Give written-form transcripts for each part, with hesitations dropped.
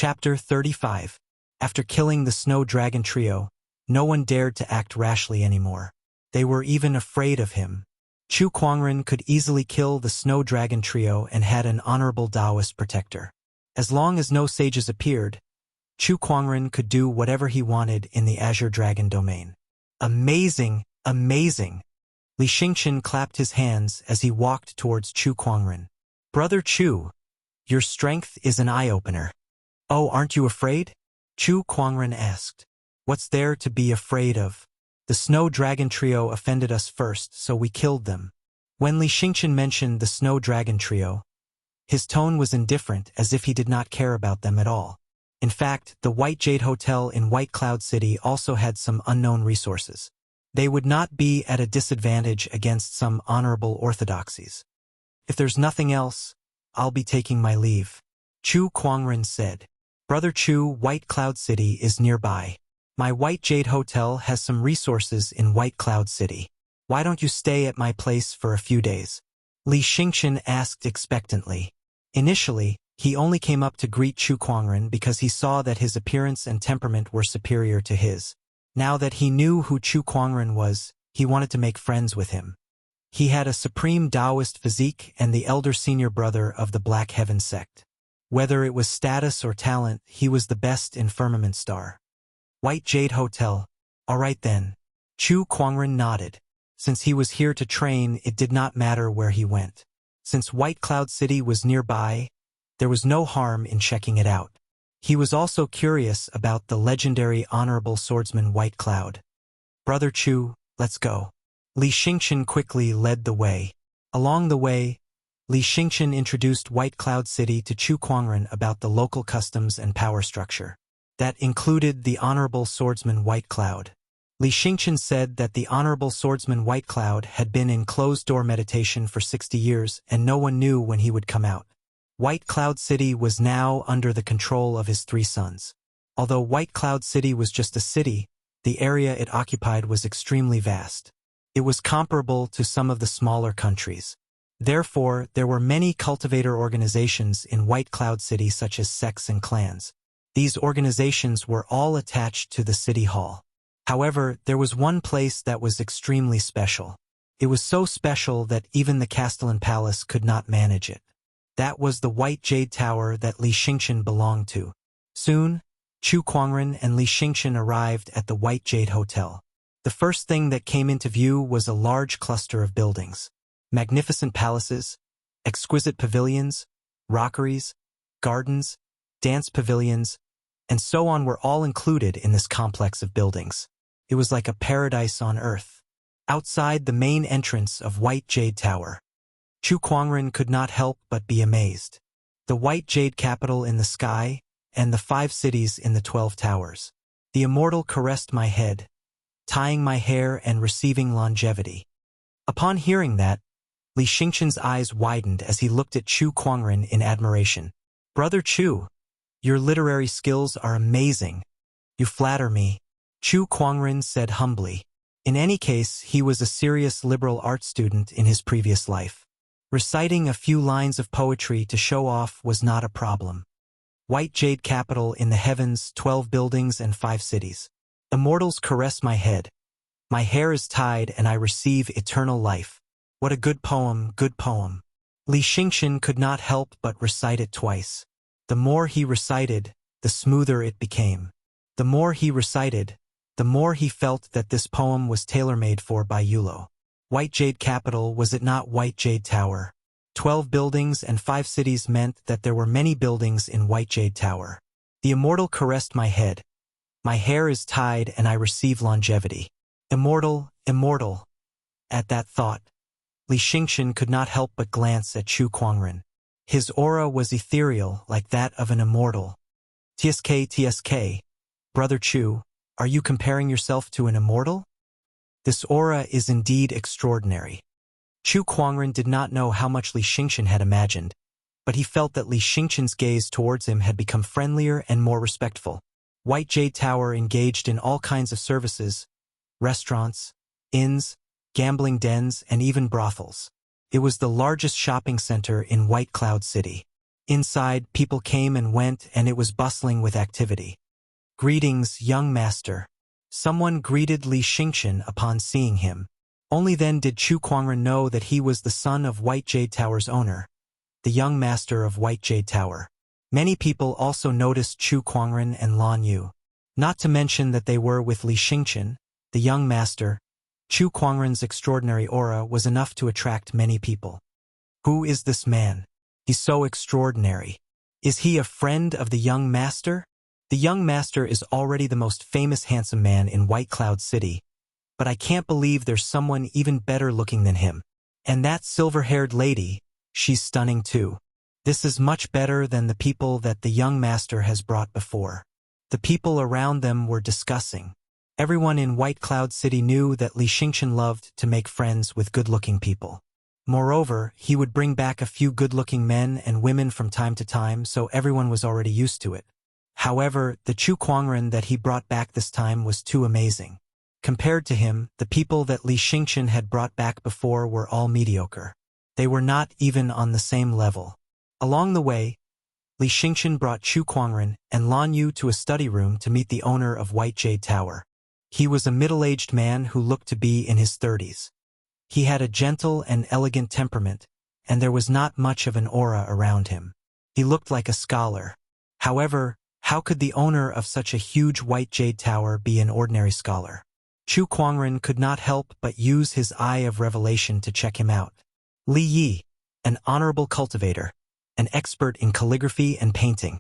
Chapter 35. After killing the Snow Dragon trio, no one dared to act rashly anymore. They were even afraid of him. Chu Kuangren could easily kill the Snow Dragon trio and had an honorable Taoist protector. As long as no sages appeared, Chu Kuangren could do whatever he wanted in the Azure Dragon domain. Amazing, amazing! Li Xingqian clapped his hands as he walked towards Chu Kuangren. Brother Chu, your strength is an eye-opener. Oh, aren't you afraid? Chu Kuangren asked. What's there to be afraid of? The Snow Dragon trio offended us first, so we killed them. When Li Xingqian mentioned the Snow Dragon trio, his tone was indifferent, as if he did not care about them at all. In fact, the White Jade Hotel in White Cloud City also had some unknown resources. They would not be at a disadvantage against some honorable orthodoxies. If there's nothing else, I'll be taking my leave, Chu Kuangren said. Brother Chu, White Cloud City is nearby. My White Jade Hotel has some resources in White Cloud City. Why don't you stay at my place for a few days? Li Xingqian asked expectantly. Initially, he only came up to greet Chu Kuangren because he saw that his appearance and temperament were superior to his. Now that he knew who Chu Kuangren was, he wanted to make friends with him. He had a supreme Taoist physique and the elder senior brother of the Black Heaven sect. Whether it was status or talent, he was the best in Firmament Star. White Jade Hotel. All right then. Chu Kuangren nodded. Since he was here to train, it did not matter where he went. Since White Cloud City was nearby, there was no harm in checking it out. He was also curious about the legendary honorable swordsman White Cloud. Brother Chu, let's go. Li Xingqian quickly led the way. Along the way, Li Xingqian introduced White Cloud City to Chu Kuangren about the local customs and power structure. That included the honorable swordsman White Cloud. Li Xingqian said that the honorable swordsman White Cloud had been in closed-door meditation for 60 years and no one knew when he would come out. White Cloud City was now under the control of his 3 sons. Although White Cloud City was just a city, the area it occupied was extremely vast. It was comparable to some of the smaller countries. Therefore, there were many cultivator organizations in White Cloud City such as sects and clans. These organizations were all attached to the city hall. However, there was one place that was extremely special. It was so special that even the Castellan Palace could not manage it. That was the White Jade Tower that Li Xingqian belonged to. Soon, Chu Kuangren and Li Xingqian arrived at the White Jade Hotel. The first thing that came into view was a large cluster of buildings. Magnificent palaces, exquisite pavilions, rockeries, gardens, dance pavilions, and so on were all included in this complex of buildings. It was like a paradise on earth. Outside the main entrance of White Jade Tower, Chu Kuangren could not help but be amazed. The White Jade capital in the sky, and the 5 cities in the 12 towers. The immortal caressed my head, tying my hair and receiving longevity. Upon hearing that, Li Xingqian's eyes widened as he looked at Chu Kuangren in admiration. Brother Chu, your literary skills are amazing. You flatter me, Chu Kuangren said humbly. In any case, he was a serious liberal arts student in his previous life. Reciting a few lines of poetry to show off was not a problem. White Jade capital in the heavens, 12 buildings and 5 cities. Immortals caress my head. My hair is tied and I receive eternal life. What a good poem, good poem. Li Xingqian could not help but recite it twice. The more he recited, the smoother it became. The more he recited, the more he felt that this poem was tailor-made for by Yulo. White Jade capital, was it not White Jade Tower? 12 buildings and 5 cities meant that there were many buildings in White Jade Tower. The immortal caressed my head. My hair is tied and I receive longevity. Immortal, immortal. At that thought, Li Xingqian could not help but glance at Chu Kuangren. His aura was ethereal, like that of an immortal. TSK, Brother Chu, are you comparing yourself to an immortal? This aura is indeed extraordinary. Chu Kuangren did not know how much Li Xingqian had imagined, but he felt that Li Xingqian's gaze towards him had become friendlier and more respectful. White Jade Tower engaged in all kinds of services, restaurants, inns, gambling dens, and even brothels. It was the largest shopping center in White Cloud City. Inside, people came and went, and it was bustling with activity. "Greetings, young master." Someone greeted Li Xingqian upon seeing him. Only then did Chu Kuangren know that he was the son of White Jade Tower's owner, the young master of White Jade Tower. Many people also noticed Chu Kuangren and Lan Yu. Not to mention that they were with Li Xingqian, the young master. Chu Kuangren's extraordinary aura was enough to attract many people. Who is this man? He's so extraordinary. Is he a friend of the young master? The young master is already the most famous handsome man in White Cloud City, but I can't believe there's someone even better looking than him. And that silver-haired lady, she's stunning too. This is much better than the people that the young master has brought before. The people around them were discussing. Everyone in White Cloud City knew that Li Xingqian loved to make friends with good-looking people. Moreover, he would bring back a few good-looking men and women from time to time, so everyone was already used to it. However, the Chu Kuangren that he brought back this time was too amazing. Compared to him, the people that Li Xingqian had brought back before were all mediocre. They were not even on the same level. Along the way, Li Xingqian brought Chu Kuangren and Lan Yu to a study room to meet the owner of White Jade Tower. He was a middle-aged man who looked to be in his 30s. He had a gentle and elegant temperament, and there was not much of an aura around him. He looked like a scholar. However, how could the owner of such a huge White Jade Tower be an ordinary scholar? Chu Kuangren could not help but use his eye of revelation to check him out. Li Yi, an honorable cultivator, an expert in calligraphy and painting.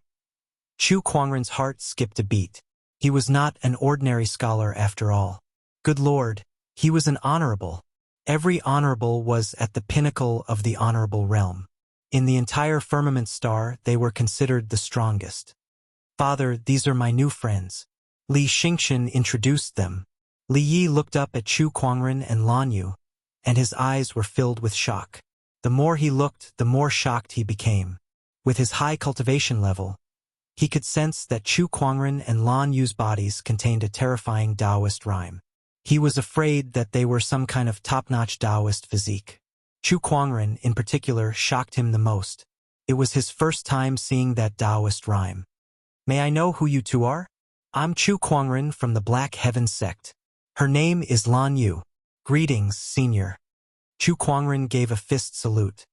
Chu Kuangren's heart skipped a beat. He was not an ordinary scholar after all. Good Lord, he was an honorable. Every honorable was at the pinnacle of the honorable realm. In the entire firmament star, they were considered the strongest. "Father, these are my new friends." Li Xingqian introduced them. Li Yi looked up at Chu Kuangren and Lan Yu, and his eyes were filled with shock. The more he looked, the more shocked he became. With his high cultivation level, he could sense that Chu Kuangren and Lan Yu's bodies contained a terrifying Taoist rhyme. He was afraid that they were some kind of top-notch Taoist physique. Chu Kuangren, in particular, shocked him the most. It was his first time seeing that Taoist rhyme. "May I know who you two are?" "I'm Chu Kuangren from the Black Heaven sect. Her name is Lan Yu." "Greetings, senior." Chu Kuangren gave a fist salute.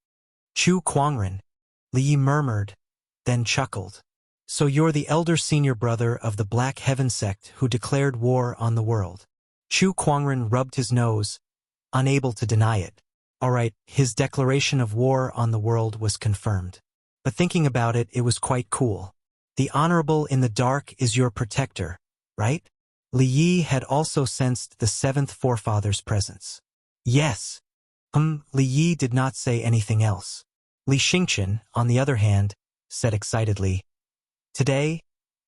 "Chu Kuangren," Li Yi murmured, then chuckled. "So you're the elder senior brother of the Black Heaven sect who declared war on the world." Chu Kuangren rubbed his nose, unable to deny it. All right, his declaration of war on the world was confirmed. But thinking about it, it was quite cool. The honorable in the dark is your protector, right? Li Yi had also sensed the seventh forefather's presence. Yes. Li Yi did not say anything else. Li Xingqian, on the other hand, said excitedly, "Today,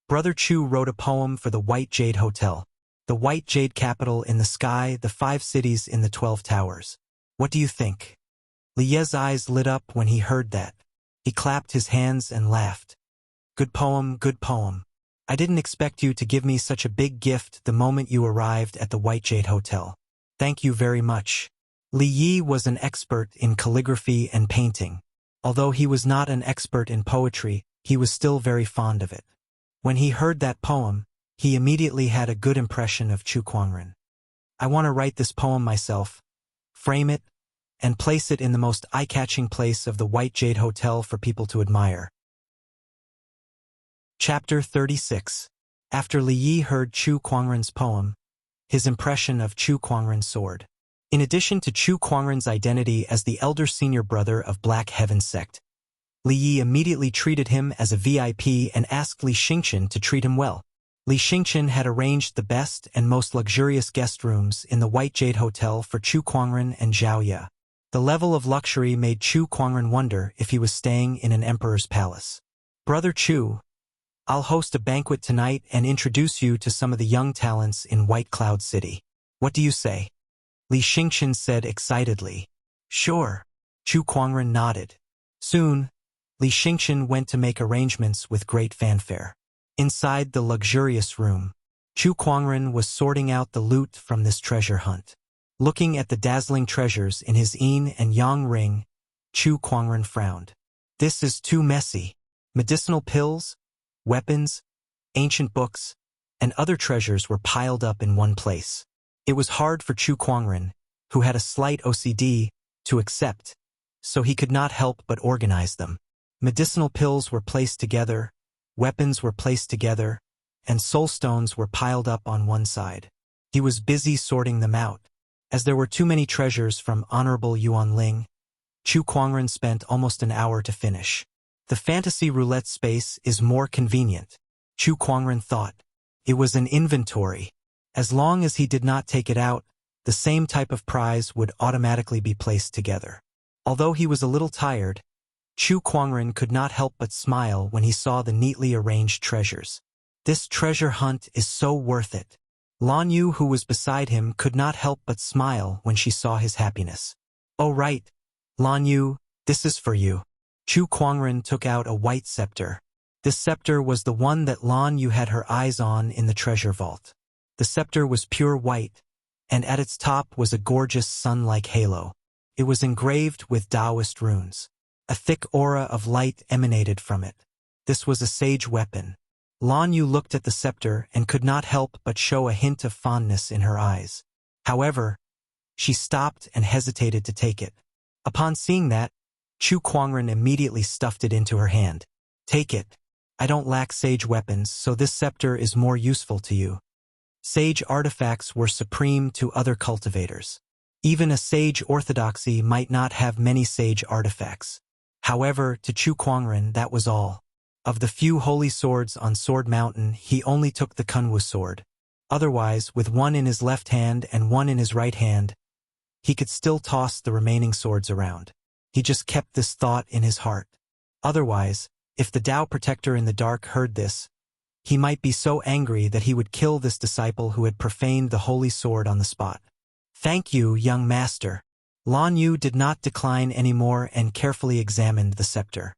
Brother Chu wrote a poem for the White Jade Hotel. The White Jade capital in the sky, the 5 cities in the 12 towers. What do you think?" Li Ye's eyes lit up when he heard that. He clapped his hands and laughed. Good poem, good poem. I didn't expect you to give me such a big gift the moment you arrived at the White Jade Hotel. Thank you very much." Li Yi was an expert in calligraphy and painting. Although he was not an expert in poetry, he was still very fond of it. When he heard that poem, he immediately had a good impression of Chu Kuangren. "I want to write this poem myself, frame it, and place it in the most eye-catching place of the White Jade Hotel for people to admire." Chapter 36. After Li Yi heard Chu Kuangren's poem, his impression of Chu Kuangren soared. In addition to Chu Kuangren's identity as the elder senior brother of Black Heaven sect, Li Yi immediately treated him as a VIP and asked Li Xingqian to treat him well. Li Xingqian had arranged the best and most luxurious guest rooms in the White Jade Hotel for Chu Kuangren and Zhao Ye. The level of luxury made Chu Kuangren wonder if he was staying in an emperor's palace. "Brother Chu, I'll host a banquet tonight and introduce you to some of the young talents in White Cloud City. What do you say?" Li Xingqian said excitedly. "Sure." Chu Kuangren nodded. Soon, Li Xingqian went to make arrangements with great fanfare. Inside the luxurious room, Chu Kuangren was sorting out the loot from this treasure hunt. Looking at the dazzling treasures in his yin and yang ring, Chu Kuangren frowned. This is too messy. Medicinal pills, weapons, ancient books, and other treasures were piled up in one place. It was hard for Chu Kuangren, who had a slight OCD, to accept, so he could not help but organize them. Medicinal pills were placed together, weapons were placed together, and soul stones were piled up on one side. He was busy sorting them out. As there were too many treasures from Honorable Yuan Ling, Chu Kuangren spent almost an hour to finish. The fantasy roulette space is more convenient, Chu Kuangren thought. It was an inventory. As long as he did not take it out, the same type of prize would automatically be placed together. Although he was a little tired, Chu Kuangren could not help but smile when he saw the neatly arranged treasures. This treasure hunt is so worth it. Lan Yu, who was beside him, could not help but smile when she saw his happiness. Oh right, Lan Yu, this is for you. Chu Kuangren took out a white scepter. This scepter was the one that Lan Yu had her eyes on in the treasure vault. The scepter was pure white, and at its top was a gorgeous sun-like halo. It was engraved with Taoist runes. A thick aura of light emanated from it. This was a sage weapon. Lan Yu looked at the scepter and could not help but show a hint of fondness in her eyes. However, she stopped and hesitated to take it. Upon seeing that, Chu Kuangren immediately stuffed it into her hand. Take it. I don't lack sage weapons, so this scepter is more useful to you. Sage artifacts were supreme to other cultivators. Even a sage orthodoxy might not have many sage artifacts. However, to Chu Kuangren that was all. Of the few holy swords on Sword Mountain, he only took the Kunwu sword. Otherwise, with one in his left hand and one in his right hand, he could still toss the remaining swords around. He just kept this thought in his heart. Otherwise, if the Tao Protector in the dark heard this, he might be so angry that he would kill this disciple who had profaned the holy sword on the spot. Thank you, young master. Lan Yu did not decline anymore and carefully examined the scepter.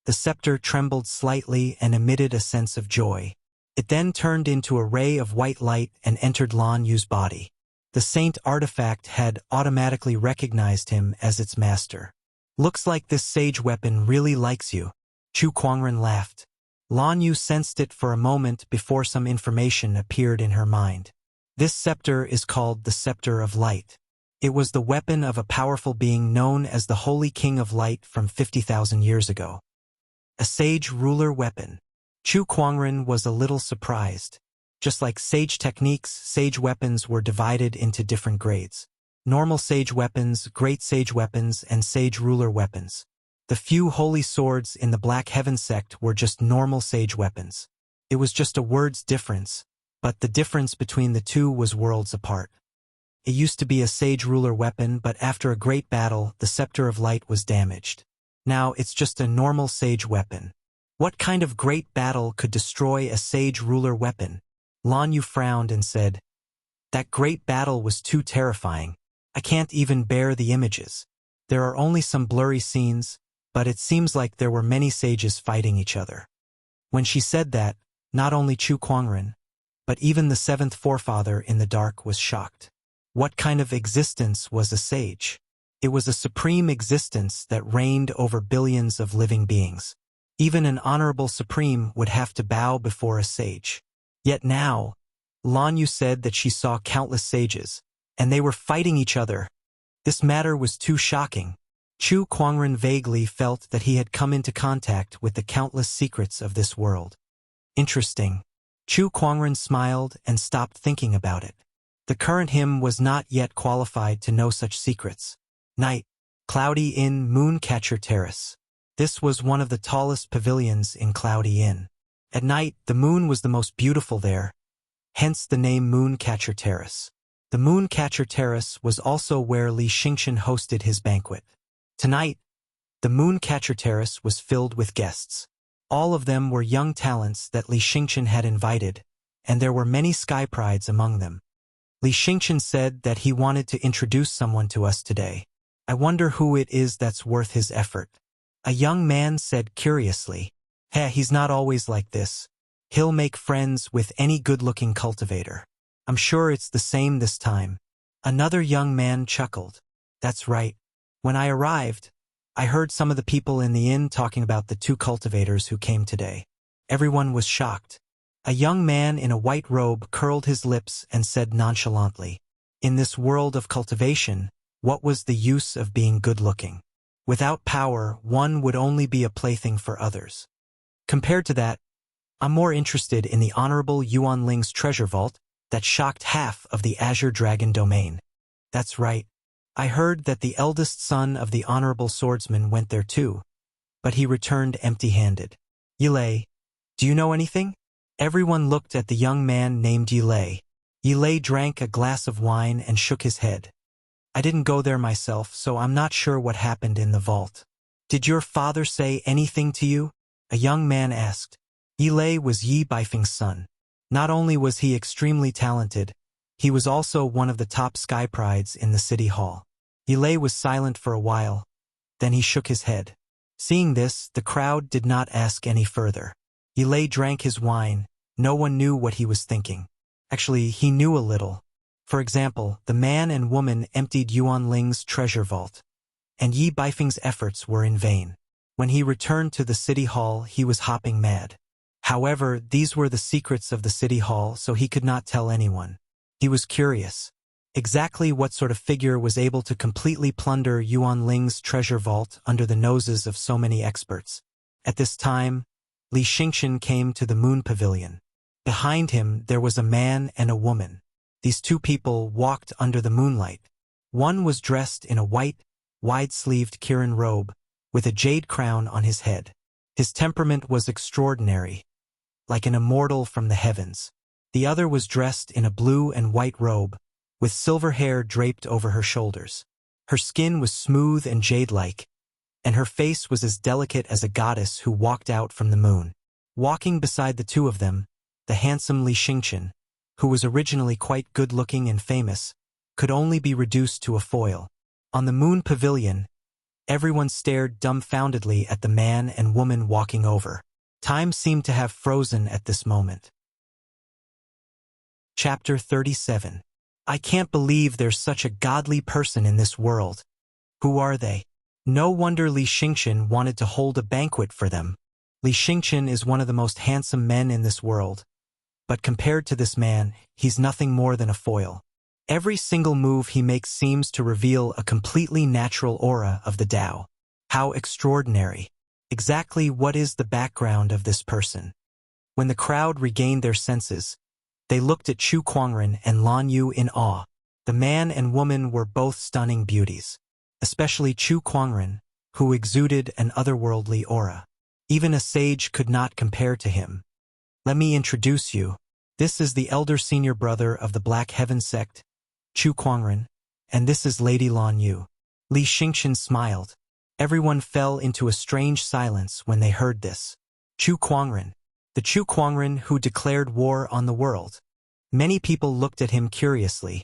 The scepter trembled slightly and emitted a sense of joy. It then turned into a ray of white light and entered Lan Yu's body. The saint artifact had automatically recognized him as its master. Looks like this sage weapon really likes you. Chu Kuangren laughed. Lan Yu sensed it for a moment before some information appeared in her mind. This scepter is called the Scepter of Light. It was the weapon of a powerful being known as the Holy King of Light from 50,000 years ago. A sage ruler weapon. Chu Kuangren was a little surprised. Just like sage techniques, sage weapons were divided into different grades. Normal sage weapons, great sage weapons, and sage ruler weapons. The few holy swords in the Black Heaven sect were just normal sage weapons. It was just a word's difference, but the difference between the two was worlds apart. It used to be a sage ruler weapon, but after a great battle, the Scepter of Light was damaged. Now it's just a normal sage weapon. What kind of great battle could destroy a sage ruler weapon? Lan Yu frowned and said, That great battle was too terrifying. I can't even bear the images. There are only some blurry scenes, but it seems like there were many sages fighting each other. When she said that, not only Chu Kuangren, but even the seventh forefather in the dark was shocked. What kind of existence was a sage? It was a supreme existence that reigned over billions of living beings. Even an honorable supreme would have to bow before a sage. Yet now, Lan Yu said that she saw countless sages, and they were fighting each other. This matter was too shocking. Chu Kuangren vaguely felt that he had come into contact with the countless secrets of this world. Interesting. Chu Kuangren smiled and stopped thinking about it. The current him was not yet qualified to know such secrets. Night. Cloudy Inn, Mooncatcher Terrace. This was one of the tallest pavilions in Cloudy Inn. At night, the moon was the most beautiful there, hence the name Mooncatcher Terrace. The Mooncatcher Terrace was also where Li Xingchen hosted his banquet. Tonight, the Mooncatcher Terrace was filled with guests. All of them were young talents that Li Xingchen had invited, and there were many sky prides among them. Li Xingchen said that he wanted to introduce someone to us today. I wonder who it is that's worth his effort. A young man said curiously, he's not always like this. He'll make friends with any good-looking cultivator. I'm sure it's the same this time. Another young man chuckled. That's right. When I arrived, I heard some of the people in the inn talking about the two cultivators who came today. Everyone was shocked. A young man in a white robe curled his lips and said nonchalantly, "In this world of cultivation, what was the use of being good-looking? Without power, one would only be a plaything for others. Compared to that, I'm more interested in the Honorable Yuan Ling's treasure vault that shocked half of the Azure Dragon domain." That's right. I heard that the eldest son of the Honorable Swordsman went there too, but he returned empty-handed. Yilei, do you know anything? Everyone looked at the young man named Yilei. Yilei drank a glass of wine and shook his head. I didn't go there myself, so I'm not sure what happened in the vault. Did your father say anything to you? A young man asked. Yilei was Yi Baifeng's son. Not only was he extremely talented, he was also one of the top sky prides in the city hall. Yilei was silent for a while, then he shook his head. Seeing this, the crowd did not ask any further. Yilei drank his wine. No one knew what he was thinking. Actually, he knew a little. For example, the man and woman emptied Yuan Ling's treasure vault, and Yi Baifeng's efforts were in vain. When he returned to the city hall, he was hopping mad. However, these were the secrets of the city hall, so he could not tell anyone. He was curious. Exactly what sort of figure was able to completely plunder Yuan Ling's treasure vault under the noses of so many experts? At this time, Li Xingqian came to the moon pavilion. Behind him, there was a man and a woman. These two people walked under the moonlight. One was dressed in a white, wide-sleeved Kirin robe, with a jade crown on his head. His temperament was extraordinary, like an immortal from the heavens. The other was dressed in a blue and white robe, with silver hair draped over her shoulders. Her skin was smooth and jade-like, and her face was as delicate as a goddess who walked out from the moon. Walking beside the two of them, the handsome Li Xingqian, who was originally quite good-looking and famous, could only be reduced to a foil. On the moon pavilion, everyone stared dumbfoundedly at the man and woman walking over. Time seemed to have frozen at this moment. Chapter 37. I can't believe there's such a godly person in this world. Who are they? No wonder Li Xingqian wanted to hold a banquet for them. Li Xingqian is one of the most handsome men in this world, but compared to this man, he's nothing more than a foil. Every single move he makes seems to reveal a completely natural aura of the Tao. How extraordinary. Exactly what is the background of this person? When the crowd regained their senses, they looked at Chu Kuangren and Lan Yu in awe. The man and woman were both stunning beauties, especially Chu Kuangren, who exuded an otherworldly aura. Even a sage could not compare to him. Let me introduce you. This is the elder senior brother of the Black Heaven sect, Chu Kuangren, and this is Lady Lan Yu. Li Xingqian smiled. Everyone fell into a strange silence when they heard this. Chu Kuangren. The Chu Kuangren who declared war on the world. Many people looked at him curiously,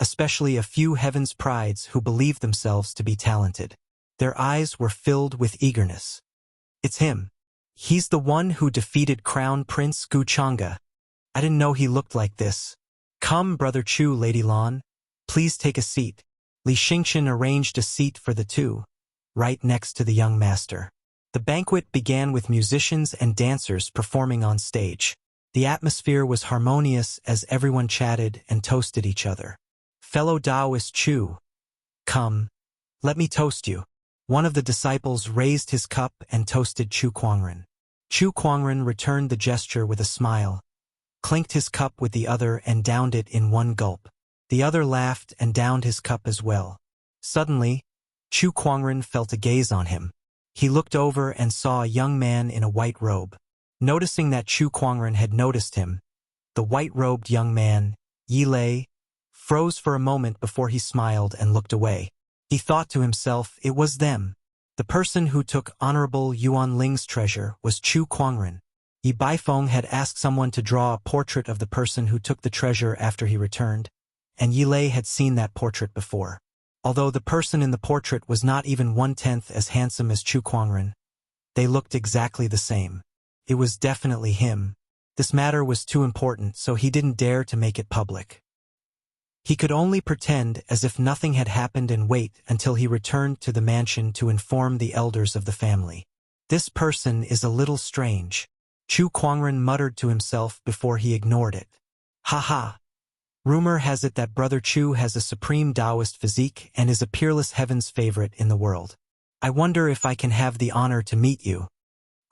especially a few heaven's prides who believed themselves to be talented. Their eyes were filled with eagerness. It's him. He's the one who defeated Crown Prince Gu Chang'e. I didn't know he looked like this. Come, Brother Chu, Lady Lan. Please take a seat. Li Xingqian arranged a seat for the two, right next to the young master. The banquet began with musicians and dancers performing on stage. The atmosphere was harmonious as everyone chatted and toasted each other. Fellow Taoist Chu, come, let me toast you. One of the disciples raised his cup and toasted Chu Kuangren. Chu Kuangren returned the gesture with a smile, clinked his cup with the other and downed it in one gulp. The other laughed and downed his cup as well. Suddenly, Chu Kuangren felt a gaze on him. He looked over and saw a young man in a white robe. Noticing that Chu Kuangren had noticed him, the white-robed young man, Yilei, froze for a moment before he smiled and looked away. He thought to himself, it was them. The person who took Honorable Yuan Ling's treasure was Chu Kuangren. Yi Baifeng had asked someone to draw a portrait of the person who took the treasure after he returned, and Yilei had seen that portrait before. Although the person in the portrait was not even 1/10 as handsome as Chu Kuangren, they looked exactly the same. It was definitely him. This matter was too important, so he didn't dare to make it public. He could only pretend as if nothing had happened and wait until he returned to the mansion to inform the elders of the family. This person is a little strange, Chu Kuangren muttered to himself before he ignored it. Ha ha! Rumor has it that Brother Chu has a supreme Taoist physique and is a peerless heaven's favorite in the world. I wonder if I can have the honor to meet you.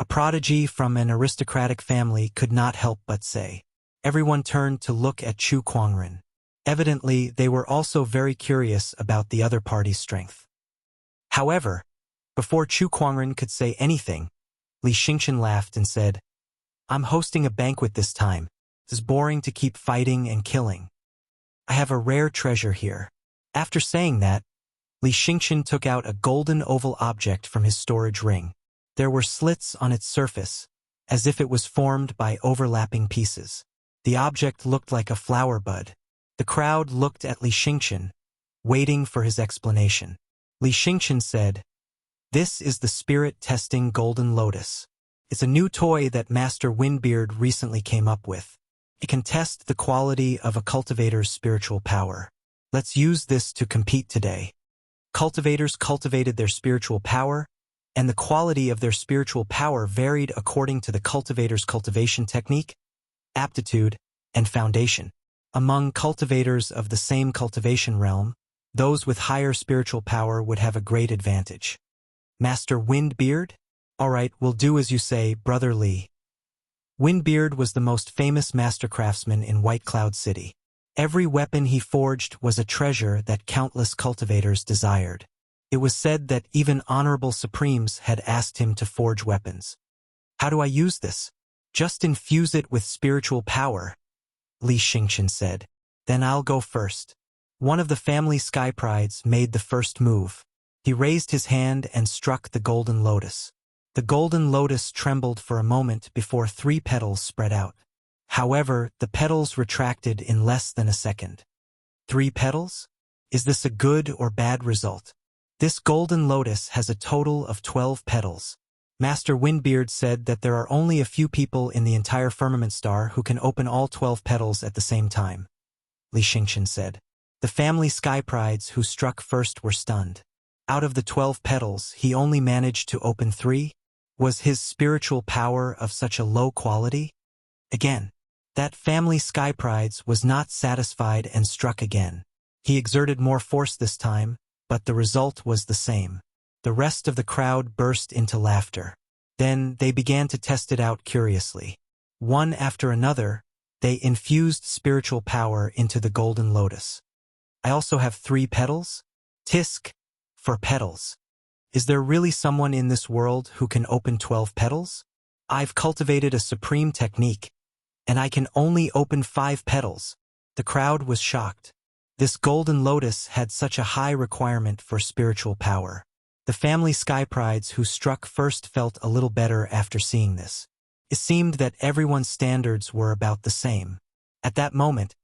A prodigy from an aristocratic family could not help but say. Everyone turned to look at Chu Kuangren. Evidently, they were also very curious about the other party's strength. However, before Chu Kuangren could say anything, Li Xingchen laughed and said, I'm hosting a banquet this time. It's boring to keep fighting and killing. I have a rare treasure here. After saying that, Li Xingchen took out a golden oval object from his storage ring. There were slits on its surface, as if it was formed by overlapping pieces. The object looked like a flower bud. The crowd looked at Li Xingchen, waiting for his explanation. Li Xingchen said, This is the spirit-testing golden lotus. It's a new toy that Master Windbeard recently came up with. It can test the quality of a cultivator's spiritual power. Let's use this to compete today. Cultivators cultivated their spiritual power, and the quality of their spiritual power varied according to the cultivator's cultivation technique, aptitude, and foundation. Among cultivators of the same cultivation realm, those with higher spiritual power would have a great advantage. Master Windbeard? All right, we'll do as you say, Brother Li. Windbeard was the most famous master craftsman in White Cloud City. Every weapon he forged was a treasure that countless cultivators desired. It was said that even honorable supremes had asked him to forge weapons. How do I use this? Just infuse it with spiritual power, Li Xingchen said. Then I'll go first. One of the family sky prides made the first move. He raised his hand and struck the golden lotus. The golden lotus trembled for a moment before 3 petals spread out. However, the petals retracted in less than a second. 3 petals? Is this a good or bad result? This golden lotus has a total of 12 petals. Master Windbeard said that there are only a few people in the entire firmament star who can open all 12 petals at the same time. Li Xingchen said. The family sky prides who struck first were stunned. Out of the 12 petals, he only managed to open 3? Was his spiritual power of such a low quality? Again, that family sky prides was not satisfied and struck again. He exerted more force this time, but the result was the same. The rest of the crowd burst into laughter. Then they began to test it out curiously. One after another, they infused spiritual power into the golden lotus. I also have 3 petals? Tisk, for petals. Is there really someone in this world who can open 12 petals? I've cultivated a supreme technique, and I can only open 5 petals. The crowd was shocked. This golden lotus had such a high requirement for spiritual power. The family sky prides who struck first felt a little better after seeing this. It seemed that everyone's standards were about the same. At that moment,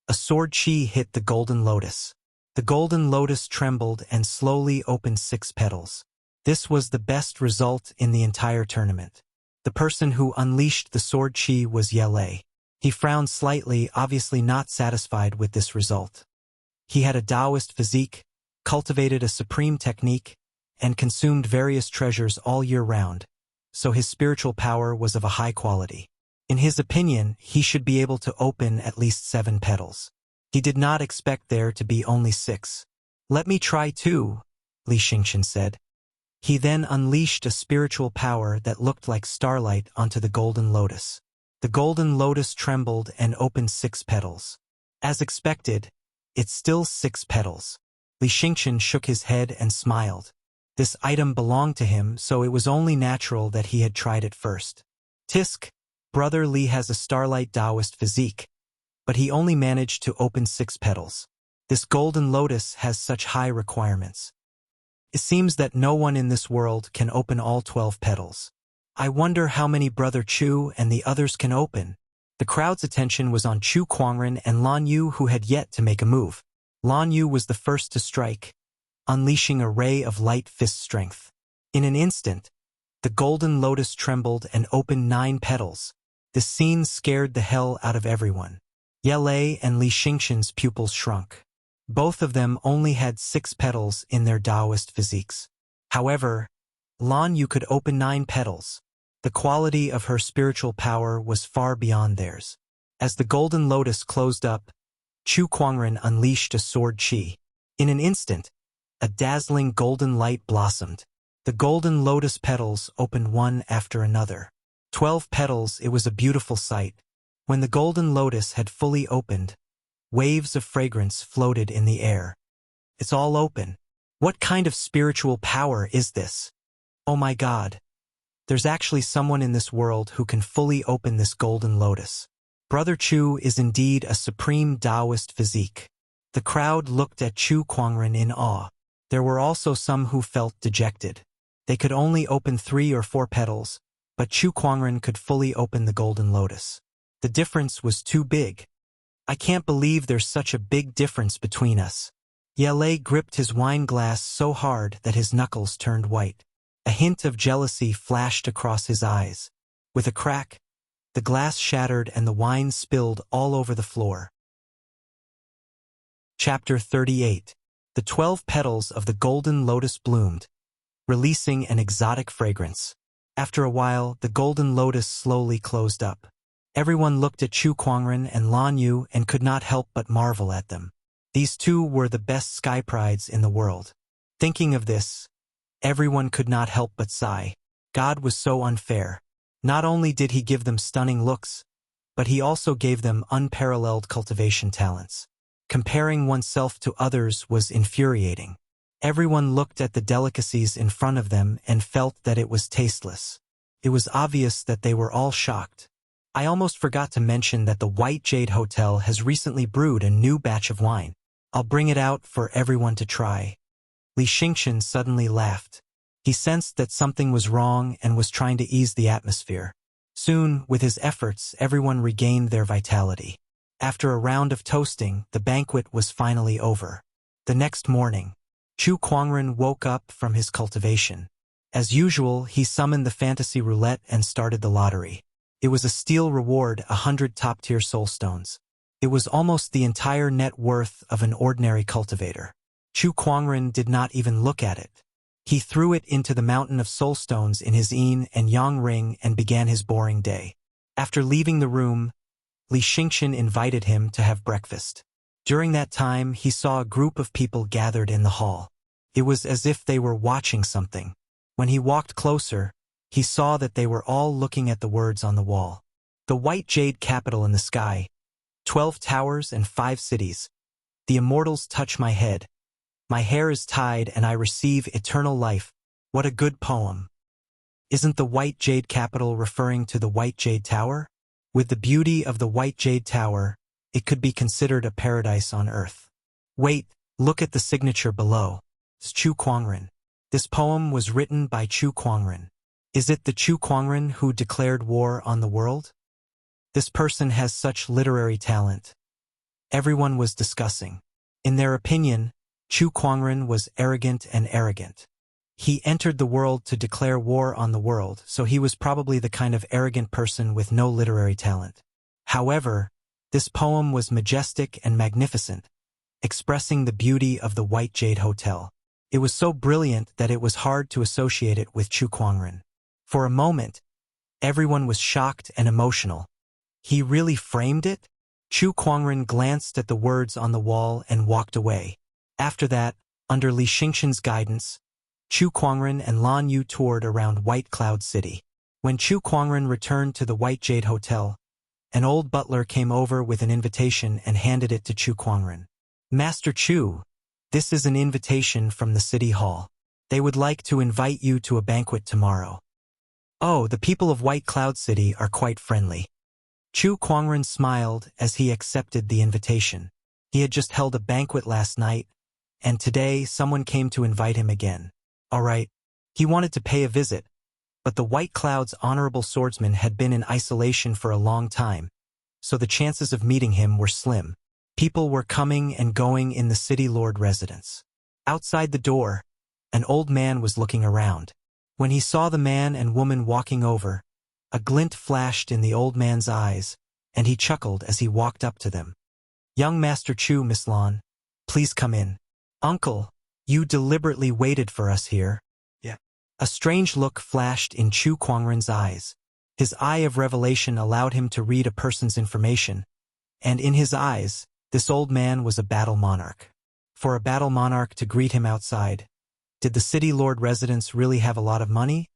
a sword chi hit the golden lotus. The golden lotus trembled and slowly opened 6 petals. This was the best result in the entire tournament. The person who unleashed the sword chi was Yele. He frowned slightly, obviously not satisfied with this result. He had a Taoist physique, cultivated a supreme technique, and consumed various treasures all year round, so his spiritual power was of a high quality. In his opinion, he should be able to open at least 7 petals. He did not expect there to be only 6. Let me try too, Li Xingchen said. He then unleashed a spiritual power that looked like starlight onto the golden lotus. The golden lotus trembled and opened 6 petals. As expected, it's still 6 petals. Li Xingchen shook his head and smiled. This item belonged to him, so it was only natural that he had tried it first. Tisk, Brother Li has a starlight Taoist physique, but he only managed to open 6 petals. This golden lotus has such high requirements. It seems that no one in this world can open all 12 petals. I wonder how many Brother Chu and the others can open. The crowd's attention was on Chu Kuangren and Lan Yu, who had yet to make a move. Lan Yu was the first to strike, unleashing a ray of light fist strength. In an instant, the golden lotus trembled and opened 9 petals. The scene scared the hell out of everyone. Ye and Li Xingqian's pupils shrunk. Both of them only had 6 petals in their Taoist physiques. However, Lan Yu could open 9 petals. The quality of her spiritual power was far beyond theirs. As the golden lotus closed up, Chu Kuangren unleashed a sword chi. In an instant, a dazzling golden light blossomed. The golden lotus petals opened one after another. 12 petals, it was a beautiful sight. When the golden lotus had fully opened, waves of fragrance floated in the air. It's all open. What kind of spiritual power is this? Oh my God. There's actually someone in this world who can fully open this golden lotus. Brother Chu is indeed a supreme Taoist physique. The crowd looked at Chu Kuangren in awe. There were also some who felt dejected. They could only open 3 or 4 petals, but Chu Kuangren could fully open the golden lotus. The difference was too big. I can't believe there's such a big difference between us. Ye gripped his wine glass so hard that his knuckles turned white. A hint of jealousy flashed across his eyes. With a crack, the glass shattered and the wine spilled all over the floor. Chapter 38. The 12 petals of the golden lotus bloomed, releasing an exotic fragrance. After a while, the golden lotus slowly closed up. Everyone looked at Chu Kuangren and Lan Yu and could not help but marvel at them. These two were the best sky prides in the world. Thinking of this, everyone could not help but sigh. God was so unfair. Not only did he give them stunning looks, but he also gave them unparalleled cultivation talents. Comparing oneself to others was infuriating. Everyone looked at the delicacies in front of them and felt that it was tasteless. It was obvious that they were all shocked. I almost forgot to mention that the White Jade Hotel has recently brewed a new batch of wine. I'll bring it out for everyone to try. Li Xingqian suddenly laughed. He sensed that something was wrong and was trying to ease the atmosphere. Soon, with his efforts, everyone regained their vitality. After a round of toasting, the banquet was finally over. The next morning, Chu Kuangren woke up from his cultivation. As usual, he summoned the fantasy roulette and started the lottery. It was a steal reward, 100 top-tier soul stones. It was almost the entire net worth of an ordinary cultivator. Chu Kuangren did not even look at it. He threw it into the mountain of soul stones in his yin and yang ring and began his boring day. After leaving the room, Li Xingqian invited him to have breakfast. During that time, he saw a group of people gathered in the hall. It was as if they were watching something. When he walked closer, he saw that they were all looking at the words on the wall. The white jade capital in the sky, 12 towers and 5 cities. The immortals touch my head. My hair is tied and I receive eternal life. What a good poem. Isn't the white jade capital referring to the white jade tower? With the beauty of the white jade tower, it could be considered a paradise on earth. Wait, look at the signature below. It's Chu Kuangren. This poem was written by Chu Kuangren. Is it the Chu Kuangren who declared war on the world? This person has such literary talent. Everyone was discussing. In their opinion, Chu Kuangren was arrogant and arrogant. He entered the world to declare war on the world, so he was probably the kind of arrogant person with no literary talent. However, this poem was majestic and magnificent, expressing the beauty of the White Jade Hotel. It was so brilliant that it was hard to associate it with Chu Kuangren. For a moment, everyone was shocked and emotional. He really framed it? Chu Kuangren glanced at the words on the wall and walked away. After that, under Li Xingqian's guidance, Chu Kuangren and Lan Yu toured around White Cloud City. When Chu Kuangren returned to the White Jade Hotel, an old butler came over with an invitation and handed it to Chu Kuangren. Master Chu, this is an invitation from the city hall. They would like to invite you to a banquet tomorrow. Oh, the people of White Cloud City are quite friendly. Chu Kuangren smiled as he accepted the invitation. He had just held a banquet last night, and today someone came to invite him again. All right, he wanted to pay a visit, but the White Cloud's honorable swordsman had been in isolation for a long time, so the chances of meeting him were slim. People were coming and going in the city lord residence. Outside the door, an old man was looking around. When he saw the man and woman walking over, a glint flashed in the old man's eyes, and he chuckled as he walked up to them. "Young Master Chu, Miss Lan, please come in." "Uncle, you deliberately waited for us here." Yeah. A strange look flashed in Chu Kuangren's eyes. His eye of revelation allowed him to read a person's information, and in his eyes, this old man was a battle monarch. For a battle monarch to greet him outside, did the city lord residents really have a lot of money,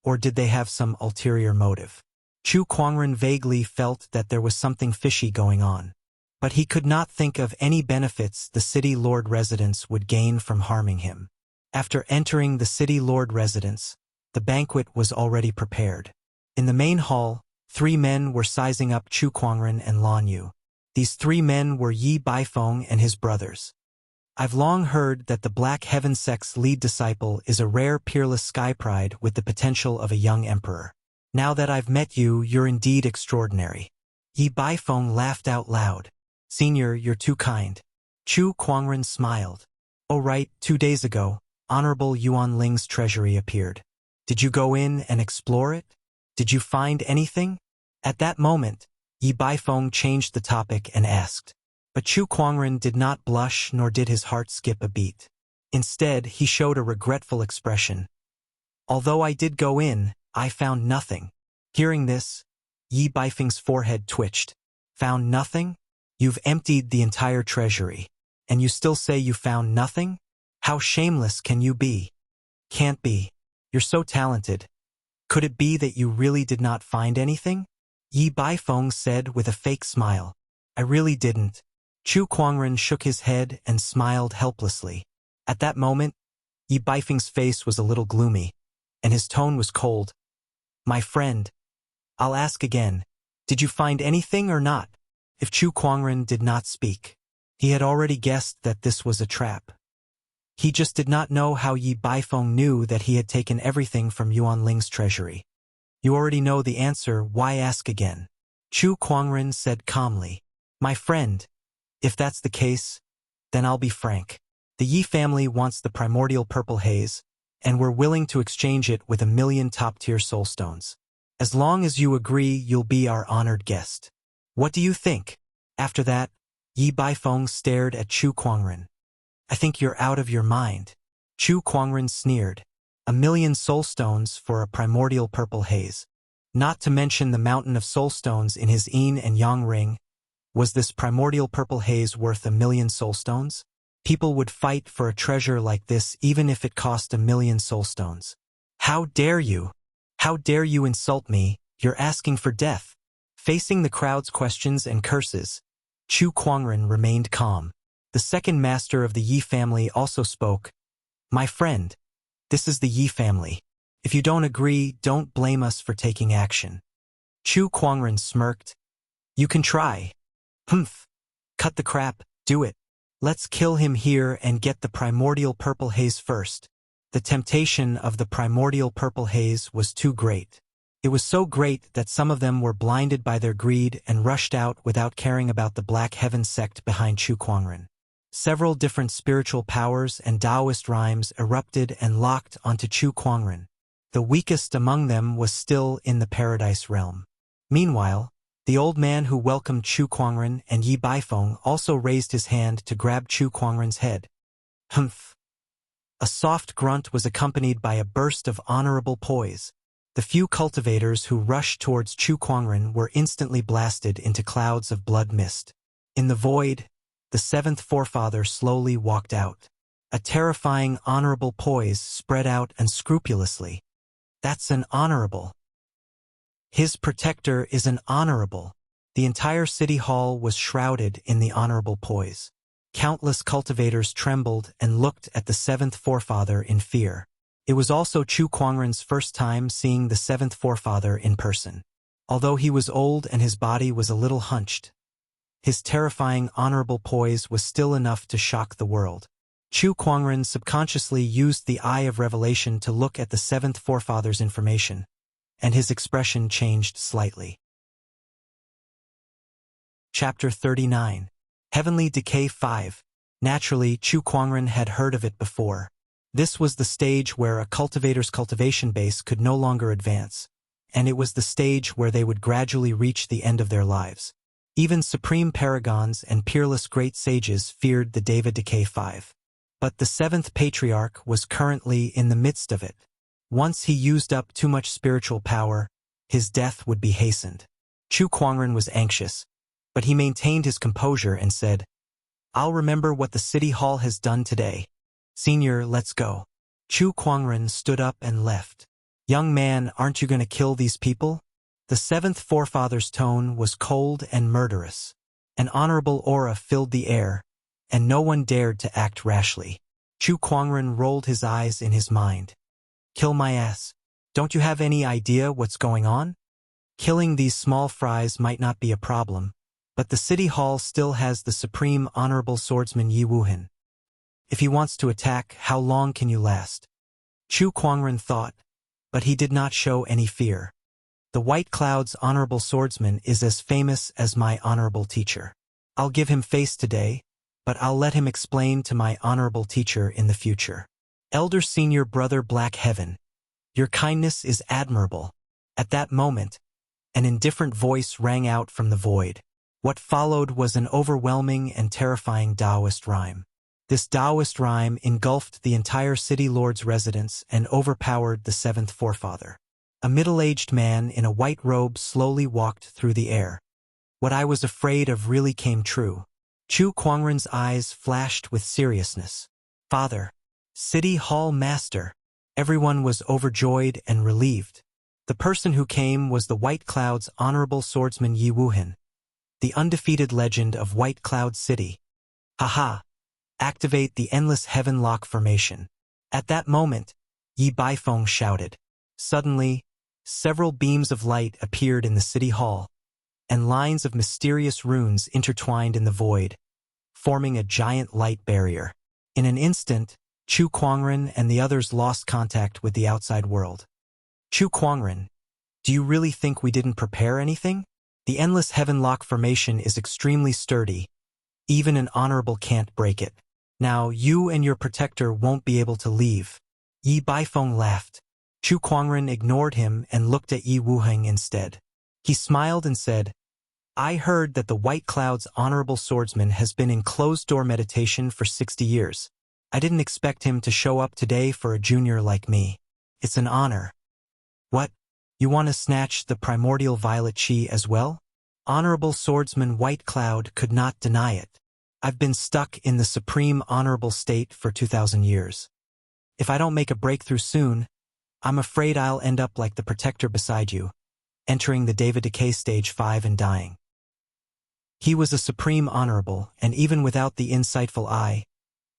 or did they have some ulterior motive? Chu Kuangren vaguely felt that there was something fishy going on, but he could not think of any benefits the city lord residents would gain from harming him. After entering the city lord residence, the banquet was already prepared. In the main hall, 3 men were sizing up Chu Kuangren and Lan Yu. These 3 men were Yi Baifeng and his brothers. "I've long heard that the Black Heaven sect's lead disciple is a rare peerless sky pride with the potential of a young emperor. Now that I've met you, you're indeed extraordinary." Yi Baifeng laughed out loud. "Senior, you're too kind." Chu Kuangren smiled. "Oh right, 2 days ago, Honorable Yuan Ling's treasury appeared. Did you go in and explore it? Did you find anything?" At that moment, Yi Baifeng changed the topic and asked. But Chu Kuangren did not blush nor did his heart skip a beat. Instead, he showed a regretful expression. "Although I did go in, I found nothing." Hearing this, Yi Baifeng's forehead twitched. "Found nothing? You've emptied the entire treasury, and you still say you found nothing? How shameless can you be?" "Can't be. You're so talented. Could it be that you really did not find anything?" Yi Baifeng said with a fake smile. "I really didn't." Chu Kuangren shook his head and smiled helplessly. At that moment, Yi Baifeng's face was a little gloomy, and his tone was cold. "My friend, I'll ask again. Did you find anything or not?" If Chu Kuangren did not speak, he had already guessed that this was a trap. He just did not know how Yi Baifeng knew that he had taken everything from Yuan Ling's treasury. "You already know the answer, why ask again?" Chu Kuangren said calmly. "My friend, if that's the case, then I'll be frank. The Yi family wants the primordial purple haze, and we're willing to exchange it with 1,000,000 top-tier soulstones. As long as you agree, you'll be our honored guest. What do you think?" After that, Yi Baifeng stared at Chu Kuangren. "I think you're out of your mind." Chu Kuangren sneered. 1,000,000 soulstones for a primordial purple haze. Not to mention the mountain of soulstones in his yin and yang ring. Was this primordial purple haze worth 1,000,000 soulstones? People would fight for a treasure like this even if it cost 1,000,000 soulstones. "How dare you? How dare you insult me? You're asking for death." Facing the crowd's questions and curses, Chu Kuangren remained calm. The second master of the Yi family also spoke. "My friend, this is the Yi family. If you don't agree, don't blame us for taking action." Chu Kuangren smirked. "You can try. Humph. Cut the crap, do it. Let's kill him here and get the primordial purple haze first." The temptation of the primordial purple haze was too great. It was so great that some of them were blinded by their greed and rushed out without caring about the Black Heaven sect behind Chu Kuangren. Several different spiritual powers and Taoist rhymes erupted and locked onto Chu Kuangren. The weakest among them was still in the paradise realm. Meanwhile, the old man who welcomed Chu Kuangren and Yi Baifeng also raised his hand to grab Chu Kuangren's head. Humph. A soft grunt was accompanied by a burst of honorable poise. The few cultivators who rushed towards Chu Kuangren were instantly blasted into clouds of blood mist. In the void, the 7th forefather slowly walked out. A terrifying honorable poise spread out unscrupulously. "That's an honorable. His protector is an honorable." The entire city hall was shrouded in the honorable poise. Countless cultivators trembled and looked at the 7th forefather in fear. It was also Chu Kuangren's first time seeing the 7th forefather in person. Although he was old and his body was a little hunched, his terrifying honorable poise was still enough to shock the world. Chu Kuangren subconsciously used the eye of revelation to look at the 7th forefather's information, and his expression changed slightly. Chapter 39. Heavenly Decay 5. Naturally, Chu Kuangren had heard of it before. This was the stage where a cultivator's cultivation base could no longer advance, and it was the stage where they would gradually reach the end of their lives. Even supreme paragons and peerless great sages feared the Deva Decay 5. But the seventh patriarch was currently in the midst of it. Once he used up too much spiritual power, his death would be hastened. Chu Kuangren was anxious, but he maintained his composure and said, "I'll remember what the city hall has done today. Senior, let's go." Chu Kuangren stood up and left. "Young man, aren't you going to kill these people?" The seventh forefather's tone was cold and murderous. An honorable aura filled the air, and no one dared to act rashly. Chu Kuangren rolled his eyes in his mind. "Kill my ass. Don't you have any idea what's going on? Killing these small fries might not be a problem, but the city hall still has the supreme honorable swordsman Yi Wuhan. If he wants to attack, how long can you last?" Chu Kuangren thought, but he did not show any fear. "The White Cloud's honorable swordsman is as famous as my honorable teacher. I'll give him face today, but I'll let him explain to my honorable teacher in the future. Elder Senior Brother Black Heaven, your kindness is admirable." At that moment, an indifferent voice rang out from the void. What followed was an overwhelming and terrifying Taoist rhyme. This Taoist rhyme engulfed the entire city lord's residence and overpowered the seventh forefather. A middle-aged man in a white robe slowly walked through the air. What I was afraid of really came true. Chu Kuangren's eyes flashed with seriousness. "Father, City Hall Master." Everyone was overjoyed and relieved. The person who came was the White Cloud's honorable swordsman Yi Wuhan, the undefeated legend of White Cloud City. "Haha! Activate the Endless Heaven Lock formation." At that moment, Yi Baifeng shouted. Suddenly, several beams of light appeared in the city hall, and lines of mysterious runes intertwined in the void, forming a giant light barrier. In an instant, Chu Kuangren and the others lost contact with the outside world. "Chu Kuangren, do you really think we didn't prepare anything? The Endless Heaven Lock formation is extremely sturdy. Even an honorable can't break it. Now you and your protector won't be able to leave." Yi Baifeng laughed. Chu Kuangren ignored him and looked at Yi Wuheng instead. He smiled and said, "I heard that the White Cloud's honorable swordsman has been in closed-door meditation for 60 years. I didn't expect him to show up today for a junior like me. It's an honor." "What? You want to snatch the primordial violet chi as well?" Honorable swordsman White Cloud could not deny it. "I've been stuck in the supreme honorable state for 2,000 years. If I don't make a breakthrough soon, I'm afraid I'll end up like the protector beside you, entering the Deva Decay Stage 5 and dying." He was a supreme honorable, and even without the insightful eye,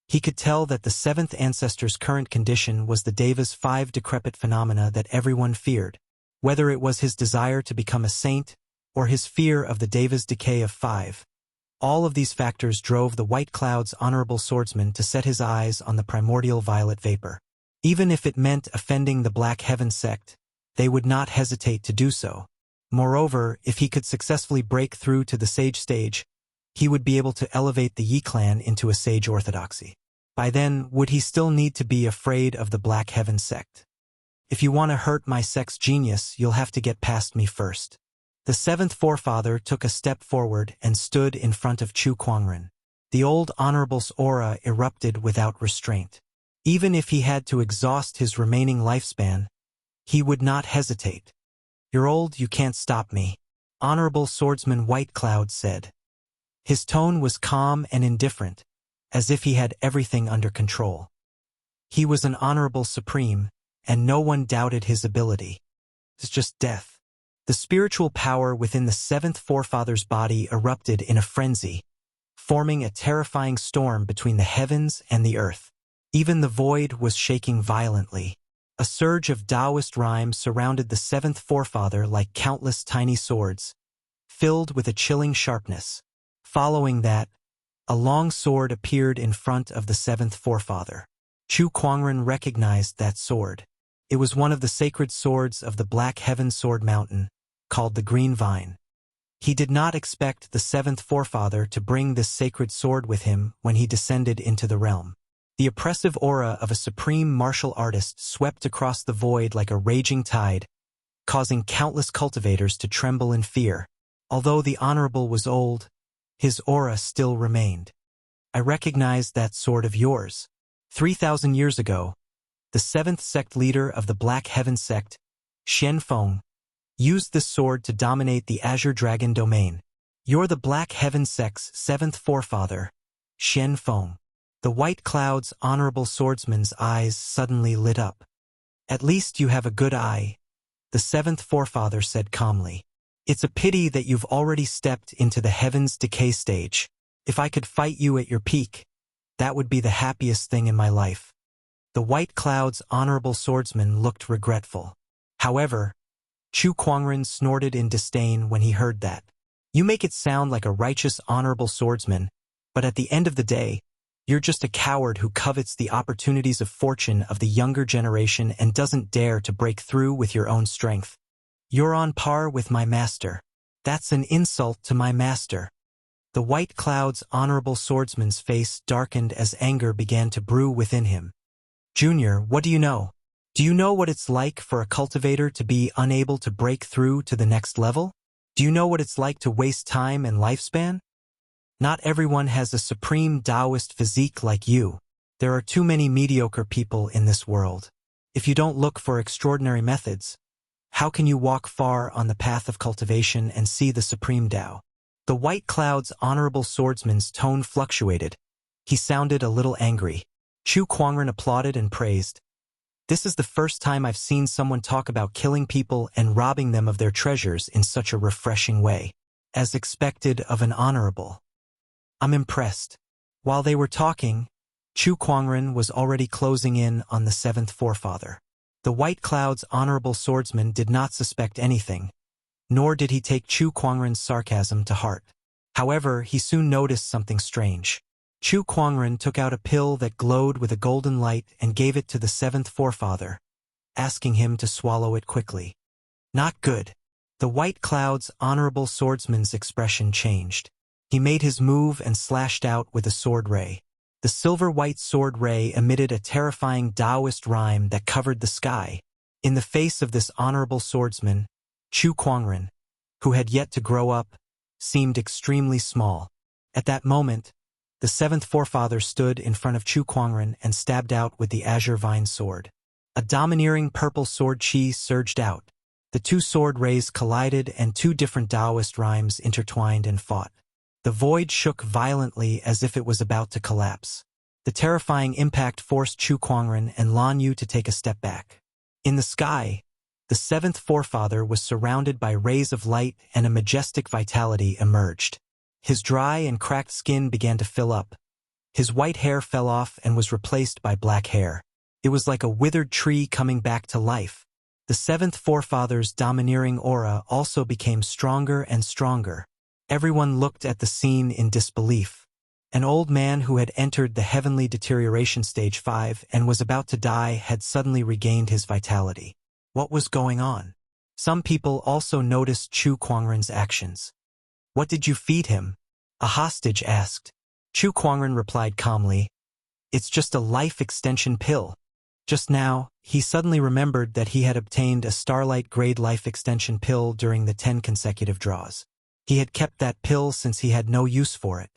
he could tell that the seventh ancestor's current condition was the Deva's 5 decrepit phenomena that everyone feared. Whether it was his desire to become a saint, or his fear of the Deva's decay of 5, all of these factors drove the White Cloud's honorable swordsman to set his eyes on the primordial violet vapor. Even if it meant offending the Black Heaven sect, they would not hesitate to do so. Moreover, if he could successfully break through to the sage stage, he would be able to elevate the Yi clan into a sage orthodoxy. By then, would he still need to be afraid of the Black Heaven sect? "If you want to hurt my sect's genius, you'll have to get past me first." The seventh forefather took a step forward and stood in front of Chu Kuangren. The old honorable's aura erupted without restraint. Even if he had to exhaust his remaining lifespan, he would not hesitate. "You're old, you can't stop me," Honorable Swordsman White Cloud said. His tone was calm and indifferent, as if he had everything under control. He was an honorable supreme, and no one doubted his ability. It's just death. The spiritual power within the seventh forefather's body erupted in a frenzy, forming a terrifying storm between the heavens and the earth. Even the void was shaking violently. A surge of Taoist rhyme surrounded the seventh forefather like countless tiny swords, filled with a chilling sharpness. Following that, a long sword appeared in front of the seventh forefather. Chu Kuangren recognized that sword. It was one of the sacred swords of the Black Heaven Sword Mountain, called the Green Vine. He did not expect the seventh forefather to bring this sacred sword with him when he descended into the realm. The oppressive aura of a supreme martial artist swept across the void like a raging tide, causing countless cultivators to tremble in fear. Although the Honorable was old, his aura still remained. I recognized that sword of yours. 3,000 years ago, the seventh sect leader of the Black Heaven sect, Xian Feng, used this sword to dominate the Azure Dragon domain. You're the Black Heaven sect's seventh forefather, Xian Feng. The White Cloud's honorable swordsman's eyes suddenly lit up. At least you have a good eye, the seventh forefather said calmly. It's a pity that you've already stepped into the heaven's decay stage. If I could fight you at your peak, that would be the happiest thing in my life. The White Cloud's honorable swordsman looked regretful. However, Chu Kuangren snorted in disdain when he heard that. You make it sound like a righteous honorable swordsman, but at the end of the day, you're just a coward who covets the opportunities of fortune of the younger generation and doesn't dare to break through with your own strength. You're on par with my master. That's an insult to my master. The White Cloud's honorable swordsman's face darkened as anger began to brew within him. Junior, what do you know? Do you know what it's like for a cultivator to be unable to break through to the next level? Do you know what it's like to waste time and lifespan? Not everyone has a supreme Taoist physique like you. There are too many mediocre people in this world. If you don't look for extraordinary methods, how can you walk far on the path of cultivation and see the supreme Tao? The White Cloud's honorable swordsman's tone fluctuated. He sounded a little angry. Chu Kuangren applauded and praised. This is the first time I've seen someone talk about killing people and robbing them of their treasures in such a refreshing way, as expected of an honorable. I'm impressed. While they were talking, Chu Kuangren was already closing in on the seventh forefather. The White Cloud's honorable swordsman did not suspect anything, nor did he take Chu Kuangren's sarcasm to heart. However, he soon noticed something strange. Chu Kuangren took out a pill that glowed with a golden light and gave it to the seventh forefather, asking him to swallow it quickly. Not good. The White Cloud's honorable swordsman's expression changed. He made his move and slashed out with a sword ray. The silver-white sword ray emitted a terrifying Taoist rhyme that covered the sky. In the face of this honorable swordsman, Chu Kuangren, who had yet to grow up, seemed extremely small. At that moment, the seventh forefather stood in front of Chu Kuangren and stabbed out with the azure vine sword. A domineering purple sword chi surged out. The two sword rays collided and two different Taoist rhymes intertwined and fought. The void shook violently as if it was about to collapse. The terrifying impact forced Chu Kuangren and Lan Yu to take a step back. In the sky, the seventh forefather was surrounded by rays of light and a majestic vitality emerged. His dry and cracked skin began to fill up. His white hair fell off and was replaced by black hair. It was like a withered tree coming back to life. The seventh forefather's domineering aura also became stronger and stronger. Everyone looked at the scene in disbelief. An old man who had entered the heavenly deterioration stage 5 and was about to die had suddenly regained his vitality. What was going on? Some people also noticed Chu Kuangren's actions. What did you feed him? A hostage asked. Chu Kuangren replied calmly, It's just a life extension pill. Just now, he suddenly remembered that he had obtained a Starlight Grade life extension pill during the 10 consecutive draws. He had kept that pill since he had no use for it.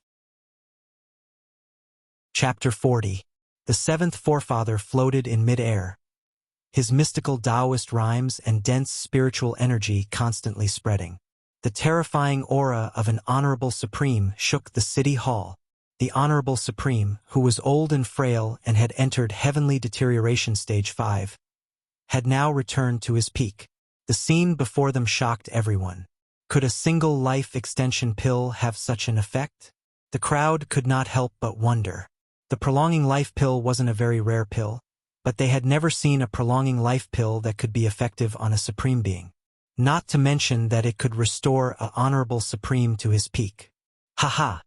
Chapter 40. The seventh forefather floated in mid-air. His mystical Taoist rhymes and dense spiritual energy constantly spreading. The terrifying aura of an honorable supreme shook the city hall. The honorable supreme, who was old and frail and had entered heavenly deterioration stage 5, had now returned to his peak. The scene before them shocked everyone. Could a single life extension pill have such an effect? The crowd could not help but wonder. The prolonging life pill wasn't a very rare pill, but they had never seen a prolonging life pill that could be effective on a supreme being. Not to mention that it could restore an honorable supreme to his peak. Haha!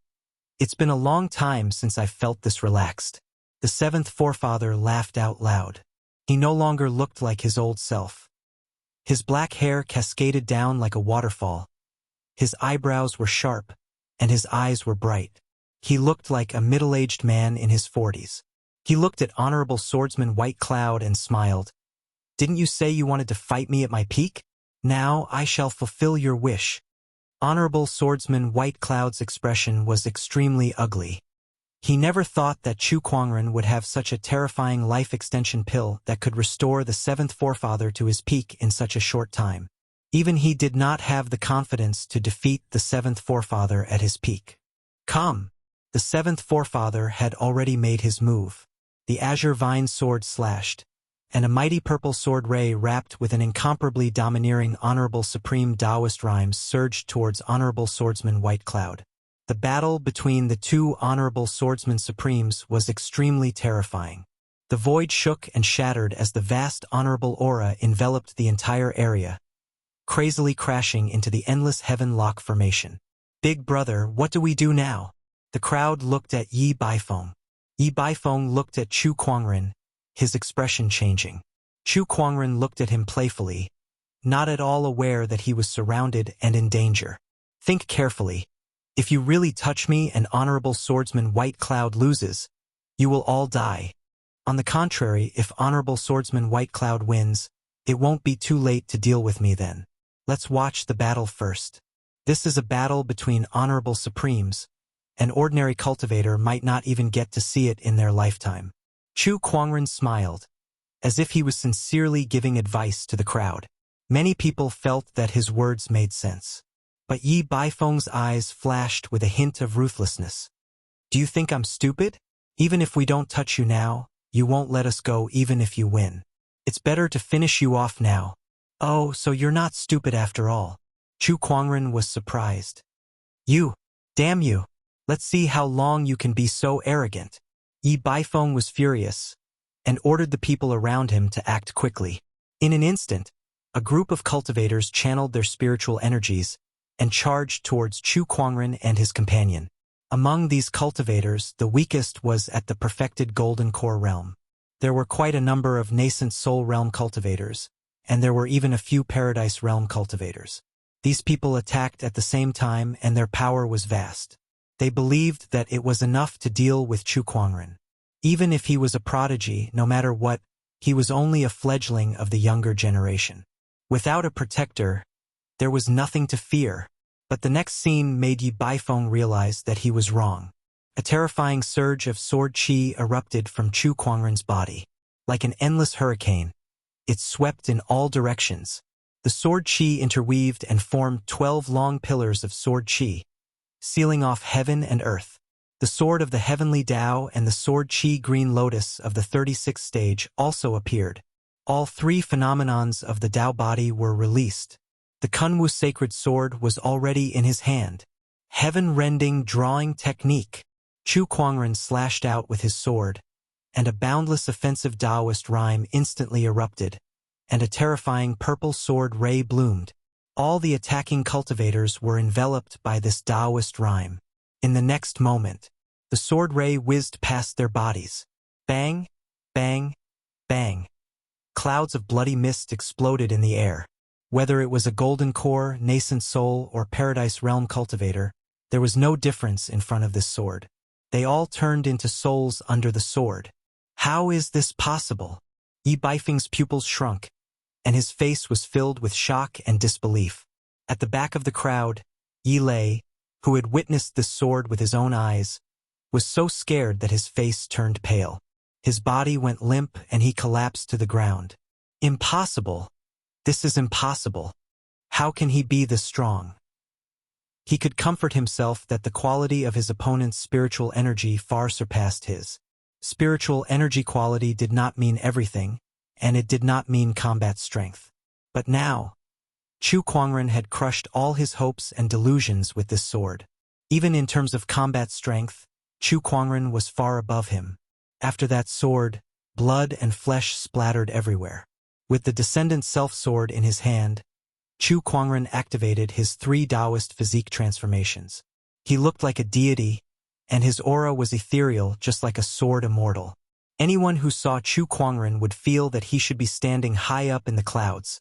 It's been a long time since I've felt this relaxed. The seventh forefather laughed out loud. He no longer looked like his old self. His black hair cascaded down like a waterfall. His eyebrows were sharp, and his eyes were bright. He looked like a middle-aged man in his 40s. He looked at Honorable Swordsman White Cloud and smiled. Didn't you say you wanted to fight me at my peak? Now I shall fulfill your wish. Honorable Swordsman White Cloud's expression was extremely ugly. He never thought that Chu Kuangren would have such a terrifying life extension pill that could restore the seventh forefather to his peak in such a short time. Even he did not have the confidence to defeat the seventh forefather at his peak. Come! The seventh forefather had already made his move. The azure vine sword slashed, and a mighty purple sword ray wrapped with an incomparably domineering Honorable Supreme Taoist rhymes surged towards Honorable Swordsman White Cloud. The battle between the two Honorable Swordsman Supremes was extremely terrifying. The void shook and shattered as the vast Honorable Aura enveloped the entire area, crazily crashing into the endless Heaven Lock formation. Big brother, what do we do now? The crowd looked at Yi Baifeng. Yi Baifeng looked at Chu Kuangren, his expression changing. Chu Kuangren looked at him playfully, not at all aware that he was surrounded and in danger. Think carefully. If you really touch me and Honorable Swordsman White Cloud loses, you will all die. On the contrary, if Honorable Swordsman White Cloud wins, it won't be too late to deal with me then. Let's watch the battle first. This is a battle between Honorable Supremes. An ordinary cultivator might not even get to see it in their lifetime. Chu Kuangren smiled, as if he was sincerely giving advice to the crowd. Many people felt that his words made sense. But Yi Baifeng's eyes flashed with a hint of ruthlessness. Do you think I'm stupid? Even if we don't touch you now, you won't let us go even if you win. It's better to finish you off now. Oh, so you're not stupid after all. Chu Kuangren was surprised. You! Damn you! Let's see how long you can be so arrogant. Yi Baifeng was furious, and ordered the people around him to act quickly. In an instant, a group of cultivators channeled their spiritual energies and charged towards Chu Kuangren and his companion. Among these cultivators, the weakest was at the perfected Golden Core realm. There were quite a number of nascent Soul Realm cultivators, and there were even a few Paradise Realm cultivators. These people attacked at the same time, and their power was vast. They believed that it was enough to deal with Chu Kuangren. Even if he was a prodigy, no matter what, he was only a fledgling of the younger generation. Without a protector, there was nothing to fear. But the next scene made Yi Baifeng realize that he was wrong. A terrifying surge of sword chi erupted from Chu Kuangren's body. Like an endless hurricane, it swept in all directions. The sword chi interweaved and formed 12 long pillars of sword chi, sealing off heaven and earth. The sword of the heavenly Tao and the sword chi green lotus of the 36th stage also appeared. All three phenomenons of the Tao body were released. The Kunwu sacred sword was already in his hand. Heaven-rending drawing technique. Chu Kuangren slashed out with his sword, and a boundless offensive Taoist rhyme instantly erupted, and a terrifying purple sword ray bloomed. All the attacking cultivators were enveloped by this Taoist rhyme. In the next moment, the sword ray whizzed past their bodies. Bang, bang, bang. Clouds of bloody mist exploded in the air. Whether it was a golden core, nascent soul, or paradise realm cultivator, there was no difference in front of this sword. They all turned into souls under the sword. How is this possible? Yi Baifeng's pupils shrunk, and his face was filled with shock and disbelief. At the back of the crowd, Yi Lei, who had witnessed this sword with his own eyes, was so scared that his face turned pale. His body went limp and he collapsed to the ground. Impossible! This is impossible. How can he be this strong? He could comfort himself that the quality of his opponent's spiritual energy far surpassed his. Spiritual energy quality did not mean everything, and it did not mean combat strength. But now, Chu Kuangren had crushed all his hopes and delusions with this sword. Even in terms of combat strength, Chu Kuangren was far above him. After that sword, blood and flesh splattered everywhere. With the Descendant Self-Sword in his hand, Chu Kuangren activated his 3 Taoist physique transformations. He looked like a deity, and his aura was ethereal just like a sword immortal. Anyone who saw Chu Kuangren would feel that he should be standing high up in the clouds,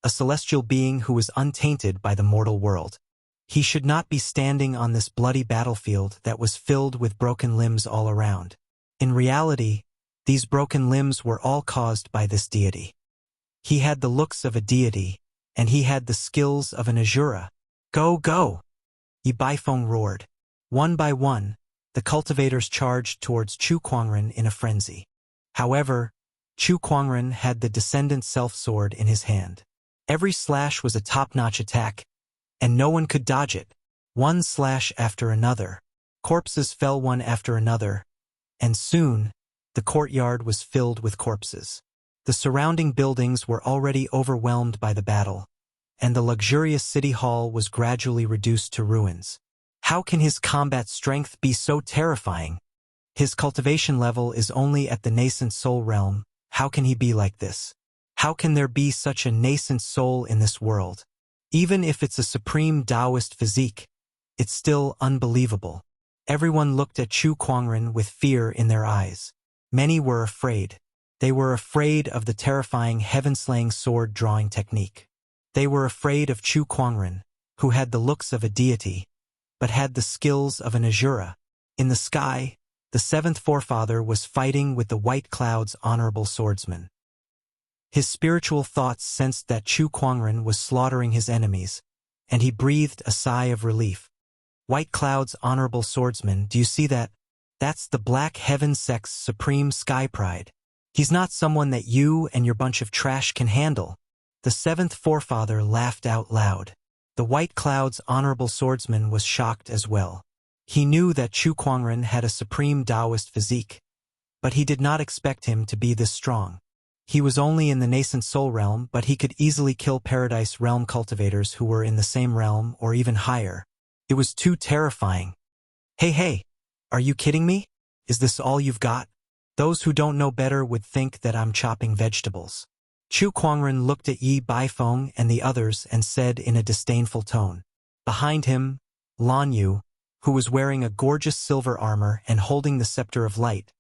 a celestial being who was untainted by the mortal world. He should not be standing on this bloody battlefield that was filled with broken limbs all around. In reality, these broken limbs were all caused by this deity. He had the looks of a deity, and he had the skills of an Asura. Go, go! Yi Baifeng roared. One by one, the cultivators charged towards Chu Kuangren in a frenzy. However, Chu Kuangren had the Descendant Self-Sword in his hand. Every slash was a top-notch attack, and no one could dodge it. One slash after another. Corpses fell one after another, and soon, the courtyard was filled with corpses. The surrounding buildings were already overwhelmed by the battle, and the luxurious city hall was gradually reduced to ruins. How can his combat strength be so terrifying? His cultivation level is only at the nascent soul realm. How can he be like this? How can there be such a nascent soul in this world? Even if it's a supreme Taoist physique, it's still unbelievable. Everyone looked at Chu Kuangren with fear in their eyes. Many were afraid. They were afraid of the terrifying heaven-slaying sword-drawing technique. They were afraid of Chu Kuangren, who had the looks of a deity, but had the skills of an Asura. In the sky, the seventh forefather was fighting with the White Cloud's honorable swordsman. His spiritual thoughts sensed that Chu Kuangren was slaughtering his enemies, and he breathed a sigh of relief. White Cloud's honorable swordsman, do you see that? That's the Black Heaven Sect's supreme sky pride. He's not someone that you and your bunch of trash can handle. The seventh forefather laughed out loud. The White Cloud's honorable swordsman was shocked as well. He knew that Chu Kuangren had a supreme Taoist physique, but he did not expect him to be this strong. He was only in the nascent soul realm, but he could easily kill Paradise Realm cultivators who were in the same realm or even higher. It was too terrifying. Hey, are you kidding me? Is this all you've got? Those who don't know better would think that I'm chopping vegetables. Chu Kuangren looked at Yi Baifeng and the others and said in a disdainful tone. Behind him, Lan Yu, who was wearing a gorgeous silver armor and holding the scepter of light,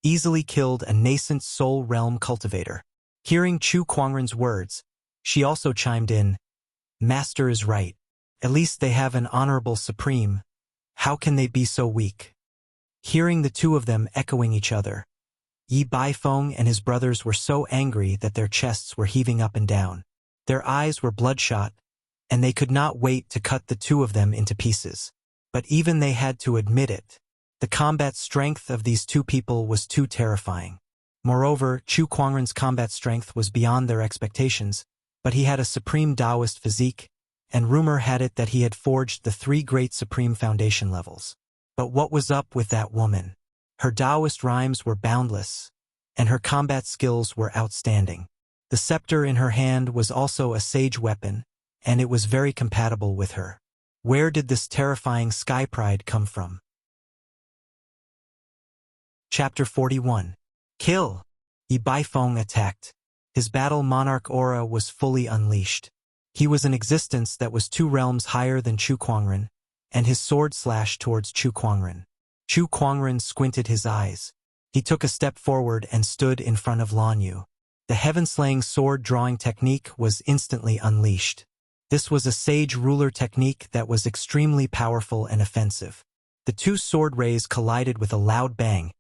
easily killed a nascent soul realm cultivator. Hearing Chu Kuangren's words, she also chimed in, Master is right. At least they have an honorable supreme. How can they be so weak? Hearing the two of them echoing each other, Yi Baifeng and his brothers were so angry that their chests were heaving up and down. Their eyes were bloodshot, and they could not wait to cut the two of them into pieces. But even they had to admit it. The combat strength of these two people was too terrifying. Moreover, Chu Kuangren's combat strength was beyond their expectations, but he had a supreme Taoist physique, and rumor had it that he had forged the 3 great supreme foundation levels. But what was up with that woman? Her Taoist rhymes were boundless, and her combat skills were outstanding. The scepter in her hand was also a sage weapon, and it was very compatible with her. Where did this terrifying sky pride come from? Chapter 41. Kill! Yi Baifeng attacked. His battle monarch aura was fully unleashed. He was an existence that was 2 realms higher than Chu Kuangren, and his sword slashed towards Chu Kuangren. Chu Kuangren squinted his eyes. He took a step forward and stood in front of Lan Yu. The heaven-slaying sword-drawing technique was instantly unleashed. This was a sage ruler technique that was extremely powerful and offensive. The 2 sword rays collided with a loud bang,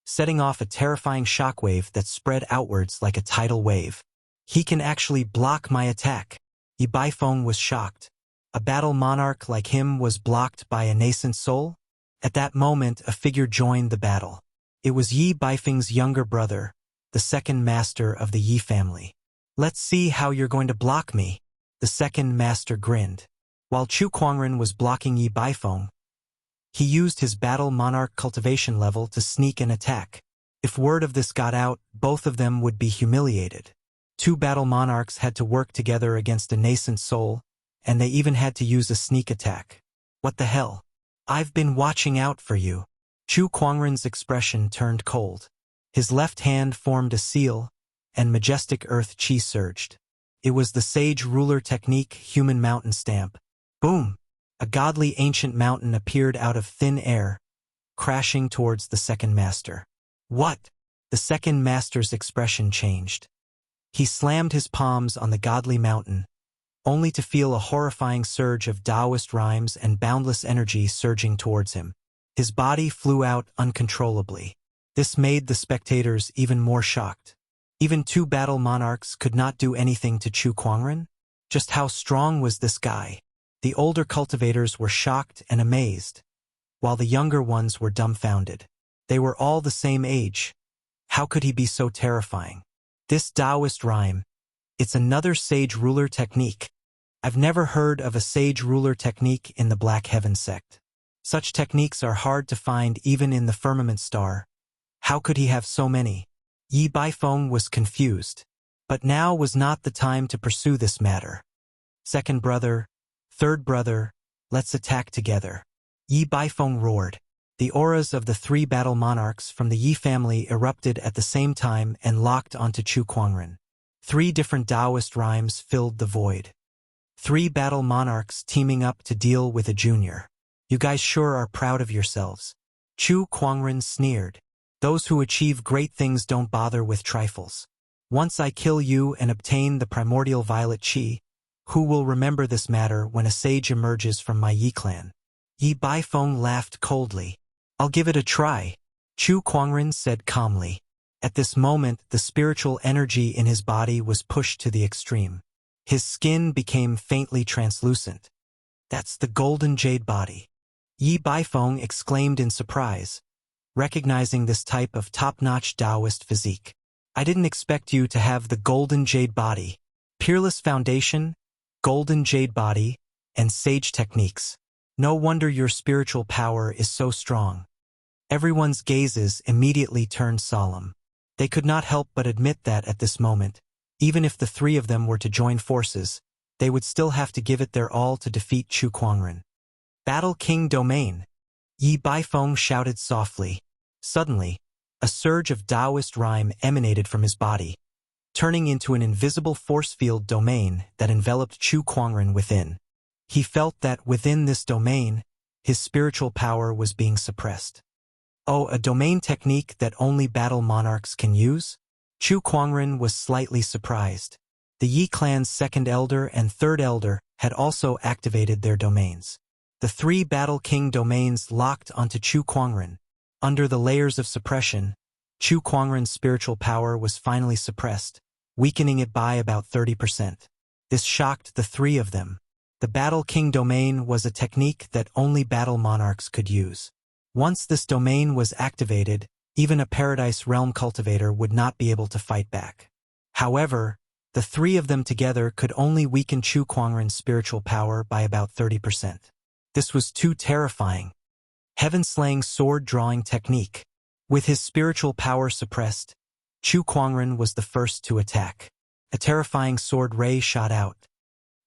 setting off a terrifying shockwave that spread outwards like a tidal wave. He can actually block my attack. Yi Baifeng was shocked. A battle monarch like him was blocked by a nascent soul? At that moment, a figure joined the battle. It was Yi Baifeng's younger brother, the second master of the Yi family. Let's see how you're going to block me. The second master grinned. While Chu Kuangren was blocking Yi Baifeng, he used his battle monarch cultivation level to sneak an attack. If word of this got out, both of them would be humiliated. 2 battle monarchs had to work together against a nascent soul, and they even had to use a sneak attack. What the hell? I've been watching out for you. Chu Kuangren's expression turned cold. His left hand formed a seal, and majestic earth chi surged. It was the sage ruler technique human mountain stamp. Boom! A godly ancient mountain appeared out of thin air, crashing towards the second master. What? The second master's expression changed. He slammed his palms on the godly mountain, only to feel a horrifying surge of Taoist rhymes and boundless energy surging towards him. His body flew out uncontrollably. This made the spectators even more shocked. Even 2 battle monarchs could not do anything to Chu Kuangren? Just how strong was this guy? The older cultivators were shocked and amazed, while the younger ones were dumbfounded. They were all the same age. How could he be so terrifying? This Taoist rhyme, it's another sage ruler technique. I've never heard of a sage ruler technique in the Black Heaven sect. Such techniques are hard to find even in the firmament star. How could he have so many? Yi Baifeng was confused. But now was not the time to pursue this matter. Second brother, third brother, let's attack together. Yi Baifeng roared. The auras of the three battle monarchs from the Yi family erupted at the same time and locked onto Chu Kuangren. 3 different Taoist rhymes filled the void. 3 battle monarchs teaming up to deal with a junior. You guys sure are proud of yourselves. Chu Kuangren sneered. Those who achieve great things don't bother with trifles. Once I kill you and obtain the primordial violet chi, who will remember this matter when a sage emerges from my Yi clan? Yi Baifeng laughed coldly. I'll give it a try, Chu Kuangren said calmly. At this moment, the spiritual energy in his body was pushed to the extreme. His skin became faintly translucent. That's the golden jade body. Yi Baifeng exclaimed in surprise, recognizing this type of top-notch Taoist physique. I didn't expect you to have the golden jade body. Peerless foundation, golden jade body, and sage techniques. No wonder your spiritual power is so strong. Everyone's gazes immediately turned solemn. They could not help but admit that at this moment, even if the 3 of them were to join forces, they would still have to give it their all to defeat Chu Kuangren. Battle King Domain! Yi Baifeng shouted softly. Suddenly, a surge of Taoist rhyme emanated from his body, turning into an invisible force field domain that enveloped Chu Kuangren within. He felt that within this domain, his spiritual power was being suppressed. Oh, a domain technique that only battle monarchs can use? Chu Kuangren was slightly surprised. The Yi clan's 2nd elder and 3rd elder had also activated their domains. The 3 Battle King domains locked onto Chu Kuangren. Under the layers of suppression, Chu Kuangren's spiritual power was finally suppressed, weakening it by about 30%. This shocked the 3 of them. The Battle King domain was a technique that only battle monarchs could use. Once this domain was activated, even a Paradise Realm cultivator would not be able to fight back. However, the 3 of them together could only weaken Chu Kuangren's spiritual power by about 30%. This was too terrifying. Heaven-slaying sword-drawing technique. With his spiritual power suppressed, Chu Kuangren was the first to attack. A terrifying sword ray shot out.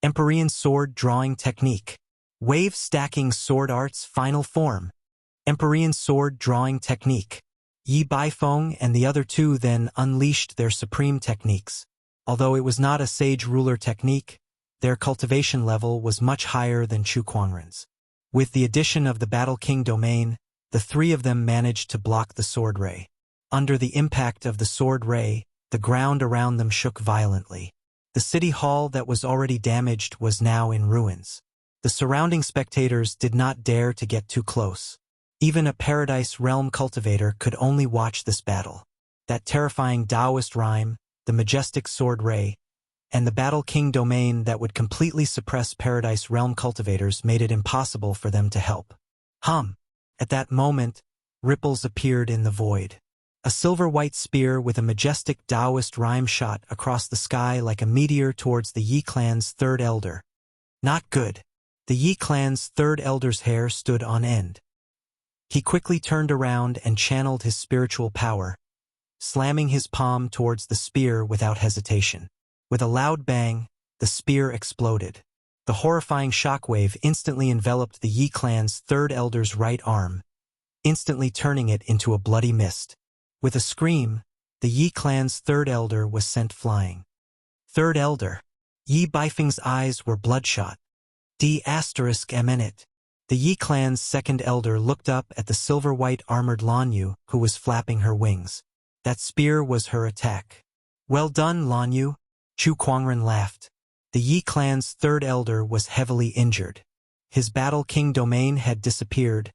Empyrean sword-drawing technique. Wave-stacking sword art's final form. Empyrean sword-drawing technique. Yi Baifeng and the other 2 then unleashed their supreme techniques. Although it was not a sage ruler technique, their cultivation level was much higher than Chu Kuangren's. With the addition of the Battle King domain, the 3 of them managed to block the sword ray. Under the impact of the sword ray, the ground around them shook violently. The city hall that was already damaged was now in ruins. The surrounding spectators did not dare to get too close. Even a Paradise Realm cultivator could only watch this battle. That terrifying Taoist rhyme, the majestic sword ray, and the Battle King domain that would completely suppress Paradise Realm cultivators made it impossible for them to help. At that moment, ripples appeared in the void. A silver-white spear with a majestic Taoist rhyme shot across the sky like a meteor towards the Yi clan's 3rd elder. Not good. The Yi clan's 3rd elder's hair stood on end. He quickly turned around and channeled his spiritual power, slamming his palm towards the spear without hesitation. With a loud bang, the spear exploded. The horrifying shockwave instantly enveloped the Yi clan's 3rd elder's right arm, instantly turning it into a bloody mist. With a scream, the Yi clan's 3rd elder was sent flying. 3rd elder. Yi Baifeng's eyes were bloodshot. D****. The Yi clan's 2nd elder looked up at the silver-white armored Lan Yu, who was flapping her wings. That spear was her attack. Well done, Lan Yu. Chu Kuangren laughed. The Yi clan's 3rd elder was heavily injured. His Battle King domain had disappeared,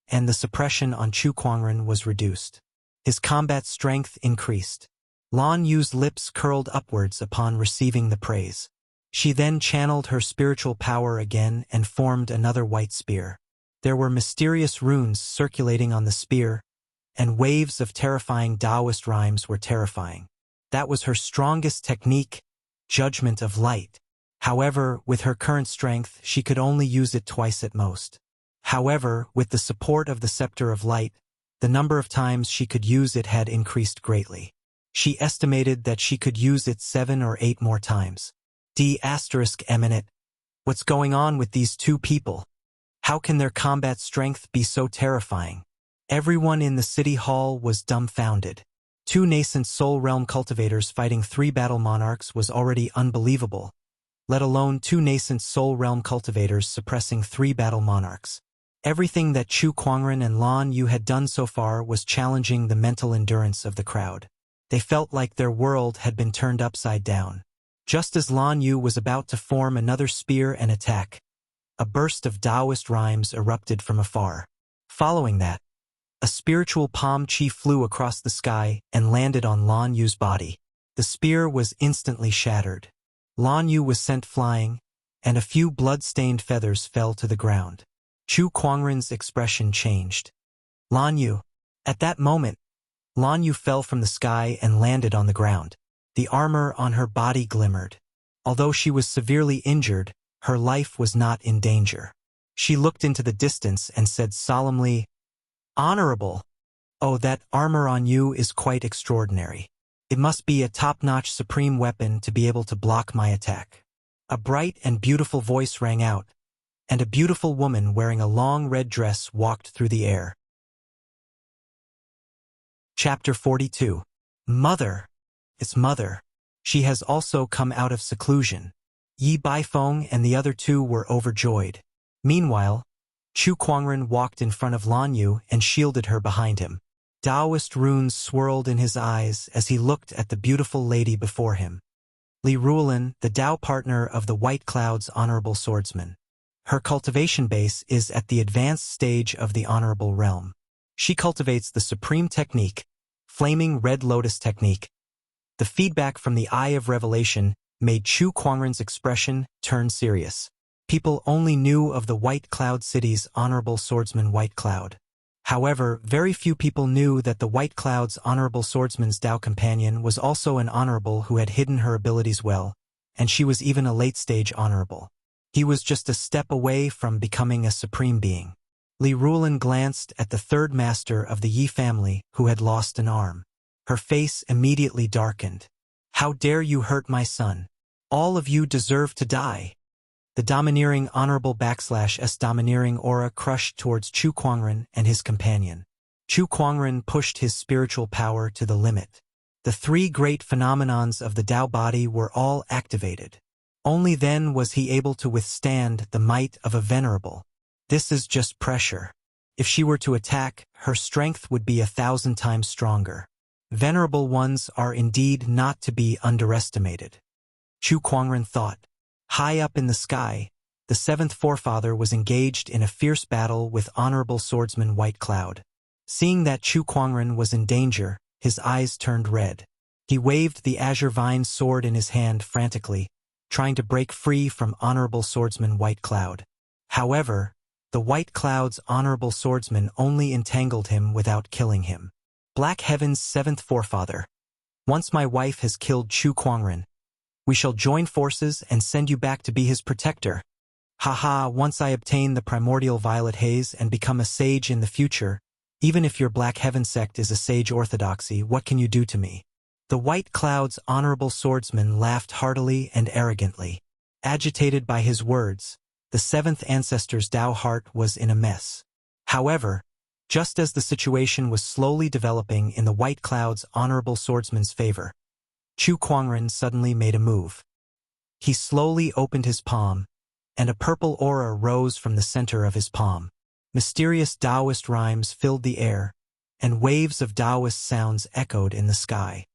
and the suppression on Chu Kuangren was reduced. His combat strength increased. Lan Yu's lips curled upwards upon receiving the praise. She then channeled her spiritual power again and formed another white spear. There were mysterious runes circulating on the spear, and waves of terrifying Taoist rhymes were terrifying. That was her strongest technique, Judgment of Light. However, with her current strength, she could only use it twice at most. However, with the support of the Scepter of Light, the number of times she could use it had increased greatly. She estimated that she could use it 7 or 8 more times. Eminent. What's going on with these two people? How can their combat strength be so terrifying? Everyone in the city hall was dumbfounded. 2 nascent soul realm cultivators fighting 3 battle monarchs was already unbelievable, let alone 2 nascent soul realm cultivators suppressing 3 battle monarchs. Everything that Chu Kuangren and Lan Yu had done so far was challenging the mental endurance of the crowd. They felt like their world had been turned upside down. Just as Lan Yu was about to form another spear and attack, a burst of Taoist rhymes erupted from afar. Following that, a spiritual palm chi flew across the sky and landed on Lan Yu's body. The spear was instantly shattered. Lan Yu was sent flying, and a few blood-stained feathers fell to the ground. Chu Kuangren's expression changed. Lan Yu. At that moment, Lan Yu fell from the sky and landed on the ground. The armor on her body glimmered. Although she was severely injured, her life was not in danger. She looked into the distance and said solemnly, "Honorable! Oh, that armor on you is quite extraordinary. It must be a top-notch supreme weapon to be able to block my attack." A bright and beautiful voice rang out, and a beautiful woman wearing a long red dress walked through the air. Chapter 42. Mother! It's Mother. She has also come out of seclusion. Yi Baifeng and the other 2 were overjoyed. Meanwhile, Chu Kuangren walked in front of Lan Yu and shielded her behind him. Taoist runes swirled in his eyes as he looked at the beautiful lady before him. Li Ruolin, the Tao partner of the White Cloud's Honorable Swordsman. Her cultivation base is at the advanced stage of the Honorable Realm. She cultivates the supreme technique, Flaming Red Lotus Technique. The feedback from the Eye of Revelation made Chu Kuangren's expression turn serious. People only knew of the White Cloud City's Honorable Swordsman White Cloud. However, very few people knew that the White Cloud's Honorable Swordsman's Tao companion was also an honorable who had hidden her abilities well, and she was even a late-stage honorable. He was just a step away from becoming a supreme being. Li Ruolin glanced at the 3rd master of the Yi family who had lost an arm. Her face immediately darkened. "How dare you hurt my son? All of you deserve to die." The domineering honorable /S domineering aura crushed towards Chu Kuangren and his companion. Chu Kuangren pushed his spiritual power to the limit. The 3 great phenomenons of the Tao body were all activated. Only then was he able to withstand the might of a venerable. This is just pressure. If she were to attack, her strength would be 1,000 times stronger. Venerable ones are indeed not to be underestimated. Chu Kuangren thought. High up in the sky, the 7th forefather was engaged in a fierce battle with Honorable Swordsman White Cloud. Seeing that Chu Kuangren was in danger, his eyes turned red. He waved the azure vine sword in his hand frantically, trying to break free from Honorable Swordsman White Cloud. However, the White Cloud's Honorable Swordsman only entangled him without killing him. Black Heaven's 7th forefather. Once my wife has killed Chu Kuangren, we shall join forces and send you back to be his protector. Haha, once I obtain the primordial violet haze and become a sage in the future, even if your Black Heaven sect is a sage orthodoxy, what can you do to me? The White Cloud's Honorable Swordsman laughed heartily and arrogantly. Agitated by his words, the 7th ancestor's Tao heart was in a mess. However, just as the situation was slowly developing in the White Cloud's Honorable Swordsman's favor, Chu Kuangren suddenly made a move. He slowly opened his palm, and a purple aura rose from the center of his palm. Mysterious Taoist rhymes filled the air, and waves of Taoist sounds echoed in the sky.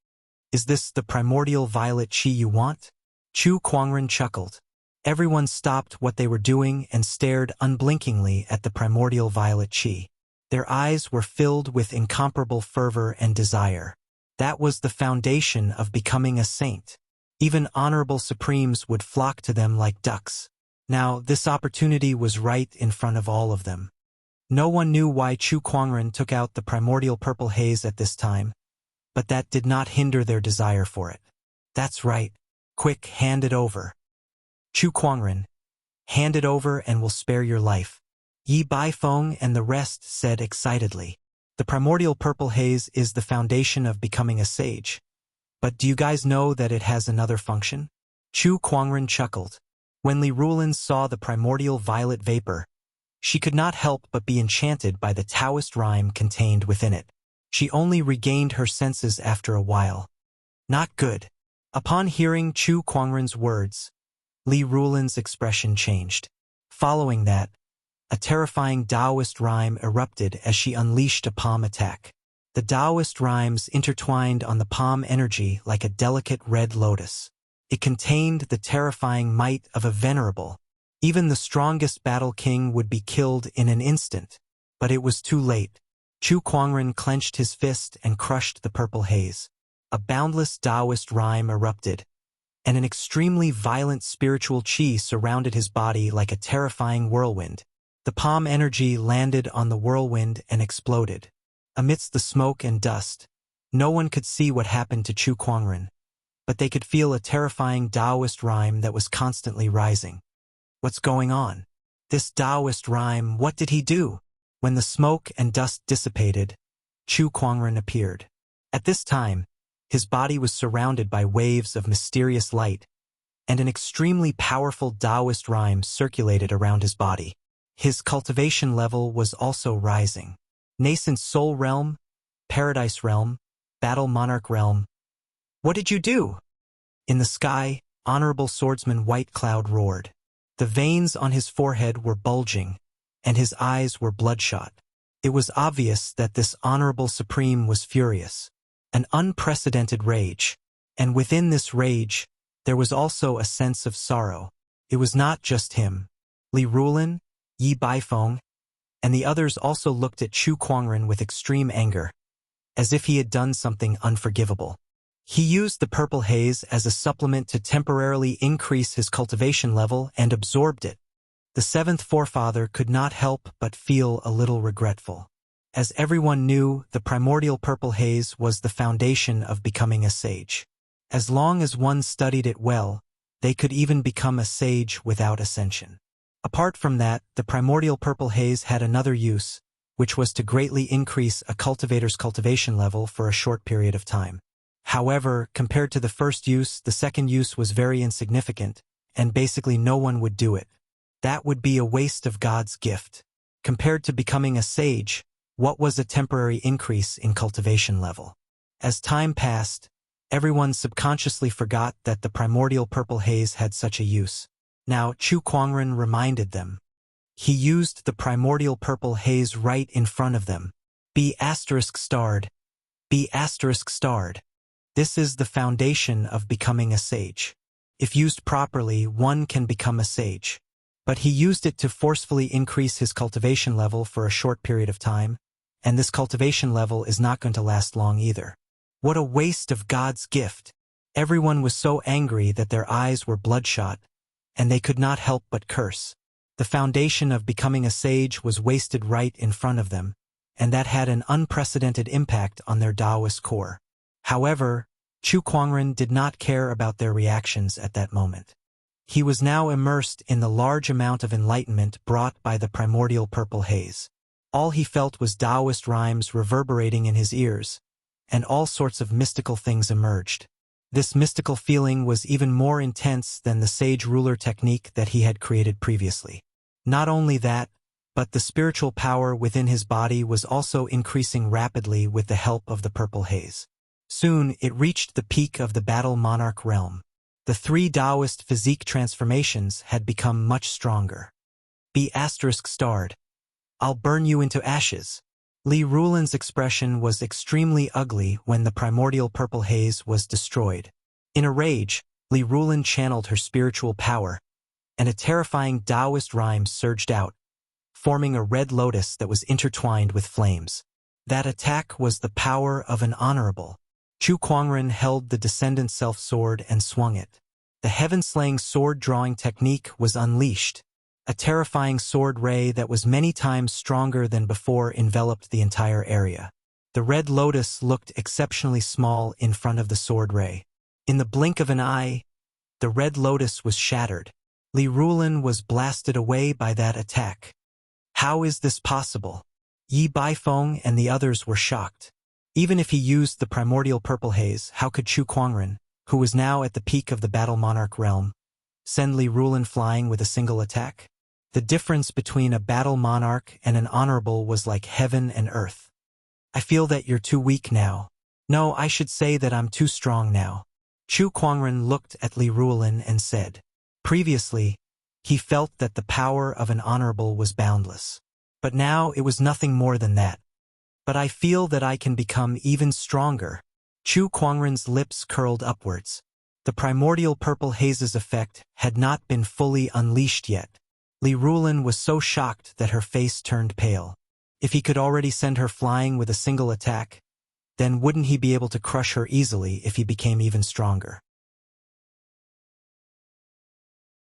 Is this the primordial violet chi you want? Chu Kuangren chuckled. Everyone stopped what they were doing and stared unblinkingly at the primordial violet chi. Their eyes were filled with incomparable fervor and desire. That was the foundation of becoming a saint. Even honorable supremes would flock to them like ducks. Now, this opportunity was right in front of all of them. No one knew why Chu Kuangren took out the primordial purple haze at this time, but that did not hinder their desire for it. That's right. Quick, hand it over. Chu Kuangren, hand it over and we'll spare your life. Yi Baifeng and the rest said excitedly. The primordial purple haze is the foundation of becoming a sage. But do you guys know that it has another function? Chu Kuangren chuckled. When Li Rulin saw the primordial violet vapor, she could not help but be enchanted by the Taoist rhyme contained within it. She only regained her senses after a while. Not good. Upon hearing Chu Kuangren's words, Li Rulin's expression changed. Following that, a terrifying Taoist rhyme erupted as she unleashed a palm attack. The Taoist rhymes intertwined on the palm energy like a delicate red lotus. It contained the terrifying might of a venerable. Even the strongest battle king would be killed in an instant. But it was too late. Chu Kuangren clenched his fist and crushed the purple haze. A boundless Taoist rhyme erupted, and an extremely violent spiritual qi surrounded his body like a terrifying whirlwind. The palm energy landed on the whirlwind and exploded. Amidst the smoke and dust, no one could see what happened to Chu Kuangren, but they could feel a terrifying Taoist rhyme that was constantly rising. What's going on? This Taoist rhyme, what did he do? When the smoke and dust dissipated, Chu Kuangren appeared. At this time, his body was surrounded by waves of mysterious light, and an extremely powerful Taoist rhyme circulated around his body. His cultivation level was also rising. Nascent Soul Realm, Paradise Realm, Battle Monarch Realm. What did you do? In the sky, Honorable Swordsman White Cloud roared. The veins on his forehead were bulging, and his eyes were bloodshot. It was obvious that this Honorable Supreme was furious. An unprecedented rage. And within this rage, there was also a sense of sorrow. It was not just him. Li Rulin, Yi Baifeng, and the others also looked at Chu Kuangren with extreme anger, as if he had done something unforgivable. He used the purple haze as a supplement to temporarily increase his cultivation level and absorbed it. The seventh forefather could not help but feel a little regretful. As everyone knew, the primordial purple haze was the foundation of becoming a sage. As long as one studied it well, they could even become a sage without ascension. Apart from that, the primordial purple haze had another use, which was to greatly increase a cultivator's cultivation level for a short period of time. However, compared to the first use, the second use was very insignificant, and basically no one would do it. That would be a waste of God's gift. Compared to becoming a sage, what was a temporary increase in cultivation level? As time passed, everyone subconsciously forgot that the primordial purple haze had such a use. Now, Chu Kuangren reminded them. He used the primordial purple haze right in front of them. Be ****. Be ****. This is the foundation of becoming a sage. If used properly, one can become a sage. But he used it to forcefully increase his cultivation level for a short period of time, and this cultivation level is not going to last long either. What a waste of God's gift! Everyone was so angry that their eyes were bloodshot, and they could not help but curse. The foundation of becoming a sage was wasted right in front of them, and that had an unprecedented impact on their Taoist core. However, Chu Kuangren did not care about their reactions at that moment. He was now immersed in the large amount of enlightenment brought by the primordial purple haze. All he felt was Taoist rhymes reverberating in his ears, and all sorts of mystical things emerged. This mystical feeling was even more intense than the sage ruler technique that he had created previously. Not only that, but the spiritual power within his body was also increasing rapidly with the help of the purple haze. Soon, it reached the peak of the Battle Monarch realm. The 3 Taoist physique transformations had become much stronger. Be ****. I'll burn you into ashes. Li Rulin's expression was extremely ugly when the primordial purple haze was destroyed. In a rage, Li Rulin channeled her spiritual power, and a terrifying Taoist rhyme surged out, forming a red lotus that was intertwined with flames. That attack was the power of an honorable. Chu Kuangren held the Descendant Self-Sword and swung it. The heaven-slaying sword-drawing technique was unleashed. A terrifying sword ray that was many times stronger than before enveloped the entire area. The red lotus looked exceptionally small in front of the sword ray. In the blink of an eye, the red lotus was shattered. Li Rulin was blasted away by that attack. How is this possible? Yi Baifeng and the others were shocked. Even if he used the primordial purple haze, how could Chu Kuangren, who was now at the peak of the battle monarch realm, send Li Rulin flying with a single attack? The difference between a battle monarch and an honorable was like heaven and earth. I feel that you're too weak now. No, I should say that I'm too strong now. Chu Kuangren looked at Li Rulin and said. Previously, he felt that the power of an honorable was boundless. But now it was nothing more than that. But I feel that I can become even stronger. Chu Kuangren's lips curled upwards. The primordial purple haze's effect had not been fully unleashed yet. Li Rulin was so shocked that her face turned pale. If he could already send her flying with a single attack, then wouldn't he be able to crush her easily if he became even stronger?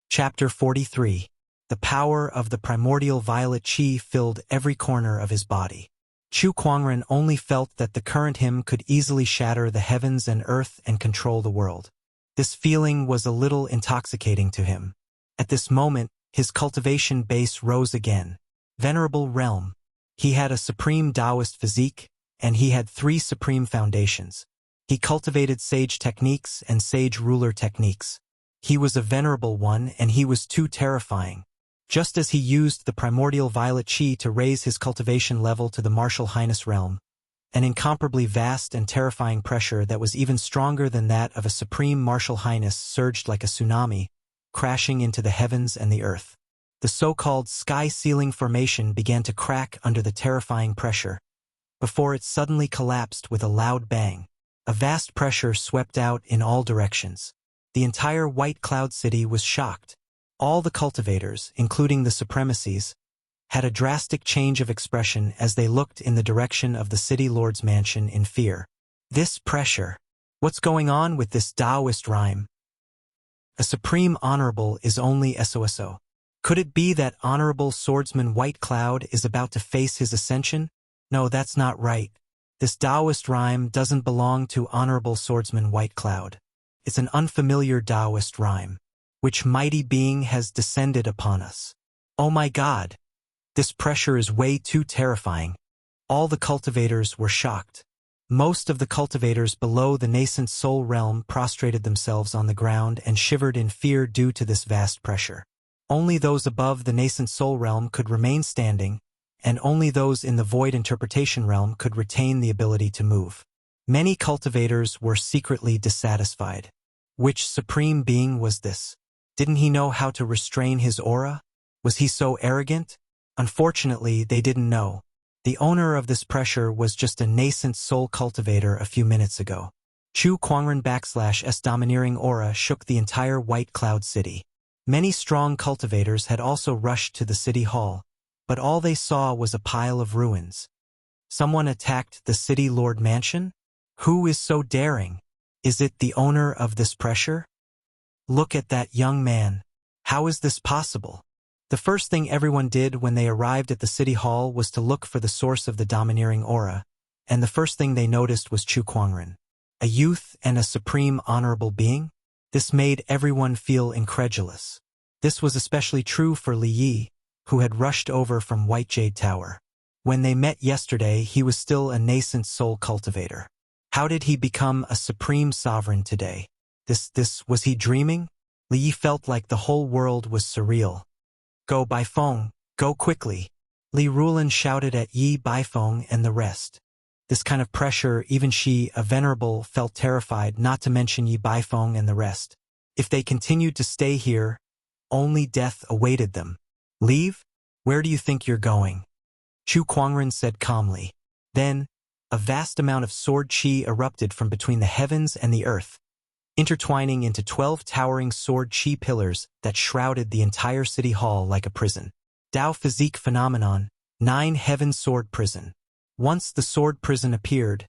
Chapter 43. The power of the primordial violet chi filled every corner of his body. Chu Kuangren only felt that the current him could easily shatter the heavens and earth and control the world. This feeling was a little intoxicating to him. At this moment, his cultivation base rose again. Venerable realm. He had a supreme Taoist physique, and he had 3 supreme foundations. He cultivated sage techniques and sage ruler techniques. He was a venerable one, and he was too terrifying. Just as he used the primordial violet chi to raise his cultivation level to the martial highness realm, an incomparably vast and terrifying pressure that was even stronger than that of a supreme martial highness surged like a tsunami, crashing into the heavens and the earth. The so-called sky-ceiling formation began to crack under the terrifying pressure, before it suddenly collapsed with a loud bang. A vast pressure swept out in all directions. The entire White Cloud City was shocked. All the cultivators, including the supremacies, had a drastic change of expression as they looked in the direction of the city lord's mansion in fear. This pressure. What's going on with this Taoist rhyme? A supreme honorable is only SOSO. Could it be that honorable swordsman White Cloud is about to face his ascension? No, that's not right. This Taoist rhyme doesn't belong to honorable swordsman White Cloud. It's an unfamiliar Taoist rhyme. Which mighty being has descended upon us? Oh my God! This pressure is way too terrifying. All the cultivators were shocked. Most of the cultivators below the nascent soul realm prostrated themselves on the ground and shivered in fear due to this vast pressure. Only those above the nascent soul realm could remain standing, and only those in the void interpretation realm could retain the ability to move. Many cultivators were secretly dissatisfied. Which supreme being was this? Didn't he know how to restrain his aura? Was he so arrogant? Unfortunately, they didn't know. The owner of this pressure was just a nascent soul cultivator a few minutes ago. Chu Kuangren /S domineering aura shook the entire White Cloud City. Many strong cultivators had also rushed to the city hall, but all they saw was a pile of ruins. Someone attacked the city lord mansion? Who is so daring? Is it the owner of this pressure? Look at that young man. How is this possible? The first thing everyone did when they arrived at the city hall was to look for the source of the domineering aura, and the first thing they noticed was Chu Kuangren. A youth and a supreme honorable being? This made everyone feel incredulous. This was especially true for Li Yi, who had rushed over from White Jade Tower. When they met yesterday, he was still a nascent soul cultivator. How did he become a supreme sovereign today? Was he dreaming? Li Yi felt like the whole world was surreal. Go Baifeng, go quickly. Li Rulin shouted at Yi Baifeng and the rest. This kind of pressure, even she, a venerable, felt terrified, not to mention Yi Baifeng and the rest. If they continued to stay here, only death awaited them. Leave? Where do you think you're going? Chu Kuangren said calmly. Then, a vast amount of sword chi erupted from between the heavens and the earth, intertwining into 12 towering sword chi pillars that shrouded the entire city hall like a prison. Tao Physique Phenomenon, 9 Heaven Sword Prison. Once the sword prison appeared,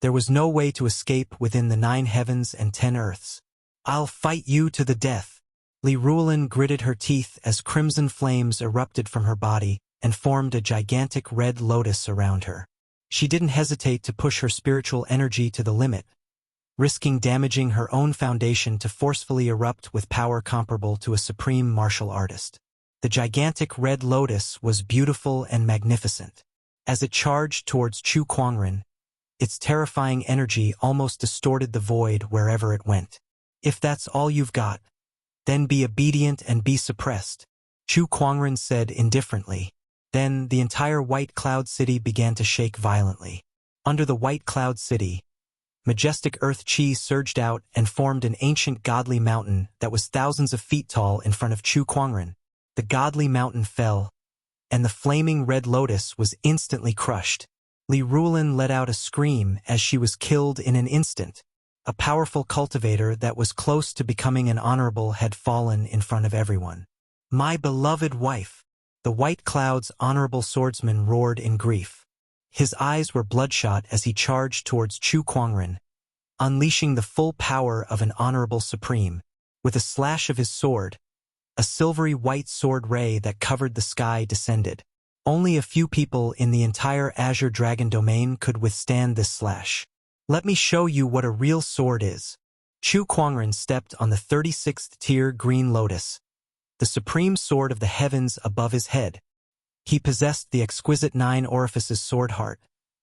There was no way to escape within the 9 heavens and 10 earths. "I'll fight you to the death." Li Ruolin gritted her teeth as crimson flames erupted from her body and formed a gigantic red lotus around her. She didn't hesitate to push her spiritual energy to the limit, risking damaging her own foundation to forcefully erupt with power comparable to a supreme martial artist. The gigantic red lotus was beautiful and magnificent. As it charged towards Chu Kuangren, its terrifying energy almost distorted the void wherever it went. "If that's all you've got, then be obedient and be suppressed," Chu Kuangren said indifferently. Then the entire White Cloud City began to shake violently. Under the White Cloud City, majestic earth chi surged out and formed an ancient godly mountain that was thousands of feet tall in front of Chu Kuangren. The godly mountain fell, and the flaming red lotus was instantly crushed. Li Ruolin let out a scream as she was killed in an instant. A powerful cultivator that was close to becoming an honorable had fallen in front of everyone. "My beloved wife!" The White Cloud's honorable swordsman roared in grief. His eyes were bloodshot as he charged towards Chu Kuangren, unleashing the full power of an honorable supreme. With a slash of his sword, a silvery white sword ray that covered the sky descended. Only a few people in the entire Azure Dragon domain could withstand this slash. "Let me show you what a real sword is." Chu Kuangren stepped on the 36th tier green lotus, the supreme sword of the heavens above his head. He possessed the exquisite 9 orifices sword heart,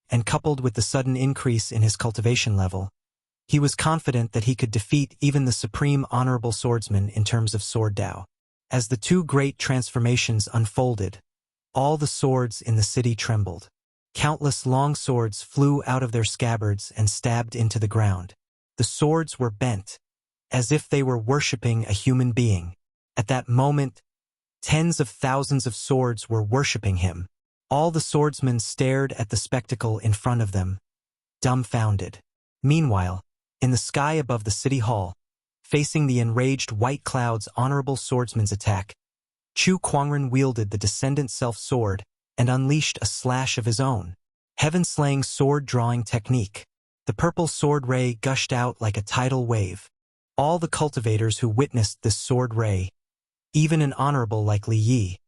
and coupled with the sudden increase in his cultivation level, he was confident that he could defeat even the supreme honorable swordsman in terms of sword Dao. As the 2 great transformations unfolded, all the swords in the city trembled. Countless long swords flew out of their scabbards and stabbed into the ground. The swords were bent, as if they were worshipping a human being. At that moment, tens of thousands of swords were worshipping him. All the swordsmen stared at the spectacle in front of them, dumbfounded. Meanwhile, in the sky above the city hall, facing the enraged White Cloud's honorable swordsman's attack, Chu Kuangren wielded the descendant self-sword and unleashed a slash of his own. Heaven-slaying sword-drawing technique. The purple sword ray gushed out like a tidal wave. All the cultivators who witnessed this sword ray, even an honorable like Li Yi,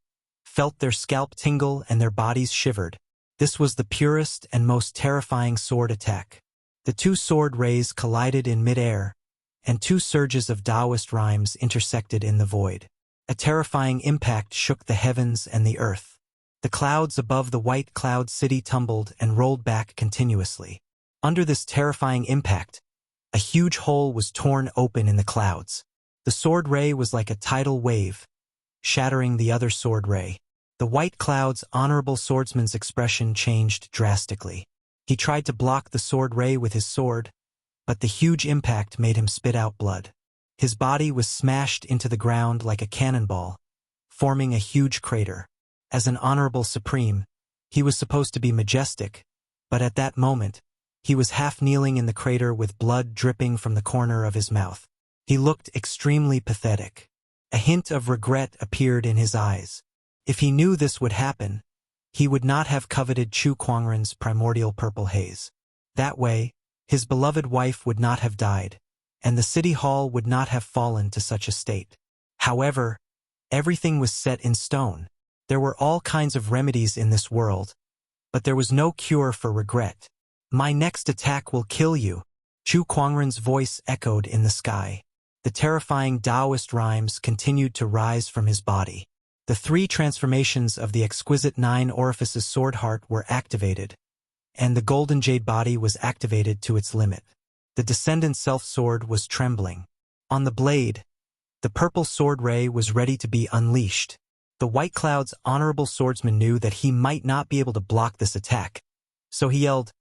felt their scalp tingle and their bodies shivered. This was the purest and most terrifying sword attack. The 2 sword rays collided in mid-air, and 2 surges of Taoist rhymes intersected in the void. A terrifying impact shook the heavens and the earth. The clouds above the White Cloud City tumbled and rolled back continuously. Under this terrifying impact, a huge hole was torn open in the clouds. The sword ray was like a tidal wave, shattering the other sword ray. The White Cloud's honorable swordsman's expression changed drastically. He tried to block the sword ray with his sword, but the huge impact made him spit out blood. His body was smashed into the ground like a cannonball, forming a huge crater. As an honorable supreme, he was supposed to be majestic, but at that moment, he was half kneeling in the crater with blood dripping from the corner of his mouth. He looked extremely pathetic. A hint of regret appeared in his eyes. If he knew this would happen, he would not have coveted Chu Kuangren's primordial purple haze. That way, his beloved wife would not have died, and the city hall would not have fallen to such a state. However, everything was set in stone. There were all kinds of remedies in this world, but there was no cure for regret. "My next attack will kill you," Chu Kuangren's voice echoed in the sky. The terrifying Taoist rhymes continued to rise from his body. The 3 transformations of the exquisite 9 orifices sword heart were activated, and the golden jade body was activated to its limit. The descendant self-sword was trembling. On the blade, the purple sword ray was ready to be unleashed. The White Cloud's honorable swordsman knew that he might not be able to block this attack, so he yelled,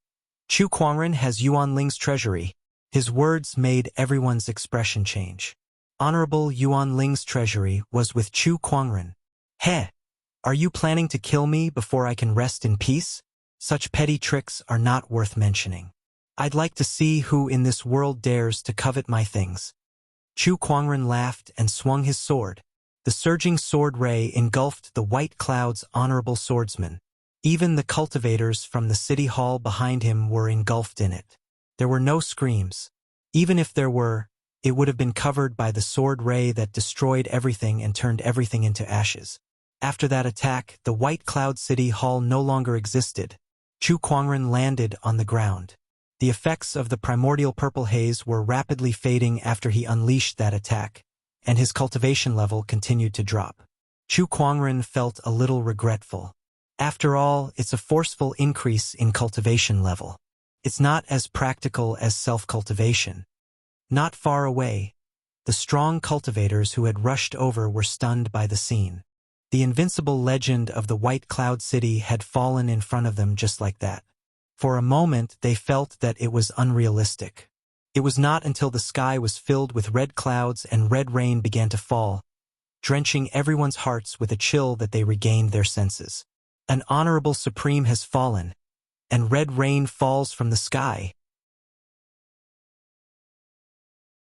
"Chu Kuangren has Yuan Ling's treasury." His words made everyone's expression change. Honorable Yuan Ling's treasury was with Chu Kuangren. "Heh! Are you planning to kill me before I can rest in peace? Such petty tricks are not worth mentioning. I'd like to see who in this world dares to covet my things." Chu Kuangren laughed and swung his sword. The surging sword ray engulfed the White Cloud's honorable swordsman. Even the cultivators from the city hall behind him were engulfed in it. There were no screams. Even if there were, it would have been covered by the sword ray that destroyed everything and turned everything into ashes. After that attack, the White Cloud City Hall no longer existed. Chu Kuangren landed on the ground. The effects of the primordial purple haze were rapidly fading after he unleashed that attack, and his cultivation level continued to drop. Chu Kuangren felt a little regretful. After all, it's a forceful increase in cultivation level. It's not as practical as self-cultivation. Not far away, the strong cultivators who had rushed over were stunned by the scene. The invincible legend of the White Cloud City had fallen in front of them just like that. For a moment, they felt that it was unrealistic. It was not until the sky was filled with red clouds and red rain began to fall, drenching everyone's hearts with a chill that they regained their senses. An honorable supreme has fallen, and red rain falls from the sky.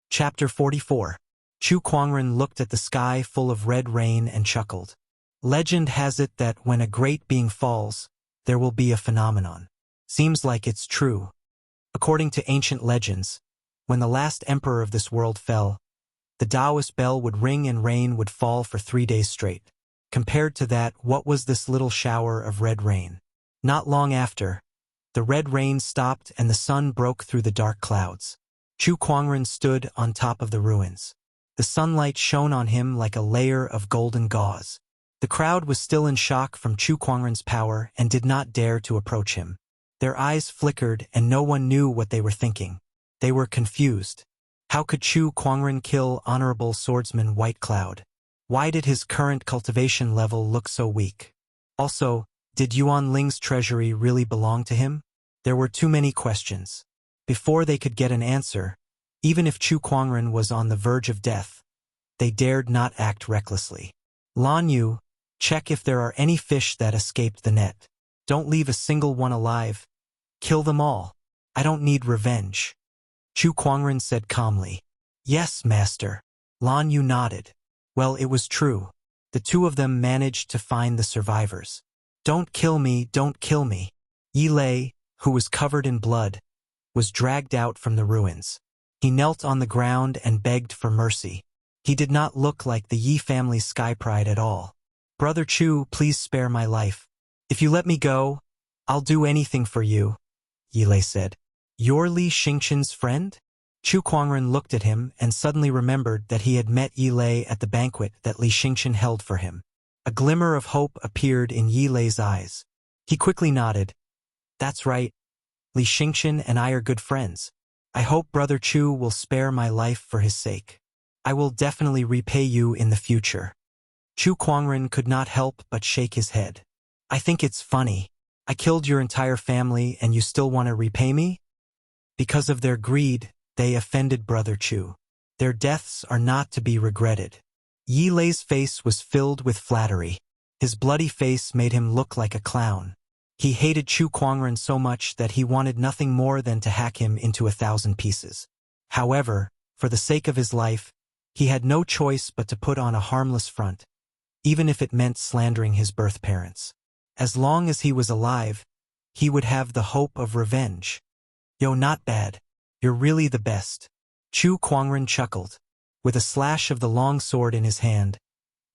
Chapter 44. Chu Kuangren looked at the sky full of red rain and chuckled. Legend has it that when a great being falls, there will be a phenomenon. Seems like it's true. According to ancient legends, when the last emperor of this world fell, the Taoist bell would ring and rain would fall for 3 days straight. Compared to that, what was this little shower of red rain? Not long after, the red rain stopped and the sun broke through the dark clouds. Chu Kuangren stood on top of the ruins. The sunlight shone on him like a layer of golden gauze. The crowd was still in shock from Chu Kuangren's power and did not dare to approach him. Their eyes flickered and no one knew what they were thinking. They were confused. How could Chu Kuangren kill Honorable Swordsman White Cloud? Why did his current cultivation level look so weak? Also, did Yuan Ling's treasury really belong to him? There were too many questions. Before they could get an answer, even if Chu Kuangren was on the verge of death, they dared not act recklessly. Lan Yu, check if there are any fish that escaped the net. Don't leave a single one alive. Kill them all. I don't need revenge. Chu Kuangren said calmly. Yes, master. Lan Yu nodded. Well, it was true. The two of them managed to find the survivors. Don't kill me, don't kill me. Yi Lei, who was covered in blood, was dragged out from the ruins. He knelt on the ground and begged for mercy. He did not look like the Yi family's sky pride at all. Brother Chu, please spare my life. If you let me go, I'll do anything for you, Yi Lei said. You're Li Xingqian's friend? Chu Kuangren looked at him and suddenly remembered that he had met Yi Lei at the banquet that Li Xingqian held for him. A glimmer of hope appeared in Yi Lei's eyes. He quickly nodded. That's right. Li Xingqian and I are good friends. I hope Brother Chu will spare my life for his sake. I will definitely repay you in the future. Chu Kuangren could not help but shake his head. I think it's funny. I killed your entire family and you still want to repay me? Because of their greed, they offended Brother Chu. Their deaths are not to be regretted. Yi Lei's face was filled with flattery. His bloody face made him look like a clown. He hated Chu Kuangren so much that he wanted nothing more than to hack him into 1,000 pieces. However, for the sake of his life, he had no choice but to put on a harmless front, even if it meant slandering his birth parents. As long as he was alive, he would have the hope of revenge. Yo, not bad. You're really the best. Chu Kuangren chuckled. With a slash of the long sword in his hand,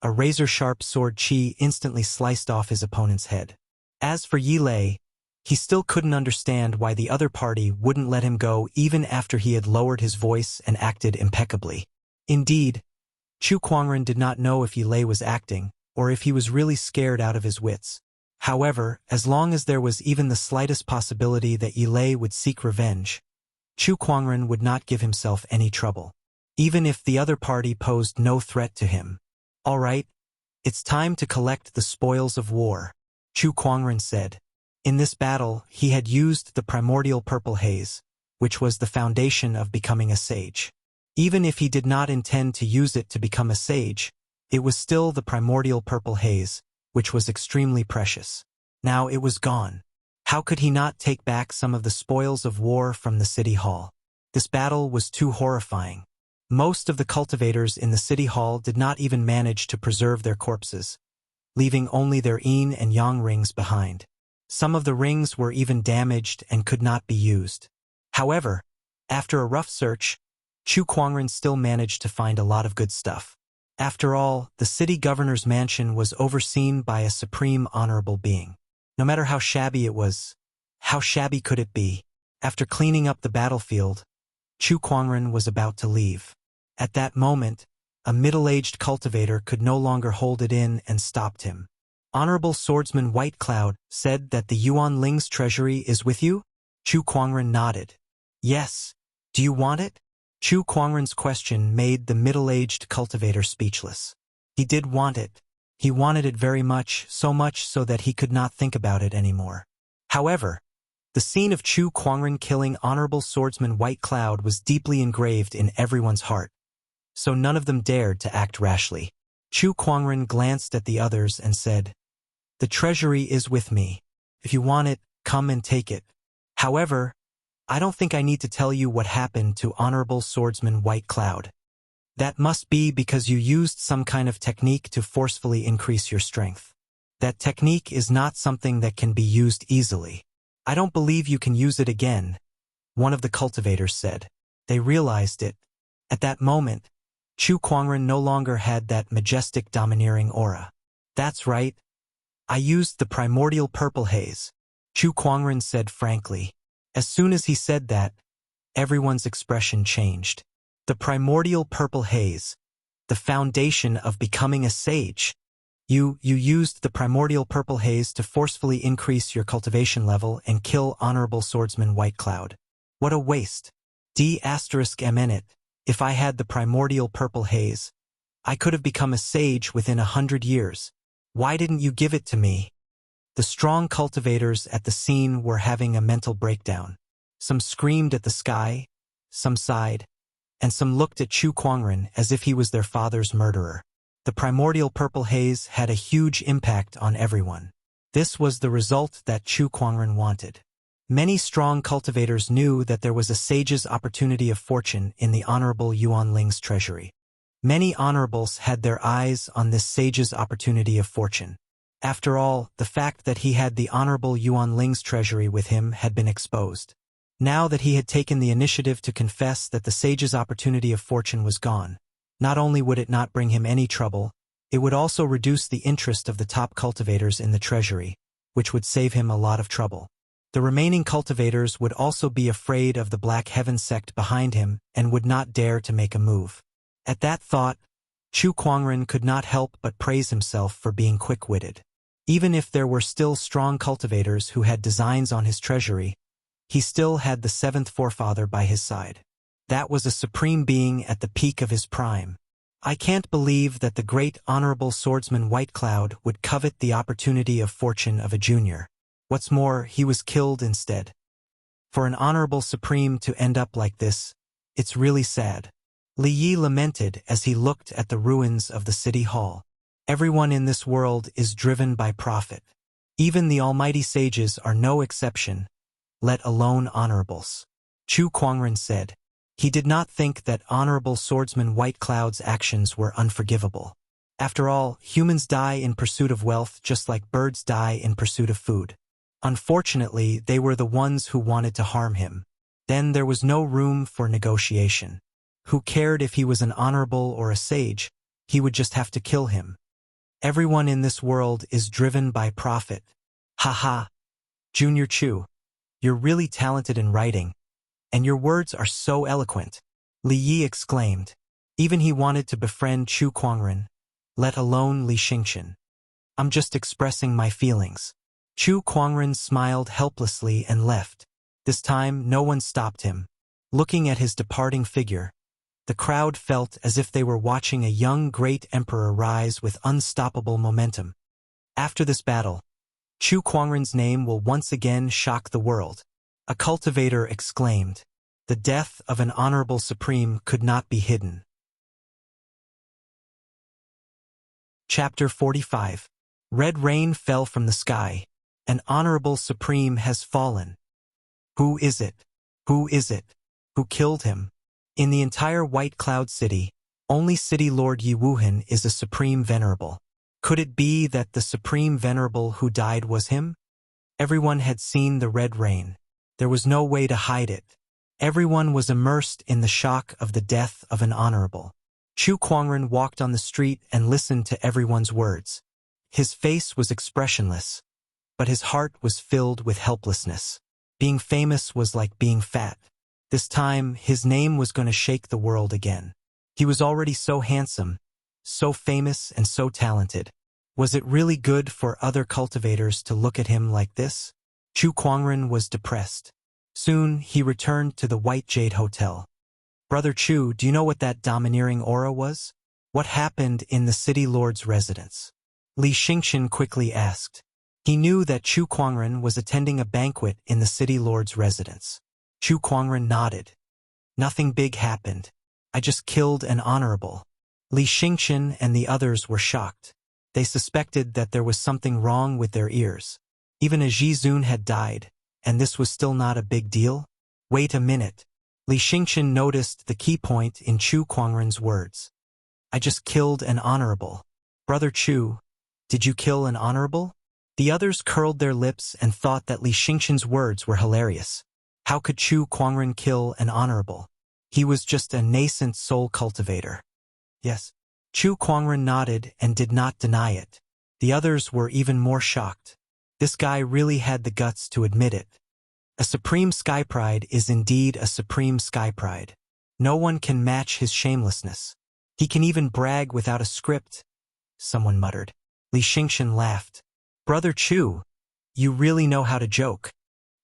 a razor-sharp sword chi instantly sliced off his opponent's head. As for Yi Lei, he still couldn't understand why the other party wouldn't let him go even after he had lowered his voice and acted impeccably. Indeed, Chu Kuangren did not know if Yi Lei was acting, or if he was really scared out of his wits. However, as long as there was even the slightest possibility that Yi Lei would seek revenge, Chu Kuangren would not give himself any trouble, even if the other party posed no threat to him. All right, it's time to collect the spoils of war, Chu Kuangren said. In this battle, he had used the primordial purple haze, which was the foundation of becoming a sage. Even if he did not intend to use it to become a sage, it was still the primordial purple haze, which was extremely precious. Now it was gone. How could he not take back some of the spoils of war from the city hall? This battle was too horrifying. Most of the cultivators in the city hall did not even manage to preserve their corpses, leaving only their yin and yang rings behind. Some of the rings were even damaged and could not be used. However, after a rough search, Chu Kuangren still managed to find a lot of good stuff. After all, the city governor's mansion was overseen by a supreme honorable being. No matter how shabby it was, how shabby could it be? After cleaning up the battlefield, Chu Kuangren was about to leave. At that moment, a middle-aged cultivator could no longer hold it in and stopped him. Honorable Swordsman White Cloud said that the Yuan Ling's treasury is with you? Chu Kuangren nodded. Yes. Do you want it? Chu Kuangren's question made the middle-aged cultivator speechless. He did want it. He wanted it very much, so much so that he could not think about it anymore. However, the scene of Chu Kuangren killing Honorable Swordsman White Cloud was deeply engraved in everyone's heart, so none of them dared to act rashly. Chu Kuangren glanced at the others and said, "The treasury is with me. If you want it, come and take it. However, I don't think I need to tell you what happened to Honorable Swordsman White Cloud. That must be because you used some kind of technique to forcefully increase your strength. That technique is not something that can be used easily. I don't believe you can use it again," one of the cultivators said. They realized it. At that moment, Chu Kuangren no longer had that majestic domineering aura. "That's right. I used the primordial purple haze," Chu Kuangren said frankly. As soon as he said that, everyone's expression changed. The primordial purple haze, the foundation of becoming a sage. You used the primordial purple haze to forcefully increase your cultivation level and kill Honorable Swordsman White Cloud. What a waste. D*MN. If I had the primordial purple haze, I could have become a sage within 100 years. Why didn't you give it to me? The strong cultivators at the scene were having a mental breakdown. Some screamed at the sky, some sighed, and some looked at Chu Kuangren as if he was their father's murderer. The primordial purple haze had a huge impact on everyone. This was the result that Chu Kuangren wanted. Many strong cultivators knew that there was a sage's opportunity of fortune in the Honorable Yuan Ling's treasury. Many honorables had their eyes on this sage's opportunity of fortune. After all, the fact that he had the Honorable Yuan Ling's treasury with him had been exposed. Now that he had taken the initiative to confess that the sage's opportunity of fortune was gone, not only would it not bring him any trouble, it would also reduce the interest of the top cultivators in the treasury, which would save him a lot of trouble. The remaining cultivators would also be afraid of the Black Heaven sect behind him and would not dare to make a move. At that thought, Chu Kuangren could not help but praise himself for being quick-witted. Even if there were still strong cultivators who had designs on his treasury, he still had the seventh forefather by his side. That was a supreme being at the peak of his prime. I can't believe that the great Honorable Swordsman White Cloud would covet the opportunity of fortune of a junior. What's more, he was killed instead. For an honorable supreme to end up like this, it's really sad. Li Yi lamented as he looked at the ruins of the city hall. Everyone in this world is driven by profit. Even the almighty sages are no exception, let alone honorables. Chu Kuangren said. He did not think that Honorable Swordsman White Cloud's actions were unforgivable. After all, humans die in pursuit of wealth just like birds die in pursuit of food. Unfortunately, they were the ones who wanted to harm him. Then there was no room for negotiation. Who cared if he was an honorable or a sage? He would just have to kill him. Everyone in this world is driven by profit. Ha ha. Junior Chu, you're really talented in writing, and your words are so eloquent, Li Yi exclaimed. Even he wanted to befriend Chu Kuangren, let alone Li Xingqian. I'm just expressing my feelings. Chu Kuangren smiled helplessly and left. This time, no one stopped him. Looking at his departing figure, the crowd felt as if they were watching a young great emperor rise with unstoppable momentum. After this battle, Chu Kuangren's name will once again shock the world. A cultivator exclaimed. The death of an honorable supreme could not be hidden. Chapter 45. Red rain fell from the sky. An honorable supreme has fallen. Who is it? Who is it? Who killed him? In the entire White Cloud City, only City Lord Yi Wuhan is a supreme venerable. Could it be that the supreme venerable who died was him? Everyone had seen the red rain. There was no way to hide it. Everyone was immersed in the shock of the death of an honorable. Chu Kuangren walked on the street and listened to everyone's words. His face was expressionless, but his heart was filled with helplessness. Being famous was like being fat. This time, his name was going to shake the world again. He was already so handsome, so famous and so talented. Was it really good for other cultivators to look at him like this? Chu Kuangren was depressed. Soon, he returned to the White Jade Hotel. Brother Chu, do you know what that domineering aura was? What happened in the city lord's residence? Li Xingqian quickly asked. He knew that Chu Kuangren was attending a banquet in the city lord's residence. Chu Kuangren nodded. Nothing big happened. I just killed an honorable. Li Xingqian and the others were shocked. They suspected that there was something wrong with their ears. Even a Ji Zun had died, and this was still not a big deal? Wait a minute. Li Xingqian noticed the key point in Chu Kuangren's words. I just killed an honorable. Brother Chu, did you kill an honorable? The others curled their lips and thought that Li Xingqian's words were hilarious. How could Chu Kuangren kill an honorable? He was just a nascent soul cultivator. Yes. Chu Kuangren nodded and did not deny it. The others were even more shocked. This guy really had the guts to admit it. A supreme sky pride is indeed a supreme sky pride. No one can match his shamelessness. He can even brag without a script, someone muttered. Li Xingqian laughed. Brother Chu, you really know how to joke.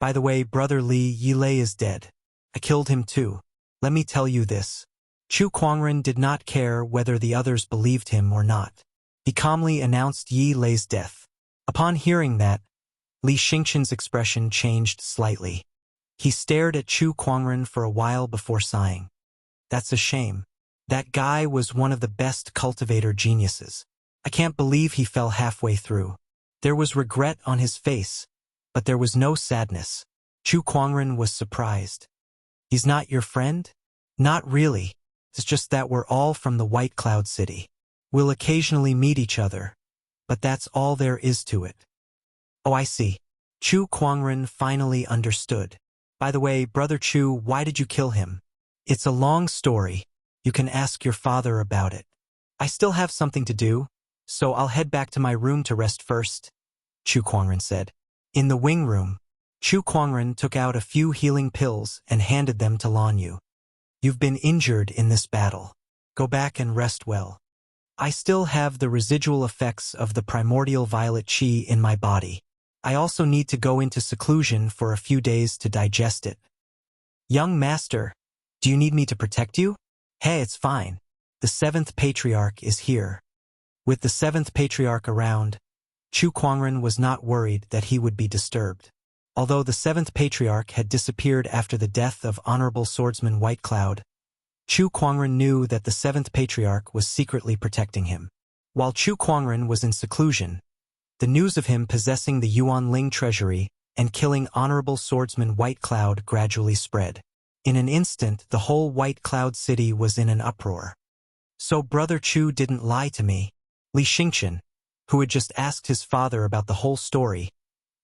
By the way, Brother Li Yilei is dead. I killed him too. Let me tell you this. Chu Kuangren did not care whether the others believed him or not. He calmly announced Yi Lei's death. Upon hearing that, Li Xingqian's expression changed slightly. He stared at Chu Kuangren for a while before sighing. That's a shame. That guy was one of the best cultivator geniuses. I can't believe he fell halfway through. There was regret on his face, but there was no sadness. Chu Kuangren was surprised. He's not your friend? Not really. It's just that we're all from the White Cloud City. We'll occasionally meet each other, but that's all there is to it. Oh, I see. Chu Kuangren finally understood. By the way, Brother Chu, why did you kill him? It's a long story. You can ask your father about it. I still have something to do, so I'll head back to my room to rest first, Chu Kuangren said. In the wing room, Chu Kuangren took out a few healing pills and handed them to Lan Yu. You've been injured in this battle. Go back and rest well. I still have the residual effects of the primordial violet qi in my body. I also need to go into seclusion for a few days to digest it. Young master, do you need me to protect you? Hey, it's fine. The 7th Patriarch is here. With the 7th Patriarch around, Chu Kuangren was not worried that he would be disturbed. Although the 7th Patriarch had disappeared after the death of Honorable Swordsman White Cloud, Chu Kuangren knew that the 7th Patriarch was secretly protecting him. While Chu Kuangren was in seclusion, the news of him possessing the Yuan Ling treasury and killing Honorable Swordsman White Cloud gradually spread. In an instant, the whole White Cloud City was in an uproar. So Brother Chu didn't lie to me. Li Xingqian, who had just asked his father about the whole story,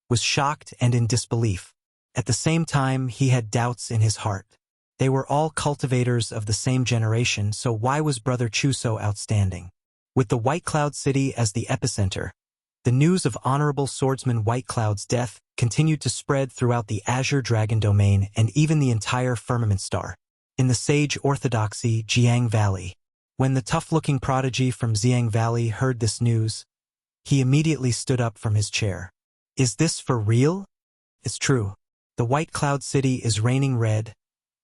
was shocked and in disbelief. At the same time, he had doubts in his heart. They were all cultivators of the same generation, so why was Brother Chu so outstanding? With the White Cloud City as the epicenter, the news of Honorable Swordsman White Cloud's death continued to spread throughout the Azure Dragon Domain and even the entire Firmament Star. In the Sage Orthodoxy Jiang Valley, when the tough-looking prodigy from Jiang Valley heard this news, he immediately stood up from his chair. Is this for real? It's true. The White Cloud City is reigning red,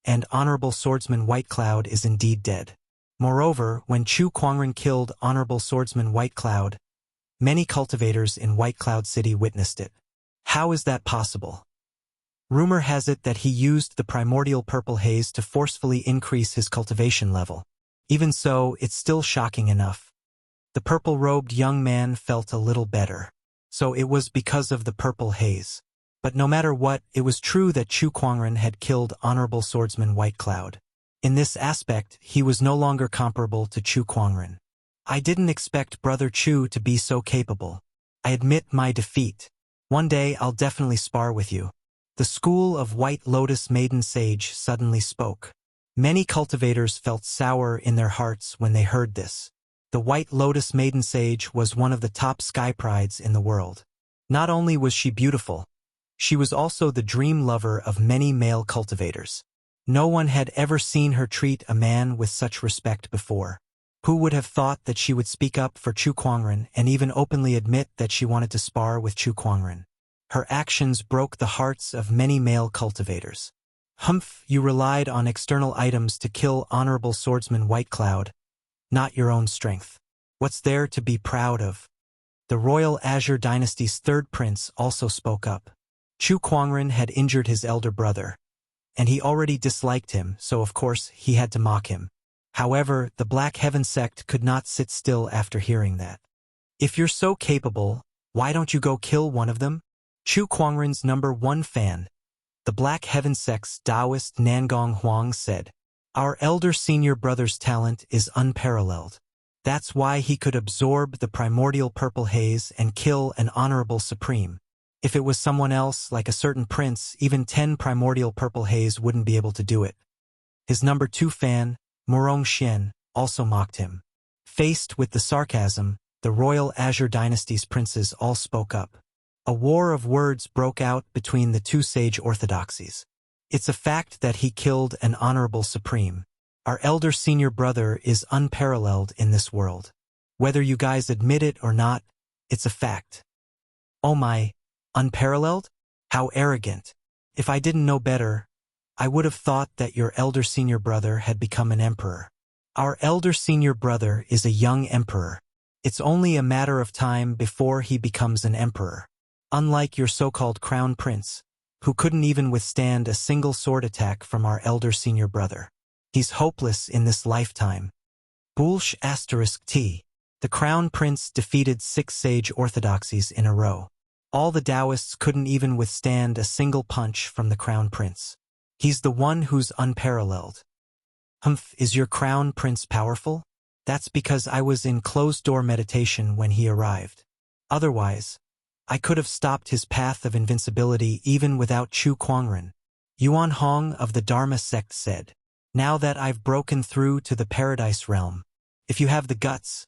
and Honorable Swordsman White Cloud is indeed dead. Moreover, when Chu Kuangren killed Honorable Swordsman White Cloud, many cultivators in White Cloud City witnessed it. How is that possible? Rumor has it that he used the primordial purple haze to forcefully increase his cultivation level. Even so, it's still shocking enough. The purple-robed young man felt a little better. So it was because of the purple haze. But no matter what, it was true that Chu Kuangren had killed Honorable Swordsman White Cloud. In this aspect, he was no longer comparable to Chu Kuangren. I didn't expect Brother Chu to be so capable. I admit my defeat. One day I'll definitely spar with you. The school of White Lotus Maiden Sage suddenly spoke. Many cultivators felt sour in their hearts when they heard this. The White Lotus Maiden Sage was one of the top sky prides in the world. Not only was she beautiful, she was also the dream lover of many male cultivators. No one had ever seen her treat a man with such respect before. Who would have thought that she would speak up for Chu Kuangren and even openly admit that she wanted to spar with Chu Kuangren? Her actions broke the hearts of many male cultivators. Humph, you relied on external items to kill honorable swordsman White Cloud, not your own strength. What's there to be proud of? The Royal Azure Dynasty's third prince also spoke up. Chu Kuangren had injured his elder brother, and he already disliked him, so of course he had to mock him. However, the Black Heaven sect could not sit still after hearing that. If you're so capable, why don't you go kill one of them? Chu Kuangren's #1 fan, the Black Heaven sect's Taoist Nangong Huang said, "Our elder senior brother's talent is unparalleled. That's why he could absorb the primordial purple haze and kill an honorable supreme. If it was someone else, like a certain prince, even 10 primordial purple haze wouldn't be able to do it." His #2 fan, Murong Xian, also mocked him. Faced with the sarcasm, the Royal Azure Dynasty's princes all spoke up. A war of words broke out between the two sage orthodoxies. It's a fact that he killed an honorable supreme. Our elder senior brother is unparalleled in this world. Whether you guys admit it or not, it's a fact. Oh my, unparalleled? How arrogant. If I didn't know better, I would have thought that your elder senior brother had become an emperor. Our elder senior brother is a young emperor. It's only a matter of time before he becomes an emperor. Unlike your so-called crown prince, who couldn't even withstand a single sword attack from our elder senior brother. He's hopeless in this lifetime. Bulsh *T. The crown prince defeated 6 sage orthodoxies in a row. All the Taoists couldn't even withstand a single punch from the crown prince. He's the one who's unparalleled. Humph, is your crown prince powerful? That's because I was in closed-door meditation when he arrived. Otherwise, I could have stopped his path of invincibility even without Chu Kuangren. Yuan Hong of the Dharma sect said, "Now that I've broken through to the Paradise Realm, if you have the guts,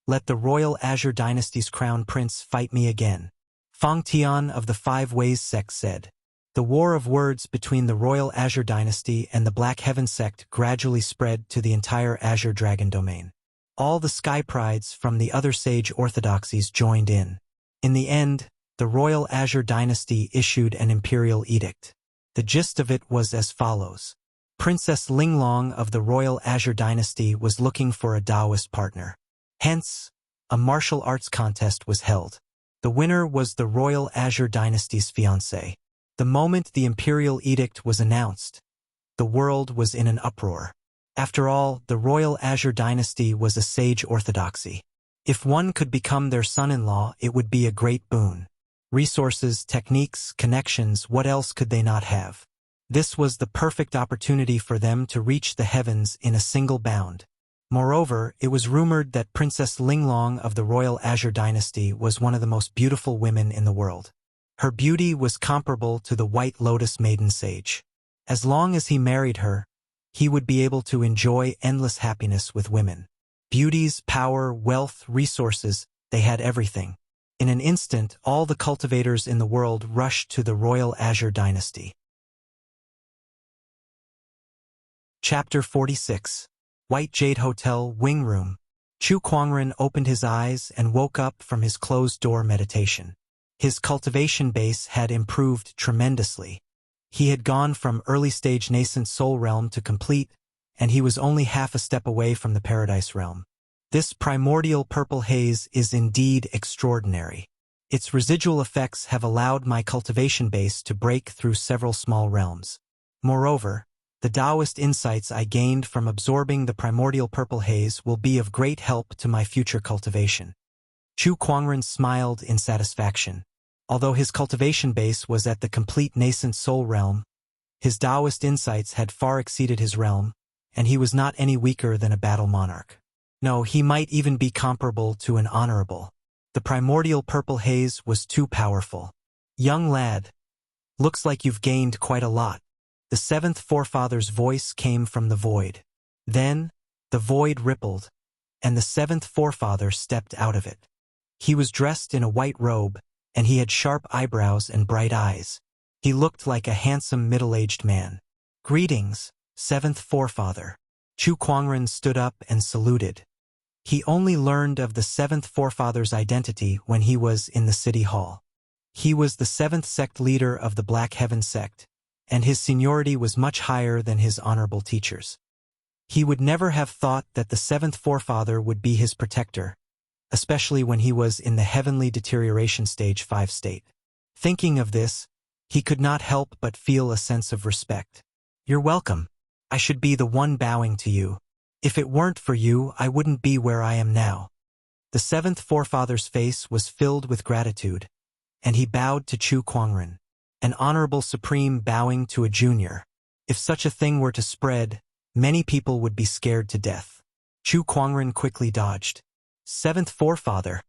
let the Royal Azure Dynasty's crown prince fight me again." Fang Tian of the Five Ways sect said, "The war of words between the Royal Azure Dynasty and the Black Heaven sect gradually spread to the entire Azure Dragon domain. All the sky prides from the other sage orthodoxies joined in. In the end, the Royal Azure Dynasty issued an imperial edict. The gist of it was as follows. Princess Linglong of the Royal Azure Dynasty was looking for a Taoist partner. Hence, a martial arts contest was held. The winner was the Royal Azure Dynasty's fiancé. The moment the imperial edict was announced, the world was in an uproar. After all, the Royal Azure Dynasty was a sage orthodoxy. If one could become their son-in-law, it would be a great boon. Resources, techniques, connections, what else could they not have? This was the perfect opportunity for them to reach the heavens in a single bound. Moreover, it was rumored that Princess Linglong of the Royal Azure Dynasty was one of the most beautiful women in the world. Her beauty was comparable to the White Lotus Maiden Sage. As long as he married her, he would be able to enjoy endless happiness with women. Beauties, power, wealth, resources, they had everything. In an instant, all the cultivators in the world rushed to the Royal Azure Dynasty. Chapter 46. White Jade Hotel, Wing Room. Chu Kuangren opened his eyes and woke up from his closed-door meditation. His cultivation base had improved tremendously. He had gone from early-stage nascent soul realm to complete, and he was only half a step away from the Paradise Realm. This primordial purple haze is indeed extraordinary. Its residual effects have allowed my cultivation base to break through several small realms. Moreover, the Taoist insights I gained from absorbing the primordial purple haze will be of great help to my future cultivation. Chu Kuangren smiled in satisfaction. Although his cultivation base was at the complete nascent soul realm, his Taoist insights had far exceeded his realm, and he was not any weaker than a battle monarch. No, he might even be comparable to an honorable. The primordial purple haze was too powerful. Young lad, Looks like you've gained quite a lot. The seventh forefather's voice came from the void. Then, the void rippled, and the seventh forefather stepped out of it. He was dressed in a white robe, and he had sharp eyebrows and bright eyes. He looked like a handsome middle-aged man. Greetings, seventh forefather. Chu Kuangren stood up and saluted. He only learned of the seventh forefather's identity when he was in the city hall. He was the seventh sect leader of the Black Heaven sect, and his seniority was much higher than his honorable teachers. He would never have thought that the seventh forefather would be his protector, especially when he was in the heavenly deterioration stage 5 state. Thinking of this, he could not help but feel a sense of respect. You're welcome. I should be the one bowing to you. If it weren't for you, I wouldn't be where I am now. The seventh forefather's face was filled with gratitude, and he bowed to Chu Kuangren, an honorable supreme bowing to a junior. If such a thing were to spread, many people would be scared to death. Chu Kuangren quickly dodged. Seventh forefather,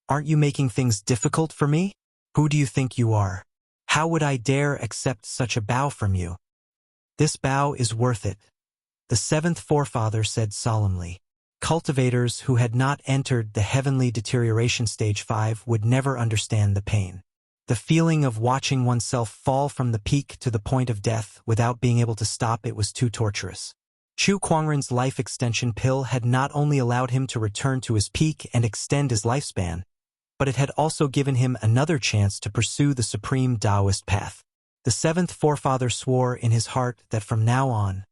aren't you making things difficult for me? Who do you think you are? How would I dare accept such a bow from you? This bow is worth it, the seventh forefather said solemnly. Cultivators who had not entered the heavenly deterioration stage 5 would never understand the pain. The feeling of watching oneself fall from the peak to the point of death without being able to stop it was too torturous. Chu Kuangren's life extension pill had not only allowed him to return to his peak and extend his lifespan, but it had also given him another chance to pursue the supreme Taoist path. The seventh forefather swore in his heart that from now on,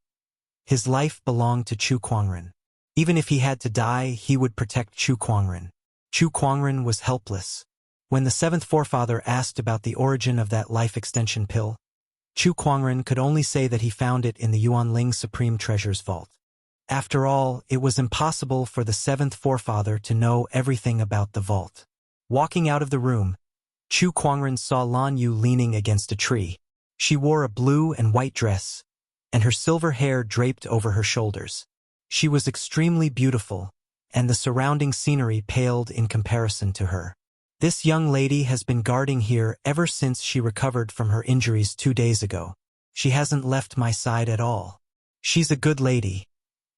his life belonged to Chu Kuangren. Even if he had to die, he would protect Chu Kuangren. Chu Kuangren was helpless. When the seventh forefather asked about the origin of that life extension pill, Chu Kuangren could only say that he found it in the Yuanling Supreme Treasure's vault. After all, it was impossible for the seventh forefather to know everything about the vault. Walking out of the room, Chu Kuangren saw Lan Yu leaning against a tree. She wore a blue and white dress, and her silver hair draped over her shoulders. She was extremely beautiful, and the surrounding scenery paled in comparison to her. This young lady has been guarding here ever since she recovered from her injuries 2 days ago. She hasn't left my side at all. She's a good lady,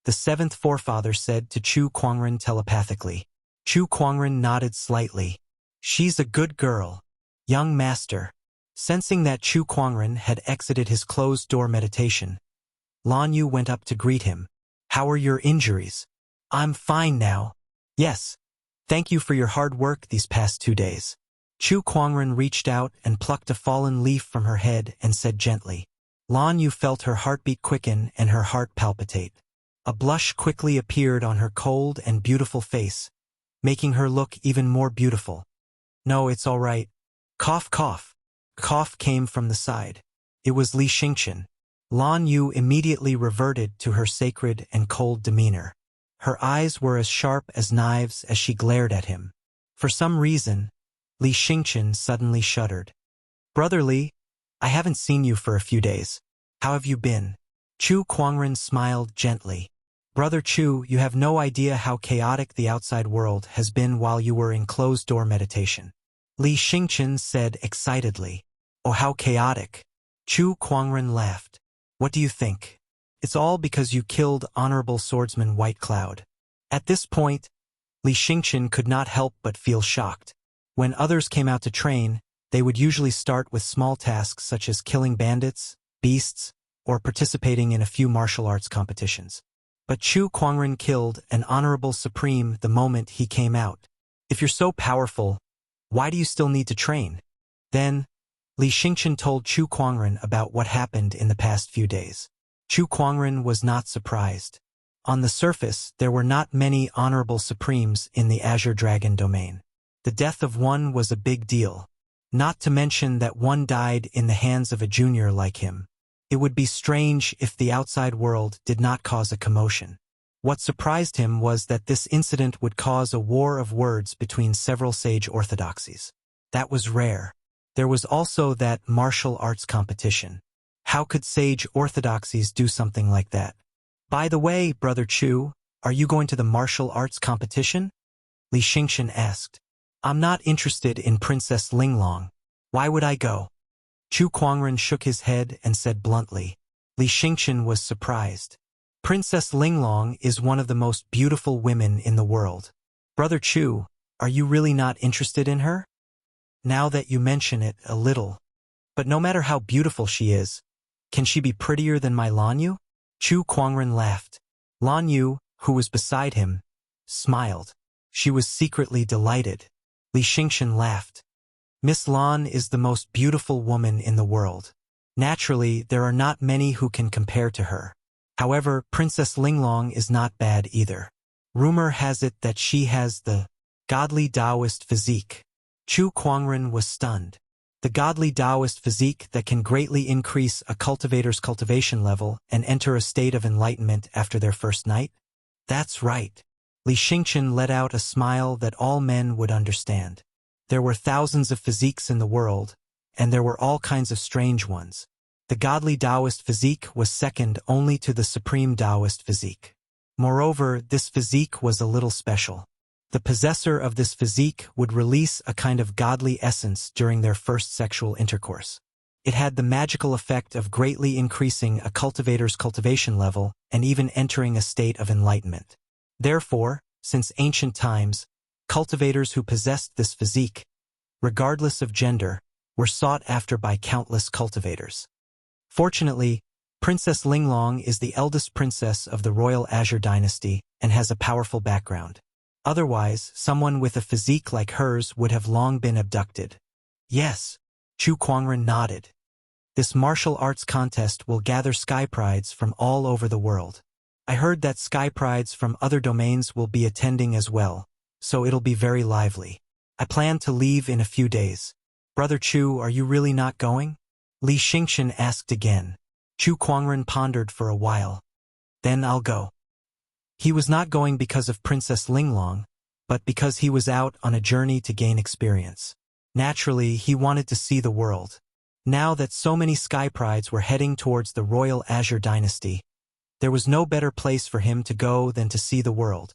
the seventh forefather said to Chu Kuangren telepathically. Chu Kuangren nodded slightly. She's a good girl, young master. Sensing that Chu Kuangren had exited his closed-door meditation, Lan Yu went up to greet him. How are your injuries? I'm fine now. Yes. Thank you for your hard work these past 2 days. Chu Kuangren reached out and plucked a fallen leaf from her head and said gently. Lan Yu felt her heartbeat quicken and her heart palpitate. A blush quickly appeared on her cold and beautiful face, making her look even more beautiful. No, it's all right. Cough, cough. Cough came from the side. It was Li Xingqian. Lan Yu immediately reverted to her sacred and cold demeanor. Her eyes were as sharp as knives as she glared at him. For some reason, Li Xingqian suddenly shuddered. Brother Li, I haven't seen you for a few days. How have you been? Chu Kuangren smiled gently. Brother Chu, you have no idea how chaotic the outside world has been while you were in closed-door meditation. Li Xingqian said excitedly. Oh, how chaotic. Chu Kuangren laughed. What do you think? It's all because you killed Honorable Swordsman White Cloud. At this point, Li Xingqian could not help but feel shocked. When others came out to train, they would usually start with small tasks such as killing bandits, beasts, or participating in a few martial arts competitions. But Chu Kuangren killed an Honorable Supreme the moment he came out. If you're so powerful, why do you still need to train? Then, Li Xingqian told Chu Kuangren about what happened in the past few days. Chu Kuangren was not surprised. On the surface, there were not many Honorable Supremes in the Azure Dragon domain. The death of one was a big deal. Not to mention that one died in the hands of a junior like him. It would be strange if the outside world did not cause a commotion. What surprised him was that this incident would cause a war of words between several sage orthodoxies. That was rare. There was also that martial arts competition. How could sage orthodoxies do something like that? By the way, Brother Chu, are you going to the martial arts competition? Li Xingqian asked. I'm not interested in Princess Linglong. Why would I go? Chu Kuangren shook his head and said bluntly. Li Xingqian was surprised. Princess Linglong is one of the most beautiful women in the world. Brother Chu, are you really not interested in her? Now that you mention it, a little. But no matter how beautiful she is, can she be prettier than my Lan Yu? Chu Kuangren laughed. Lan Yu, who was beside him, smiled. She was secretly delighted. Li Xingqian laughed. Miss Lan is the most beautiful woman in the world. Naturally, there are not many who can compare to her. However, Princess Linglong is not bad either. Rumor has it that she has the godly Taoist physique. Chu Kuangren was stunned. The godly Taoist physique that can greatly increase a cultivator's cultivation level and enter a state of enlightenment after their first night? That's right. Li Xingqian let out a smile that all men would understand. There were thousands of physiques in the world, and there were all kinds of strange ones. The godly Taoist physique was second only to the supreme Taoist physique. Moreover, this physique was a little special. The possessor of this physique would release a kind of godly essence during their first sexual intercourse. It had the magical effect of greatly increasing a cultivator's cultivation level and even entering a state of enlightenment. Therefore, since ancient times, cultivators who possessed this physique, regardless of gender, were sought after by countless cultivators. Fortunately, Princess Linglong is the eldest princess of the royal Azure dynasty and has a powerful background. Otherwise, someone with a physique like hers would have long been abducted. Yes, Chu Kuangren nodded. This martial arts contest will gather sky prides from all over the world. I heard that sky prides from other domains will be attending as well, so it'll be very lively. I plan to leave in a few days. Brother Chu, are you really not going? Li Xingqian asked again. Chu Kuangren pondered for a while. Then I'll go. He was not going because of Princess Linglong, but because he was out on a journey to gain experience. Naturally, he wanted to see the world. Now that so many sky prides were heading towards the royal Azure dynasty, there was no better place for him to go than to see the world.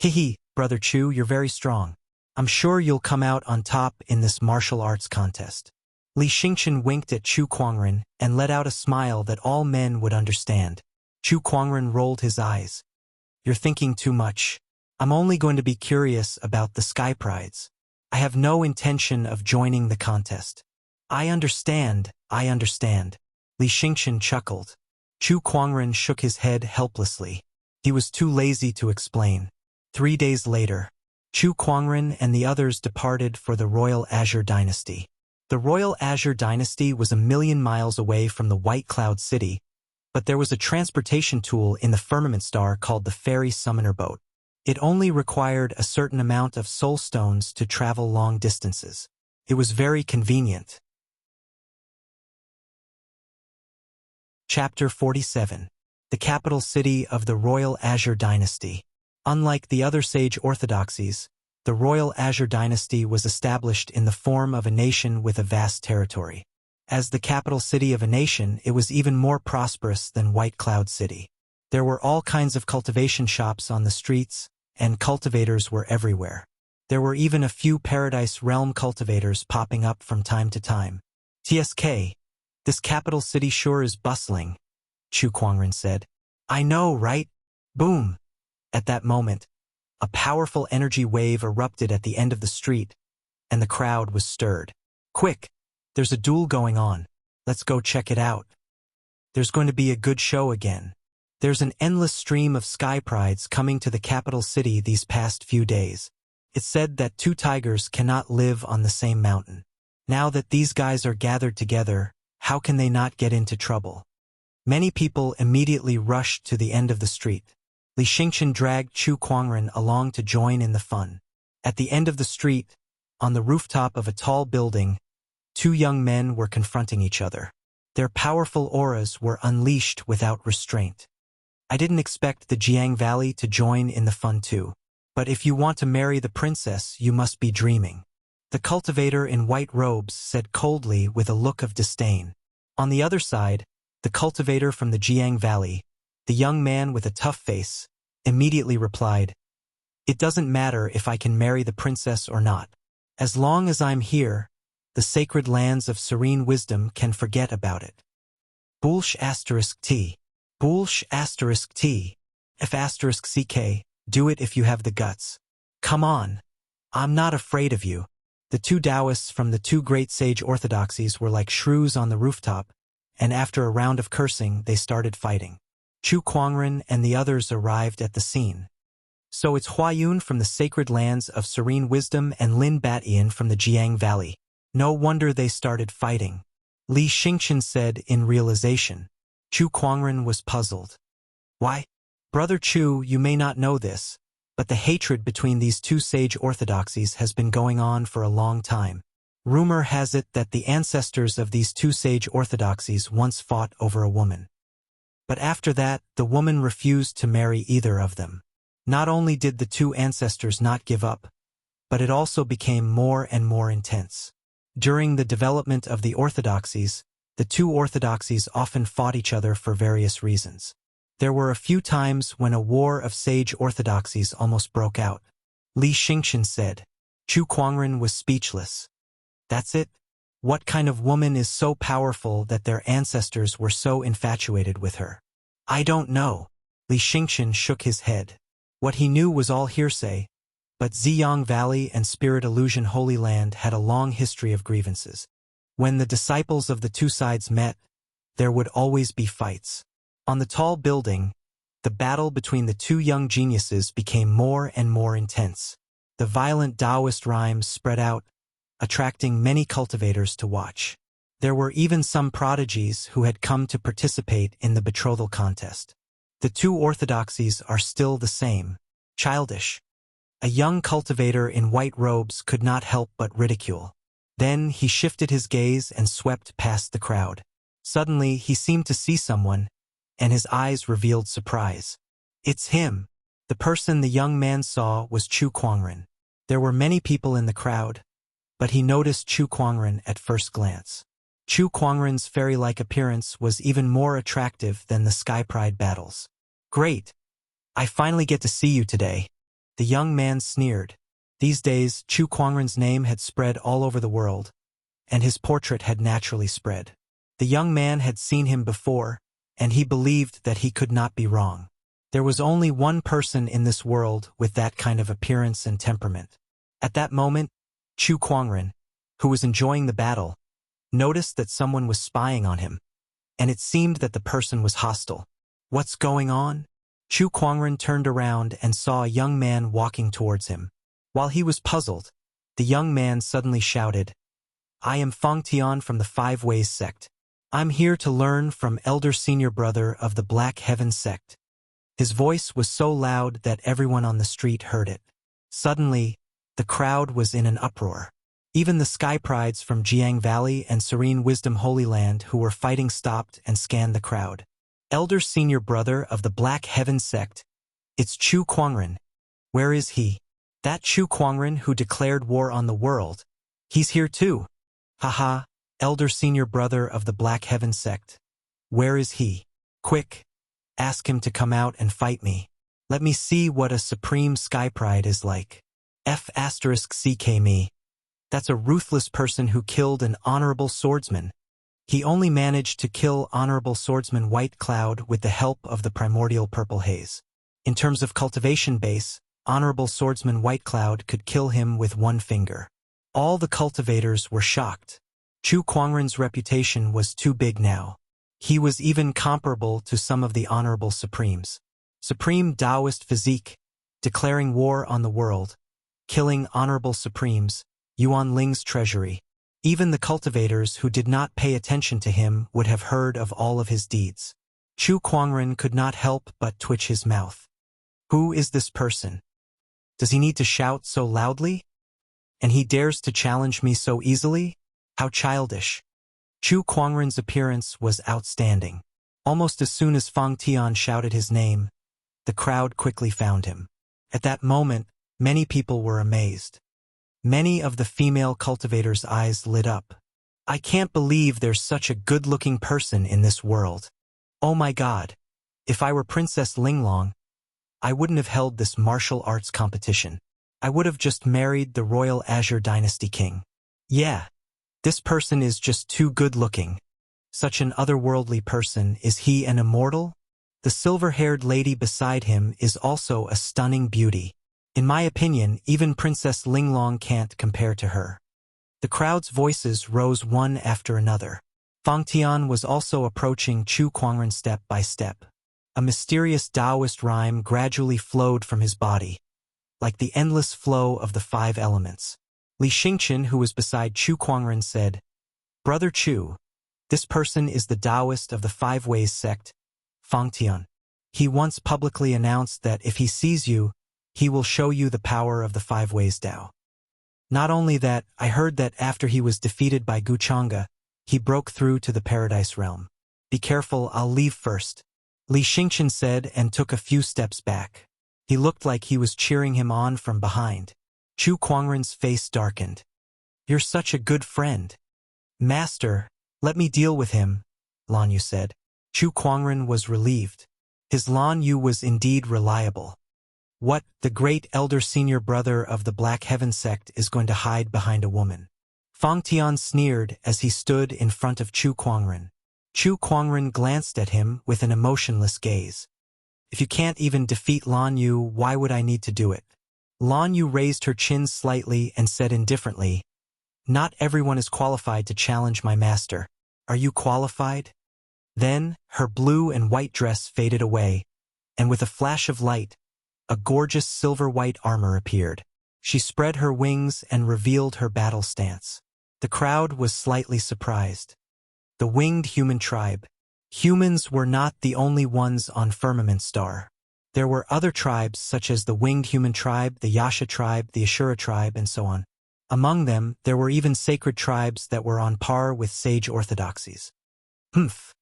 Hihi, Brother Chu, you're very strong. I'm sure you'll come out on top in this martial arts contest. Li Xingqian winked at Chu Kuangren and let out a smile that all men would understand. Chu Kuangren rolled his eyes. You're thinking too much. I'm only going to be curious about the sky prides. I have no intention of joining the contest. I understand. Li Xingqian chuckled. Chu Kuangren shook his head helplessly. He was too lazy to explain. 3 days later, Chu Kuangren and the others departed for the royal Azure dynasty. The royal Azure dynasty was 1,000,000 miles away from the White Cloud City, but there was a transportation tool in the firmament star called the Fairy Summoner Boat. It only required a certain amount of soul stones to travel long distances. It was very convenient. Chapter 47. The capital city of the Royal Azure Dynasty. Unlike the other sage orthodoxies, the Royal Azure Dynasty was established in the form of a nation with a vast territory. As the capital city of a nation, it was even more prosperous than White Cloud City. There were all kinds of cultivation shops on the streets, and cultivators were everywhere. There were even a few Paradise Realm cultivators popping up from time to time. TSK, this capital city sure is bustling, Chu Kuangren said. I know, right? Boom! At that moment, a powerful energy wave erupted at the end of the street, and the crowd was stirred. Quick! There's a duel going on. Let's go check it out. There's going to be a good show again. There's an endless stream of sky prides coming to the capital city these past few days. It's said that 2 tigers cannot live on the same mountain. Now that these guys are gathered together, how can they not get into trouble? Many people immediately rushed to the end of the street. Li Xingqian dragged Chu Kuangren along to join in the fun. At the end of the street, on the rooftop of a tall building, 2 young men were confronting each other. Their powerful auras were unleashed without restraint. I didn't expect the Jiang Valley to join in the fun too. But if you want to marry the princess, you must be dreaming. The cultivator in white robes said coldly with a look of disdain. On the other side, the cultivator from the Jiang Valley, the young man with a tough face, immediately replied, It doesn't matter if I can marry the princess or not. As long as I'm here, the sacred lands of serene wisdom can forget about it. Boolsh asterisk T. Boolsh asterisk T. F asterisk CK, do it if you have the guts. Come on. I'm not afraid of you. The two Taoists from the two great sage orthodoxies were like shrews on the rooftop, and after a round of cursing they started fighting. Chu Kuangren and the others arrived at the scene. So it's Huayun from the sacred lands of serene wisdom and Lin Batian from the Jiang Valley. No wonder they started fighting. Li Xingqian said in realization. Chu Kuangren was puzzled. Why? Brother Chu, you may not know this, but the hatred between these two sage orthodoxies has been going on for a long time. Rumor has it that the ancestors of these two sage orthodoxies once fought over a woman. But after that, the woman refused to marry either of them. Not only did the two ancestors not give up, but it also became more and more intense. During the development of the orthodoxies, the two orthodoxies often fought each other for various reasons. There were a few times when a war of sage orthodoxies almost broke out. Li Xingqian said. Chu Kuangren was speechless. That's it? What kind of woman is so powerful that their ancestors were so infatuated with her? I don't know. Li Xingqian shook his head. What he knew was all hearsay, but Ziyang Valley and Spirit Illusion Holy Land had a long history of grievances. When the disciples of the two sides met, there would always be fights. On the tall building, the battle between the two young geniuses became more and more intense. The violent Taoist rhymes spread out, attracting many cultivators to watch. There were even some prodigies who had come to participate in the betrothal contest. The two orthodoxies are still the same, childish. A young cultivator in white robes could not help but ridicule. Then he shifted his gaze and swept past the crowd. Suddenly he seemed to see someone, and his eyes revealed surprise. It's him. The person the young man saw was Chu Kuangren. There were many people in the crowd, but he noticed Chu Kuangren at first glance. Chu Kuangren's fairy-like appearance was even more attractive than the Sky Pride battles. Great! I finally get to see you today. The young man sneered. These days, Chu Kuangren's name had spread all over the world, and his portrait had naturally spread. The young man had seen him before, and he believed that he could not be wrong. There was only one person in this world with that kind of appearance and temperament. At that moment, Chu Kuangren, who was enjoying the battle, noticed that someone was spying on him, and it seemed that the person was hostile. What's going on? Chu Kuangren turned around and saw a young man walking towards him. While he was puzzled, the young man suddenly shouted, I am Fang Tian from the Five Ways sect. I'm here to learn from Elder Senior Brother of the Black Heaven sect. His voice was so loud that everyone on the street heard it. Suddenly, the crowd was in an uproar. Even the Sky Prides from Jiang Valley and Serene Wisdom Holy Land who were fighting stopped and scanned the crowd. Elder Senior Brother of the Black Heaven sect. It's Chu Kuangren. Where is he? That Chu Kuangren who declared war on the world. He's here too. Haha, Elder Senior Brother of the Black Heaven sect. Where is he? Quick, ask him to come out and fight me. Let me see what a supreme Sky Pride is like. F asterisk CK me. That's a ruthless person who killed an honorable swordsman. He only managed to kill Honorable Swordsman White Cloud with the help of the primordial purple haze. In terms of cultivation base, Honorable Swordsman White Cloud could kill him with one finger. All the cultivators were shocked. Chu Kuangren's reputation was too big now. He was even comparable to some of the Honorable Supremes. Supreme Taoist physique, declaring war on the world, killing Honorable Supremes, Yuan Ling's treasury. Even the cultivators who did not pay attention to him would have heard of all of his deeds. Chu Kuangren could not help but twitch his mouth. Who is this person? Does he need to shout so loudly? And he dares to challenge me so easily? How childish. Chu Kuangren's appearance was outstanding. Almost as soon as Fang Tian shouted his name, the crowd quickly found him. At that moment, many people were amazed. Many of the female cultivators' eyes lit up. I can't believe there's such a good-looking person in this world. Oh my God. If I were Princess Linglong, I wouldn't have held this martial arts competition. I would have just married the royal Azure Dynasty king. Yeah. This person is just too good-looking. Such an otherworldly person, is he an immortal? The silver-haired lady beside him is also a stunning beauty. In my opinion, even Princess Linglong can't compare to her. The crowd's voices rose one after another. Fang Tian was also approaching Chu Kuangren step by step. A mysterious Taoist rhyme gradually flowed from his body, like the endless flow of the 5 elements. Li Xingqian, who was beside Chu Kuangren, said, "Brother Chu, this person is the Taoist of the 5 Ways sect, Fang Tian. He once publicly announced that if he sees you, he will show you the power of the 5 Ways Tao. Not only that, I heard that after he was defeated by Guchanga, he broke through to the Paradise Realm. Be careful, I'll leave first," Li Xingqian said and took a few steps back. He looked like he was cheering him on from behind. Chu Kuangren's face darkened. "You're such a good friend." "Master, let me deal with him," Lan Yu said. Chu Kuangren was relieved. His Lan Yu was indeed reliable. What, the great elder senior brother of the Black Heaven sect is going to hide behind a woman? Fang Tian sneered as he stood in front of Chu Kuangren. Chu Kuangren glanced at him with an emotionless gaze. "If you can't even defeat Lan Yu, why would I need to do it?" Lan Yu raised her chin slightly and said indifferently, "Not everyone is qualified to challenge my master. Are you qualified?" Then, her blue and white dress faded away, and with a flash of light, a gorgeous silver-white armor appeared. She spread her wings and revealed her battle stance. The crowd was slightly surprised. The winged human tribe. Humans were not the only ones on Firmament Star. There were other tribes such as the winged human tribe, the Yasha tribe, the Ashura tribe, and so on. Among them, there were even sacred tribes that were on par with sage orthodoxies. "Humph!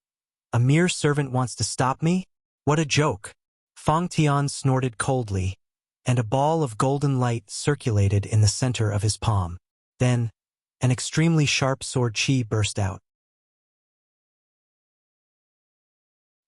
A mere servant wants to stop me? What a joke!" Fang Tian snorted coldly, and a ball of golden light circulated in the center of his palm. Then, an extremely sharp sword chi burst out.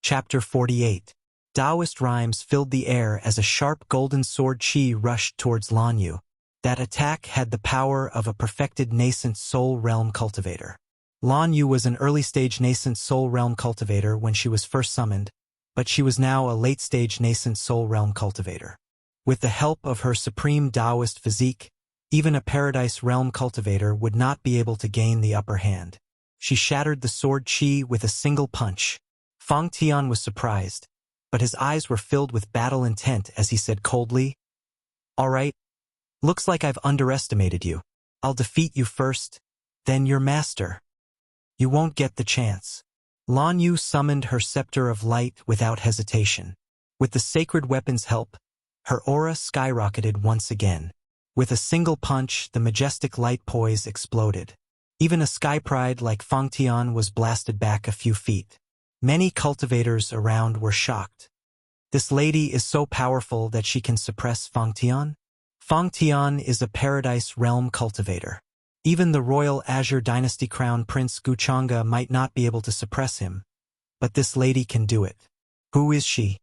Chapter 48. Taoist rhymes filled the air as a sharp golden sword chi rushed towards Lan Yu. That attack had the power of a perfected nascent soul realm cultivator. Lan Yu was an early-stage nascent soul realm cultivator when she was first summoned, but she was now a late-stage nascent soul realm cultivator. With the help of her supreme Taoist physique, even a Paradise Realm cultivator would not be able to gain the upper hand. She shattered the sword chi with a single punch. Fang Tian was surprised, but his eyes were filled with battle intent as he said coldly, "All right, looks like I've underestimated you. I'll defeat you first, then your master. You won't get the chance." Lan Yu summoned her scepter of light without hesitation. With the sacred weapon's help, her aura skyrocketed once again. With a single punch, the majestic light poise exploded. Even a sky pride like Fang Tian was blasted back a few feet. Many cultivators around were shocked. This lady is so powerful that she can suppress Fang Tian? Fang Tian is a Paradise Realm cultivator. Even the royal Azure Dynasty Crown Prince Guchanga might not be able to suppress him, but this lady can do it. Who is she?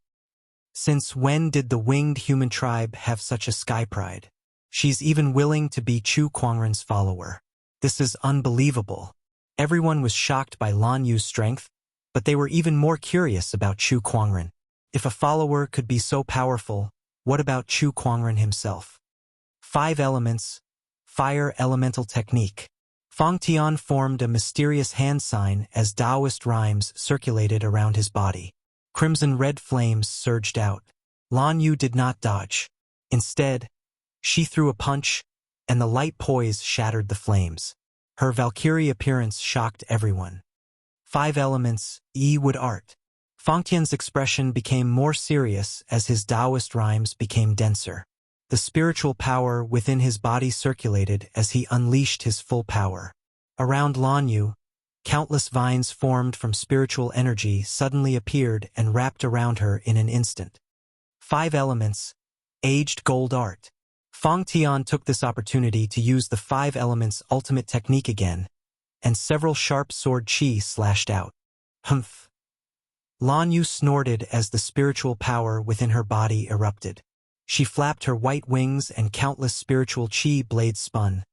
Since when did the winged human tribe have such a sky pride? She's even willing to be Chu Kuangren's follower. This is unbelievable. Everyone was shocked by Lan Yu's strength, but they were even more curious about Chu Kuangren. If a follower could be so powerful, what about Chu Kuangren himself? 5 elements. Fire elemental technique. Fang Tian formed a mysterious hand sign as Taoist rhymes circulated around his body. Crimson-red flames surged out. Lan Yu did not dodge. Instead, she threw a punch, and the light poise shattered the flames. Her Valkyrie appearance shocked everyone. 5 elements, wood art. Fang Tian's expression became more serious as his Taoist rhymes became denser. The spiritual power within his body circulated as he unleashed his full power. Around Lan Yu, countless vines formed from spiritual energy suddenly appeared and wrapped around her in an instant. 5 elements, aged gold art. Fang Tian took this opportunity to use the 5 elements ultimate technique again, and several sharp sword chi slashed out. Humph! Lan Yu snorted as the spiritual power within her body erupted. She flapped her white wings and countless spiritual chi blades spun,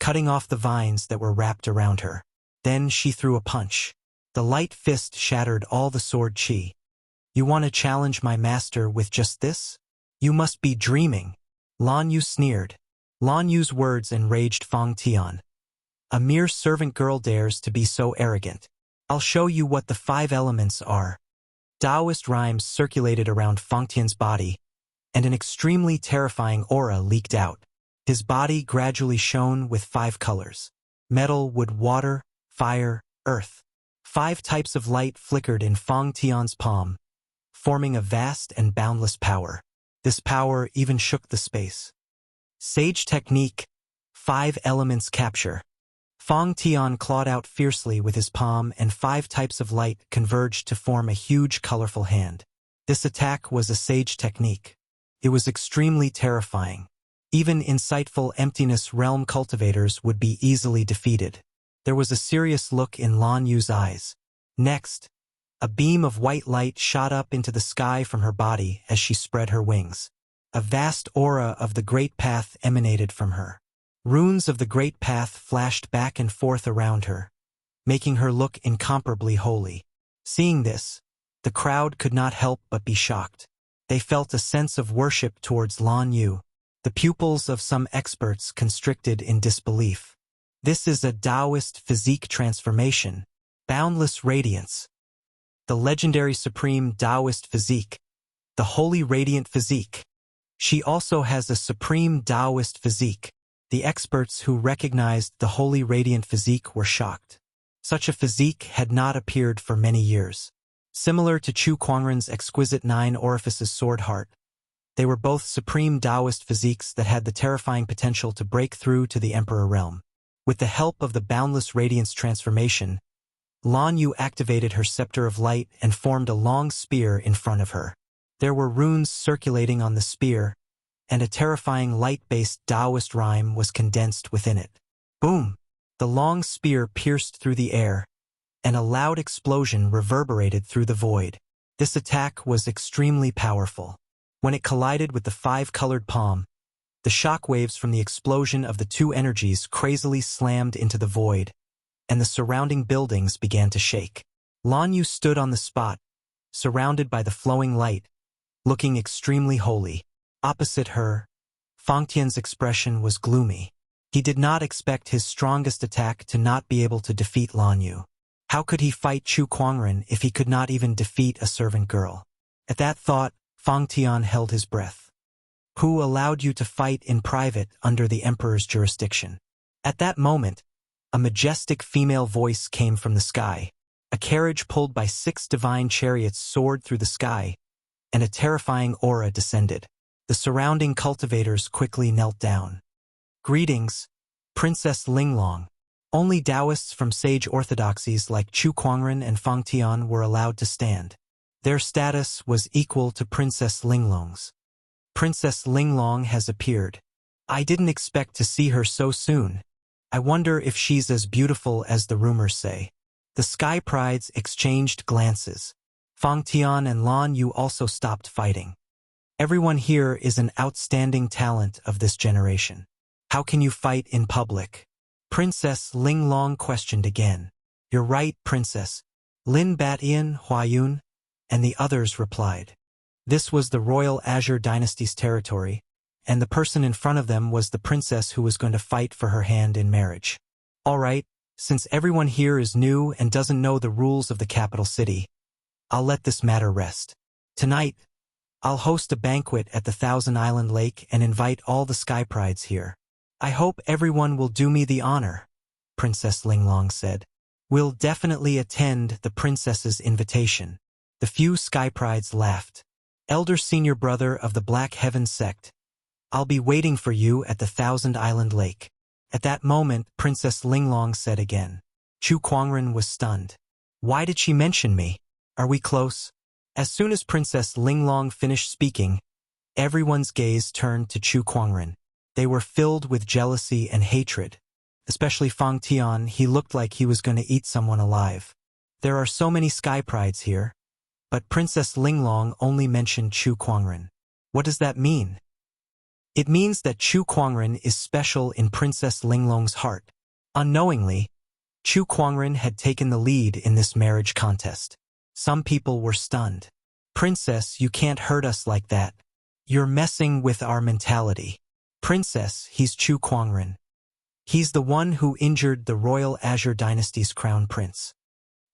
cutting off the vines that were wrapped around her. Then she threw a punch. The light fist shattered all the sword chi. You want to challenge my master with just this? You must be dreaming. Lan Yu sneered. Lan Yu's words enraged Fang Tian. A mere servant girl dares to be so arrogant. I'll show you what the 5 elements are. Taoist rhymes circulated around Fang Tian's body, and an extremely terrifying aura leaked out. His body gradually shone with 5 colors: metal, wood, water, fire, earth. 5 types of light flickered in Fang Tian's palm, forming a vast and boundless power. This power even shook the space. Sage technique, 5 elements capture. Fang Tian clawed out fiercely with his palm, and 5 types of light converged to form a huge colorful hand. This attack was a sage technique. It was extremely terrifying. Even insightful emptiness realm cultivators would be easily defeated. There was a serious look in Lan Yu's eyes. Next, a beam of white light shot up into the sky from her body as she spread her wings. A vast aura of the Great Path emanated from her. Runes of the Great Path flashed back and forth around her, making her look incomparably holy. Seeing this, the crowd could not help but be shocked. They felt a sense of worship towards Lan Yu. The pupils of some experts constricted in disbelief. This is a Taoist physique transformation, boundless radiance. The legendary supreme Taoist physique, the holy radiant physique. She also has a supreme Taoist physique. The experts who recognized the holy radiant physique were shocked. Such a physique had not appeared for many years. Similar to Chu Kuangren's exquisite 9 orifices sword heart, they were both supreme Taoist physiques that had the terrifying potential to break through to the Emperor realm. With the help of the boundless radiance transformation, Lan Yu activated her scepter of light and formed a long spear in front of her. There were runes circulating on the spear, and a terrifying light-based Taoist rhyme was condensed within it. Boom! The long spear pierced through the air, and a loud explosion reverberated through the void. This attack was extremely powerful. When it collided with the 5-colored palm, the shock waves from the explosion of the 2 energies crazily slammed into the void, and the surrounding buildings began to shake. Lan Yu stood on the spot, surrounded by the flowing light, looking extremely holy. Opposite her, Fang Tian's expression was gloomy. He did not expect his strongest attack to not be able to defeat Lan Yu. How could he fight Chu Kuangren if he could not even defeat a servant girl? At that thought, Fang Tian held his breath. Who allowed you to fight in private under the Emperor's jurisdiction? At that moment, a majestic female voice came from the sky. A carriage pulled by 6 divine chariots soared through the sky, and a terrifying aura descended. The surrounding cultivators quickly knelt down. Greetings, Princess Linglong. Only Taoists from sage orthodoxies like Chu Kuangren and Fang Tian were allowed to stand. Their status was equal to Princess Linglong's. Princess Linglong has appeared. I didn't expect to see her so soon. I wonder if she's as beautiful as the rumors say. The Sky Prides exchanged glances. Fang Tian and Lan Yu also stopped fighting. Everyone here is an outstanding talent of this generation. How can you fight in public? Princess Linglong questioned again. You're right, Princess. Lin Batian, Huayun, and the others replied. This was the royal Azure dynasty's territory, and the person in front of them was the princess who was going to fight for her hand in marriage. All right, since everyone here is new and doesn't know the rules of the capital city, I'll let this matter rest. Tonight, I'll host a banquet at the Thousand Island Lake and invite all the Sky Prides here. I hope everyone will do me the honor, Princess Linglong said. We'll definitely attend the princess's invitation. The few Sky Prides laughed. Elder senior brother of the Black Heaven sect, I'll be waiting for you at the Thousand Island Lake. At that moment, Princess Linglong said again. Chu Kuangren was stunned. Why did she mention me? Are we close? As soon as Princess Linglong finished speaking, everyone's gaze turned to Chu Kuangren. They were filled with jealousy and hatred. Especially Fang Tian, he looked like he was going to eat someone alive. There are so many Sky Prides here, but Princess Linglong only mentioned Chu Kuangren. What does that mean? It means that Chu Kuangren is special in Princess Linglong's heart. Unknowingly, Chu Kuangren had taken the lead in this marriage contest. Some people were stunned. Princess, you can't hurt us like that. You're messing with our mentality. Princess, he's Chu Kuangren. He's the one who injured the royal Azure dynasty's crown prince.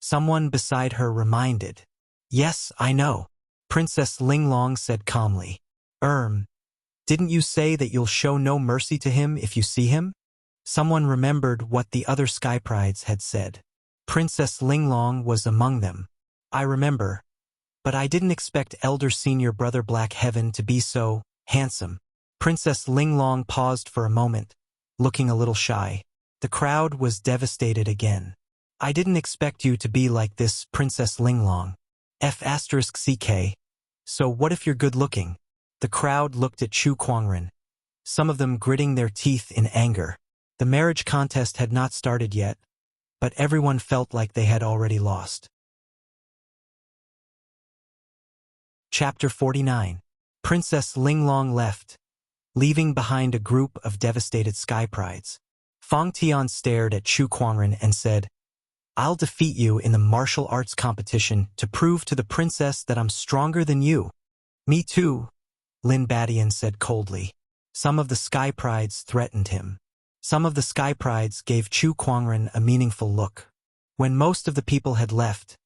Someone beside her reminded. Yes, I know. Princess Linglong said calmly. Didn't you say that you'll show no mercy to him if you see him? Someone remembered what the other Sky Prides had said. Princess Linglong was among them. I remember. But I didn't expect Elder Senior Brother Black Heaven to be so handsome. Princess Linglong paused for a moment, looking a little shy. The crowd was devastated again. I didn't expect you to be like this, Princess Linglong. F***CK. So what if you're good-looking? The crowd looked at Chu Kuangren, some of them gritting their teeth in anger. The marriage contest had not started yet, but everyone felt like they had already lost. Chapter 49. Princess Linglong left, leaving behind a group of devastated Sky Prides. Fang Tian stared at Chu Kuangren and said, I'll defeat you in the martial arts competition to prove to the princess that I'm stronger than you. Me too, Lin Badian said coldly. Some of the Sky Prides threatened him. Some of the Sky Prides gave Chu Kuangren a meaningful look. When most of the people had left,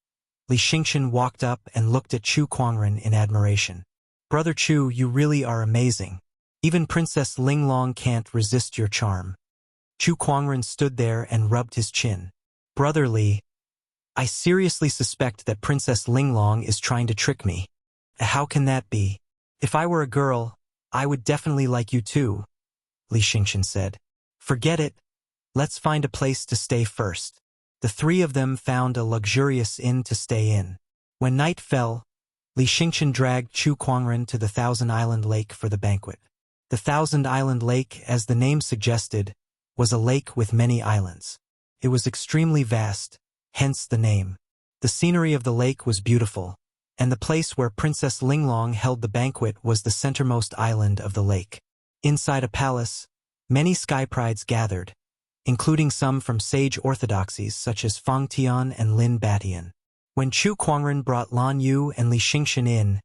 Li Xingqian walked up and looked at Chu Kuangren in admiration. Brother Chu, you really are amazing. Even Princess Linglong can't resist your charm. Chu Kuangren stood there and rubbed his chin. Brother Li, I seriously suspect that Princess Linglong is trying to trick me. How can that be? If I were a girl, I would definitely like you too, Li Xingqian said. Forget it. Let's find a place to stay first. The three of them found a luxurious inn to stay in. When night fell, Li Xingqian dragged Chu Kuangren to the Thousand Island Lake for the banquet. The Thousand Island Lake, as the name suggested, was a lake with many islands. It was extremely vast, hence the name. The scenery of the lake was beautiful, and the place where Princess Linglong held the banquet was the centermost island of the lake. Inside a palace, many Sky Prides gathered, including some from sage orthodoxies such as Fang Tian and Lin Badian. When Chu Kuangren brought Lan Yu and Li Xingqian in,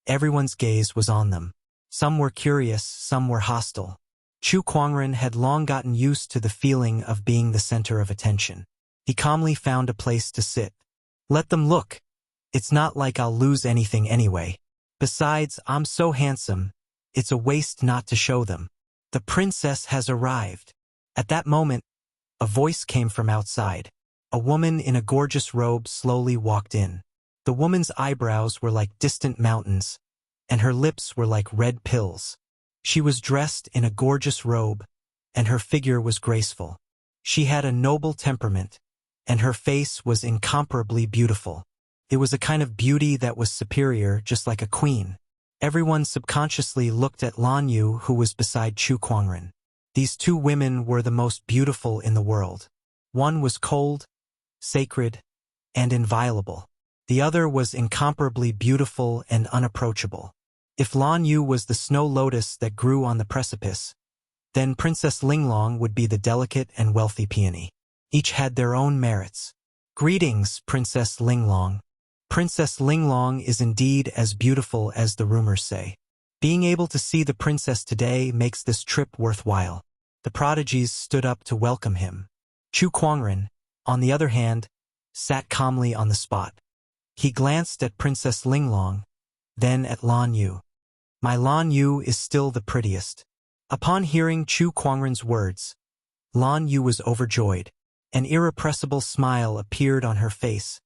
everyone's gaze was on them. Some were curious, some were hostile. Chu Kuangren had long gotten used to the feeling of being the center of attention. He calmly found a place to sit. Let them look. It's not like I'll lose anything anyway. Besides, I'm so handsome, it's a waste not to show them. The princess has arrived. At that moment, a voice came from outside. A woman in a gorgeous robe slowly walked in. The woman's eyebrows were like distant mountains, and her lips were like red pills. She was dressed in a gorgeous robe, and her figure was graceful. She had a noble temperament, and her face was incomparably beautiful. It was a kind of beauty that was superior, just like a queen. Everyone subconsciously looked at Lan Yu, who was beside Chu Kuangren. These two women were the most beautiful in the world. One was cold, sacred, and inviolable. The other was incomparably beautiful and unapproachable. If Lan Yu was the snow lotus that grew on the precipice, then Princess Linglong would be the delicate and wealthy peony. Each had their own merits. Greetings, Princess Linglong. Princess Linglong is indeed as beautiful as the rumors say. Being able to see the princess today makes this trip worthwhile. The prodigies stood up to welcome him. Chu Kuangren, on the other hand, sat calmly on the spot. He glanced at Princess Linglong, then at Lan Yu. My Lan Yu is still the prettiest. Upon hearing Chu Kuangren's words, Lan Yu was overjoyed. An irrepressible smile appeared on her face,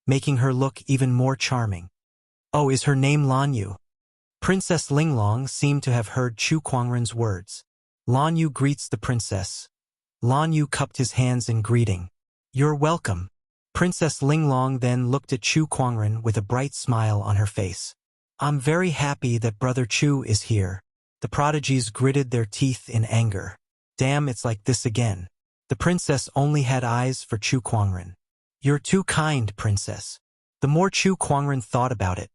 making her look even more charming. Oh, is her name Lan Yu? Princess Linglong seemed to have heard Chu Kuangren's words. Lan Yu greets the princess. Lan Yu cupped his hands in greeting. You're welcome. Princess Linglong then looked at Chu Kuangren with a bright smile on her face. I'm very happy that Brother Chu is here. The prodigies gritted their teeth in anger. Damn, it's like this again. The princess only had eyes for Chu Kuangren. You're too kind, princess. The more Chu Kuangren thought about it,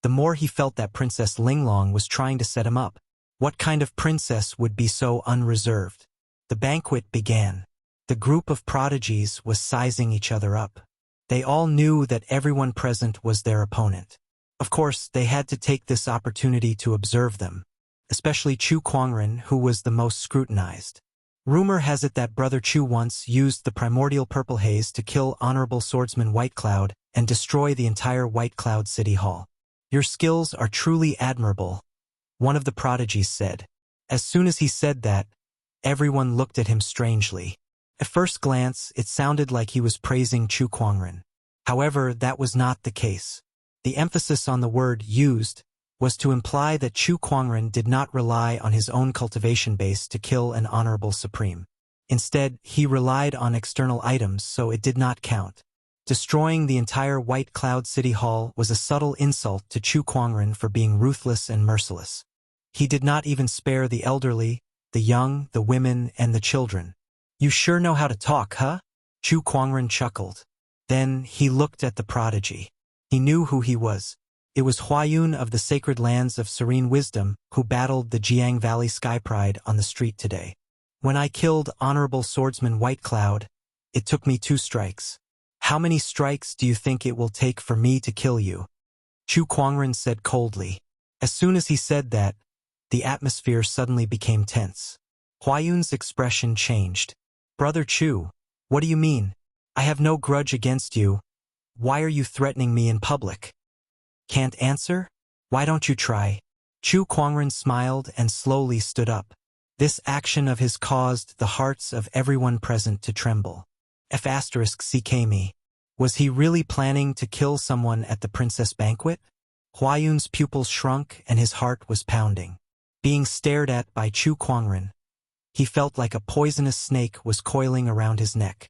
the more he felt that Princess Linglong was trying to set him up. What kind of princess would be so unreserved? The banquet began. The group of prodigies was sizing each other up. They all knew that everyone present was their opponent. Of course, they had to take this opportunity to observe them, especially Chu Kuangren, who was the most scrutinized. Rumor has it that Brother Chu once used the primordial purple haze to kill Honorable Swordsman White Cloud and destroy the entire White Cloud City Hall. Your skills are truly admirable, one of the prodigies said. As soon as he said that, everyone looked at him strangely. At first glance, it sounded like he was praising Chu Kuangren. However, that was not the case. The emphasis on the word used was to imply that Chu Kuangren did not rely on his own cultivation base to kill an honorable supreme. Instead, he relied on external items, so it did not count. Destroying the entire White Cloud City Hall was a subtle insult to Chu Kuangren for being ruthless and merciless. He did not even spare the elderly, the young, the women, and the children. You sure know how to talk, huh? Chu Kuangren chuckled. Then he looked at the prodigy. He knew who he was. It was Huayun of the Sacred Lands of Serene Wisdom who battled the Jiang Valley Sky Pride on the street today. When I killed Honorable Swordsman White Cloud, it took me 2 strikes. How many strikes do you think it will take for me to kill you? Chu Kuangren said coldly. As soon as he said that, the atmosphere suddenly became tense. Huayun's expression changed. Brother Chu, what do you mean? I have no grudge against you. Why are you threatening me in public? Can't answer? Why don't you try? Chu Kuangren smiled and slowly stood up. This action of his caused the hearts of everyone present to tremble. F***CK. Was he really planning to kill someone at the princess banquet? Huayun's pupils shrunk and his heart was pounding. Being stared at by Chu Kuangren, he felt like a poisonous snake was coiling around his neck.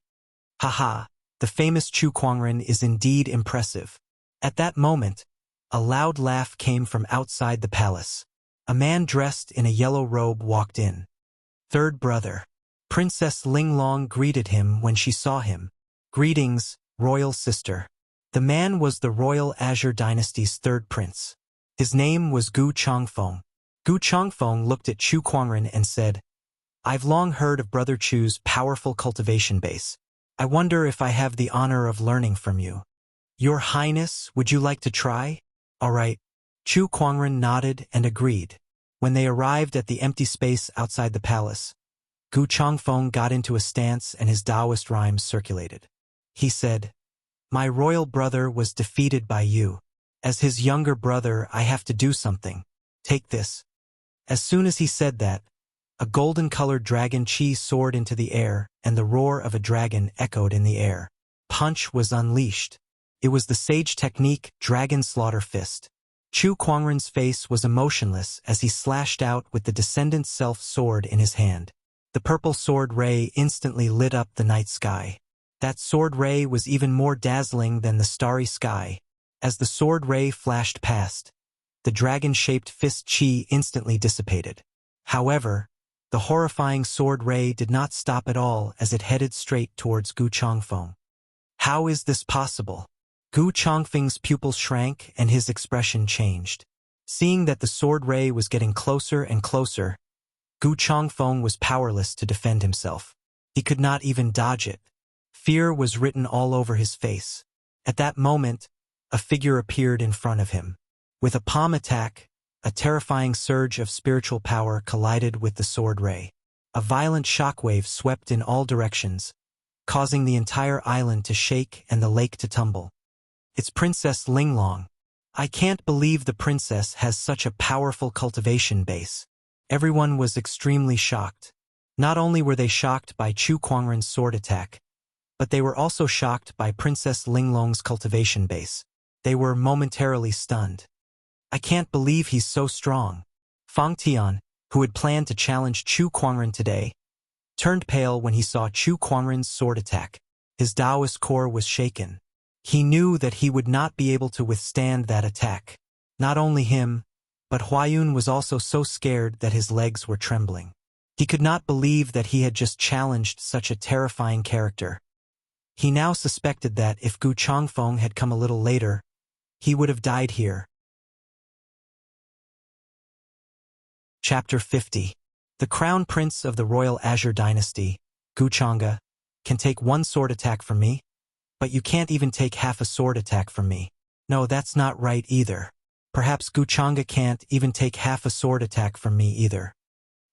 Haha, the famous Chu Kuangren is indeed impressive. At that moment, a loud laugh came from outside the palace. A man dressed in a yellow robe walked in. Third brother. Princess Linglong greeted him when she saw him. Greetings, royal sister. The man was the royal Azure dynasty's 3rd prince. His name was Gu Chongfeng. Gu Chongfeng looked at Chu Kuangren and said, I've long heard of Brother Chu's powerful cultivation base. I wonder if I have the honor of learning from you. Your Highness, would you like to try? All right. Chu Kuangren nodded and agreed. When they arrived at the empty space outside the palace, Gu Chongfeng got into a stance and his Taoist rhymes circulated. He said, My royal brother was defeated by you. As his younger brother, I have to do something. Take this. As soon as he said that, a golden-colored dragon chi soared into the air, and the roar of a dragon echoed in the air. Punch was unleashed. It was the sage technique Dragon Slaughter Fist. Chu Kuangren's face was emotionless as he slashed out with the Descendant Self sword in his hand. The purple sword ray instantly lit up the night sky. That sword ray was even more dazzling than the starry sky. As the sword ray flashed past, the dragon-shaped fist chi instantly dissipated. However, the horrifying sword ray did not stop at all as it headed straight towards Gu Chongfeng. How is this possible? Gu Chongfeng's pupils shrank and his expression changed. Seeing that the sword ray was getting closer and closer, Gu Chongfeng was powerless to defend himself. He could not even dodge it. Fear was written all over his face. At that moment, a figure appeared in front of him. With a palm attack, a terrifying surge of spiritual power collided with the sword ray. A violent shockwave swept in all directions, causing the entire island to shake and the lake to tumble. It's Princess Linglong. I can't believe the princess has such a powerful cultivation base. Everyone was extremely shocked. Not only were they shocked by Chu Kuangren's sword attack, but they were also shocked by Princess Linglong's cultivation base. They were momentarily stunned. I can't believe he's so strong. Fang Tian, who had planned to challenge Chu Kuangren today, turned pale when he saw Chu Kuangren's sword attack. His Taoist core was shaken. He knew that he would not be able to withstand that attack. Not only him, but Huayun was also so scared that his legs were trembling. He could not believe that he had just challenged such a terrifying character. He now suspected that if Gu Chongfeng had come a little later, he would have died here. Chapter 50. The crown prince of the royal Azure dynasty, Guchanga, can take one sword attack from me, but you can't even take half a sword attack from me. No, that's not right either. Perhaps Guchanga can't even take half a sword attack from me either.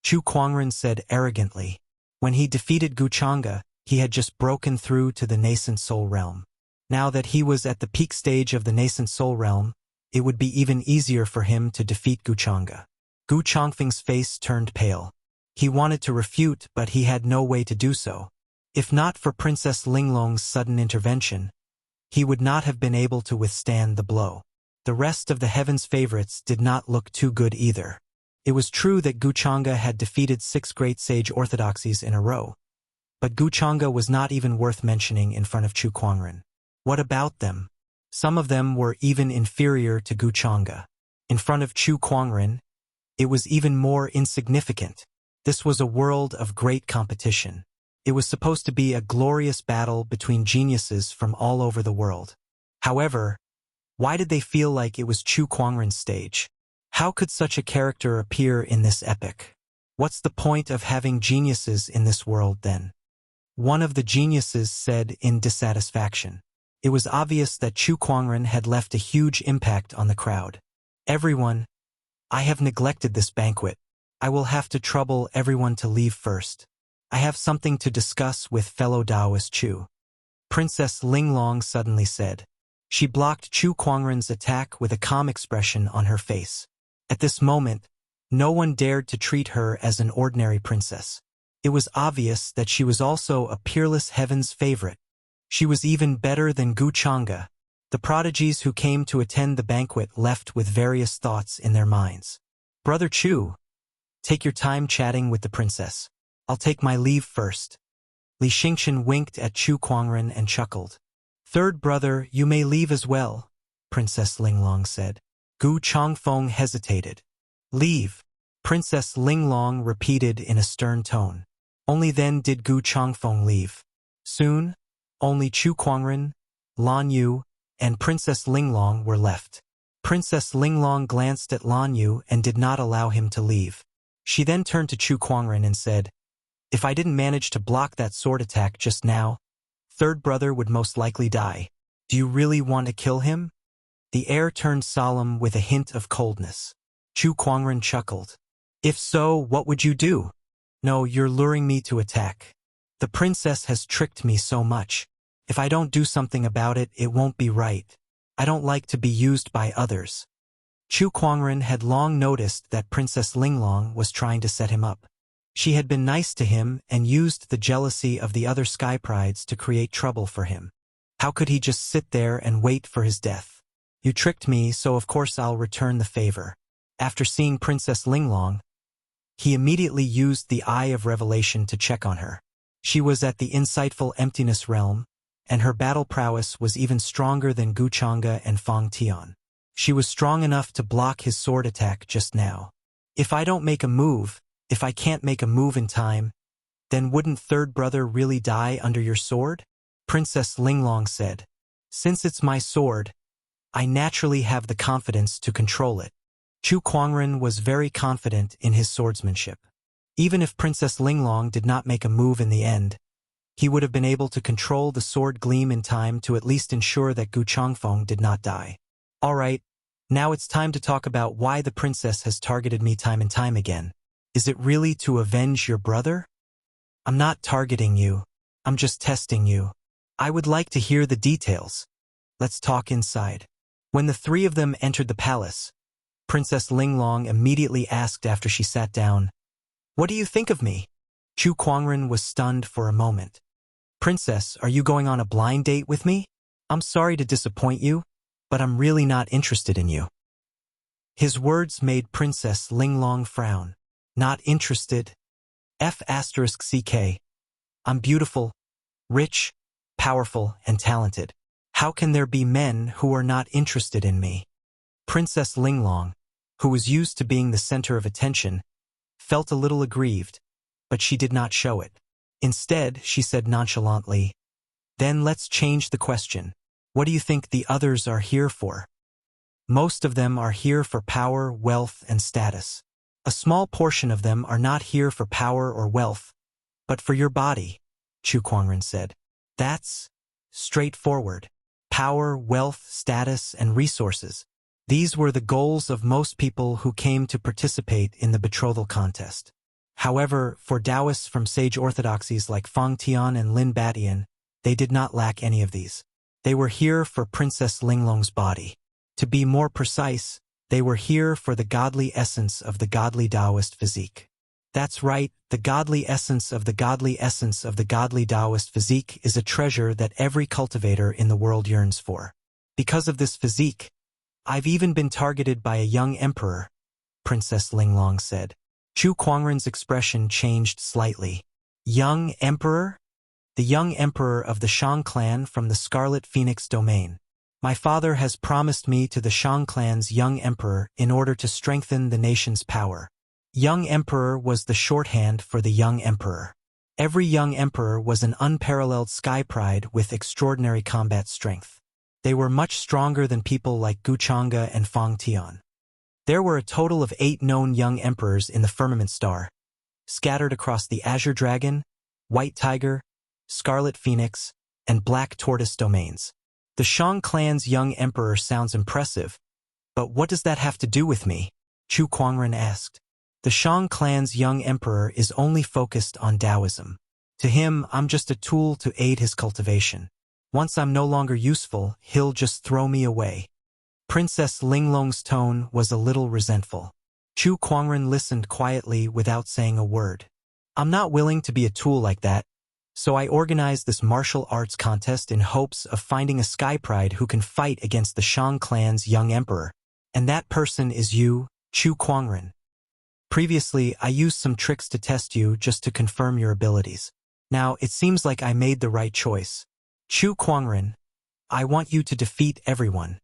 Chu Kuangren said arrogantly. When he defeated Guchanga, he had just broken through to the nascent soul realm. Now that he was at the peak stage of the nascent soul realm, it would be even easier for him to defeat Guchanga. Gu Chongfeng's face turned pale. He wanted to refute, but he had no way to do so. If not for Princess Linglong's sudden intervention, he would not have been able to withstand the blow. The rest of the Heaven's favorites did not look too good either. It was true that Guchanga had defeated 6 great sage orthodoxies in a row, but Guchanga was not even worth mentioning in front of Chu Kuangren. What about them? Some of them were even inferior to Guchanga. In front of Chu Kuangren, it was even more insignificant. This was a world of great competition. It was supposed to be a glorious battle between geniuses from all over the world. However, why did they feel like it was Chu Kuangren's stage? How could such a character appear in this epic? What's the point of having geniuses in this world then? One of the geniuses said in dissatisfaction. It was obvious that Chu Kuangren had left a huge impact on the crowd. Everyone, I have neglected this banquet. I will have to trouble everyone to leave first. I have something to discuss with fellow Taoist Chu. Princess Linglong suddenly said. She blocked Chu Kuangren's attack with a calm expression on her face. At this moment, no one dared to treat her as an ordinary princess. It was obvious that she was also a peerless Heaven's favorite. She was even better than Guchanga. The prodigies who came to attend the banquet left with various thoughts in their minds. Brother Chu, take your time chatting with the princess. I'll take my leave first. Li Xingchen winked at Chu Kuangren and chuckled. Third brother, you may leave as well, Princess Linglong said. Gu Chongfeng hesitated. Leave, Princess Linglong repeated in a stern tone. Only then did Gu Chongfeng leave. Soon, only Chu Kuangren, Lan Yu, and Princess Linglong were left. Princess Linglong glanced at Lan Yu and did not allow him to leave. She then turned to Chu Kuangren and said, if I didn't manage to block that sword attack just now, third brother would most likely die. Do you really want to kill him? The air turned solemn with a hint of coldness. Chu Kuangren chuckled. If so, what would you do? No, you're luring me to attack. The princess has tricked me so much. If I don't do something about it, it won't be right. I don't like to be used by others. Chu Kuangren had long noticed that Princess Linglong was trying to set him up. She had been nice to him and used the jealousy of the other sky prides to create trouble for him. How could he just sit there and wait for his death? You tricked me, so of course I'll return the favor. After seeing Princess Linglong, he immediately used the Eye of Revelation to check on her. She was at the insightful emptiness realm, and her battle prowess was even stronger than Guchanga and Fang Tian. She was strong enough to block his sword attack just now. If I don't make a move, if I can't make a move in time, then wouldn't third brother really die under your sword? Princess Linglong said. Since it's my sword, I naturally have the confidence to control it. Chu Kuangren was very confident in his swordsmanship. Even if Princess Linglong did not make a move in the end, he would have been able to control the sword gleam in time to at least ensure that Gu Chongfeng did not die. All right, now it's time to talk about why the princess has targeted me time and time again. Is it really to avenge your brother? I'm not targeting you. I'm just testing you. I would like to hear the details. Let's talk inside. When the three of them entered the palace, Princess Linglong immediately asked after she sat down, What do you think of me? Chu Kuangren was stunned for a moment. Princess, are you going on a blind date with me? I'm sorry to disappoint you, but I'm really not interested in you. His words made Princess Linglong frown. Not interested? F***CK. I'm beautiful, rich, powerful, and talented. How can there be men who are not interested in me? Princess Linglong, who was used to being the center of attention, felt a little aggrieved, but she did not show it. Instead, she said nonchalantly, Then let's change the question. What do you think the others are here for? Most of them are here for power, wealth, and status. A small portion of them are not here for power or wealth, but for your body, Chu Kuangren said. That's straightforward. Power, wealth, status, and resources. These were the goals of most people who came to participate in the betrothal contest. However, for Taoists from sage orthodoxies like Fang Tian and Lin Batian, they did not lack any of these. They were here for Princess Linglong's body. To be more precise, they were here for the godly essence of the godly Taoist physique. That's right, the godly essence of the godly essence of the godly Taoist physique is a treasure that every cultivator in the world yearns for. Because of this physique, I've even been targeted by a young emperor, Princess Linglong said. Chu Kuangren's expression changed slightly. Young emperor? The young emperor of the Shang clan from the Scarlet Phoenix domain. My father has promised me to the Shang clan's young emperor in order to strengthen the nation's power. Young emperor was the shorthand for the young emperor. Every young emperor was an unparalleled sky pride with extraordinary combat strength. They were much stronger than people like Gu Chang'e and Fang Tian. There were a total of 8 known young emperors in the Firmament Star, scattered across the Azure Dragon, White Tiger, Scarlet Phoenix, and Black Tortoise domains. The Shang clan's young emperor sounds impressive, but what does that have to do with me? Chu Kuangren asked. The Shang clan's young emperor is only focused on Taoism. To him, I'm just a tool to aid his cultivation. Once I'm no longer useful, he'll just throw me away. Princess Linglong's tone was a little resentful. Chu Kuangren listened quietly without saying a word. I'm not willing to be a tool like that, so I organized this martial arts contest in hopes of finding a sky pride who can fight against the Shang clan's young emperor. And that person is you, Chu Kuangren. Previously, I used some tricks to test you just to confirm your abilities. Now, it seems like I made the right choice. Chu Kuangren, I want you to defeat everyone,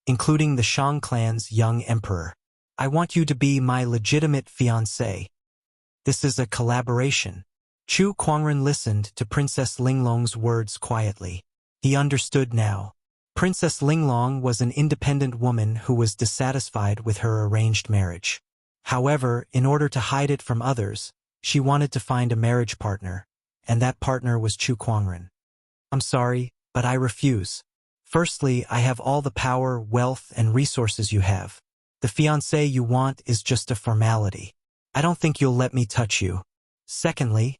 including the Shang clan's young emperor. I want you to be my legitimate fiancé. This is a collaboration. Chu Kuangren listened to Princess Linglong's words quietly. He understood now. Princess Linglong was an independent woman who was dissatisfied with her arranged marriage. However, in order to hide it from others, she wanted to find a marriage partner, and that partner was Chu Kuangren. I'm sorry, but I refuse. Firstly, I have all the power, wealth, and resources you have. The fiancé you want is just a formality. I don't think you'll let me touch you. Secondly,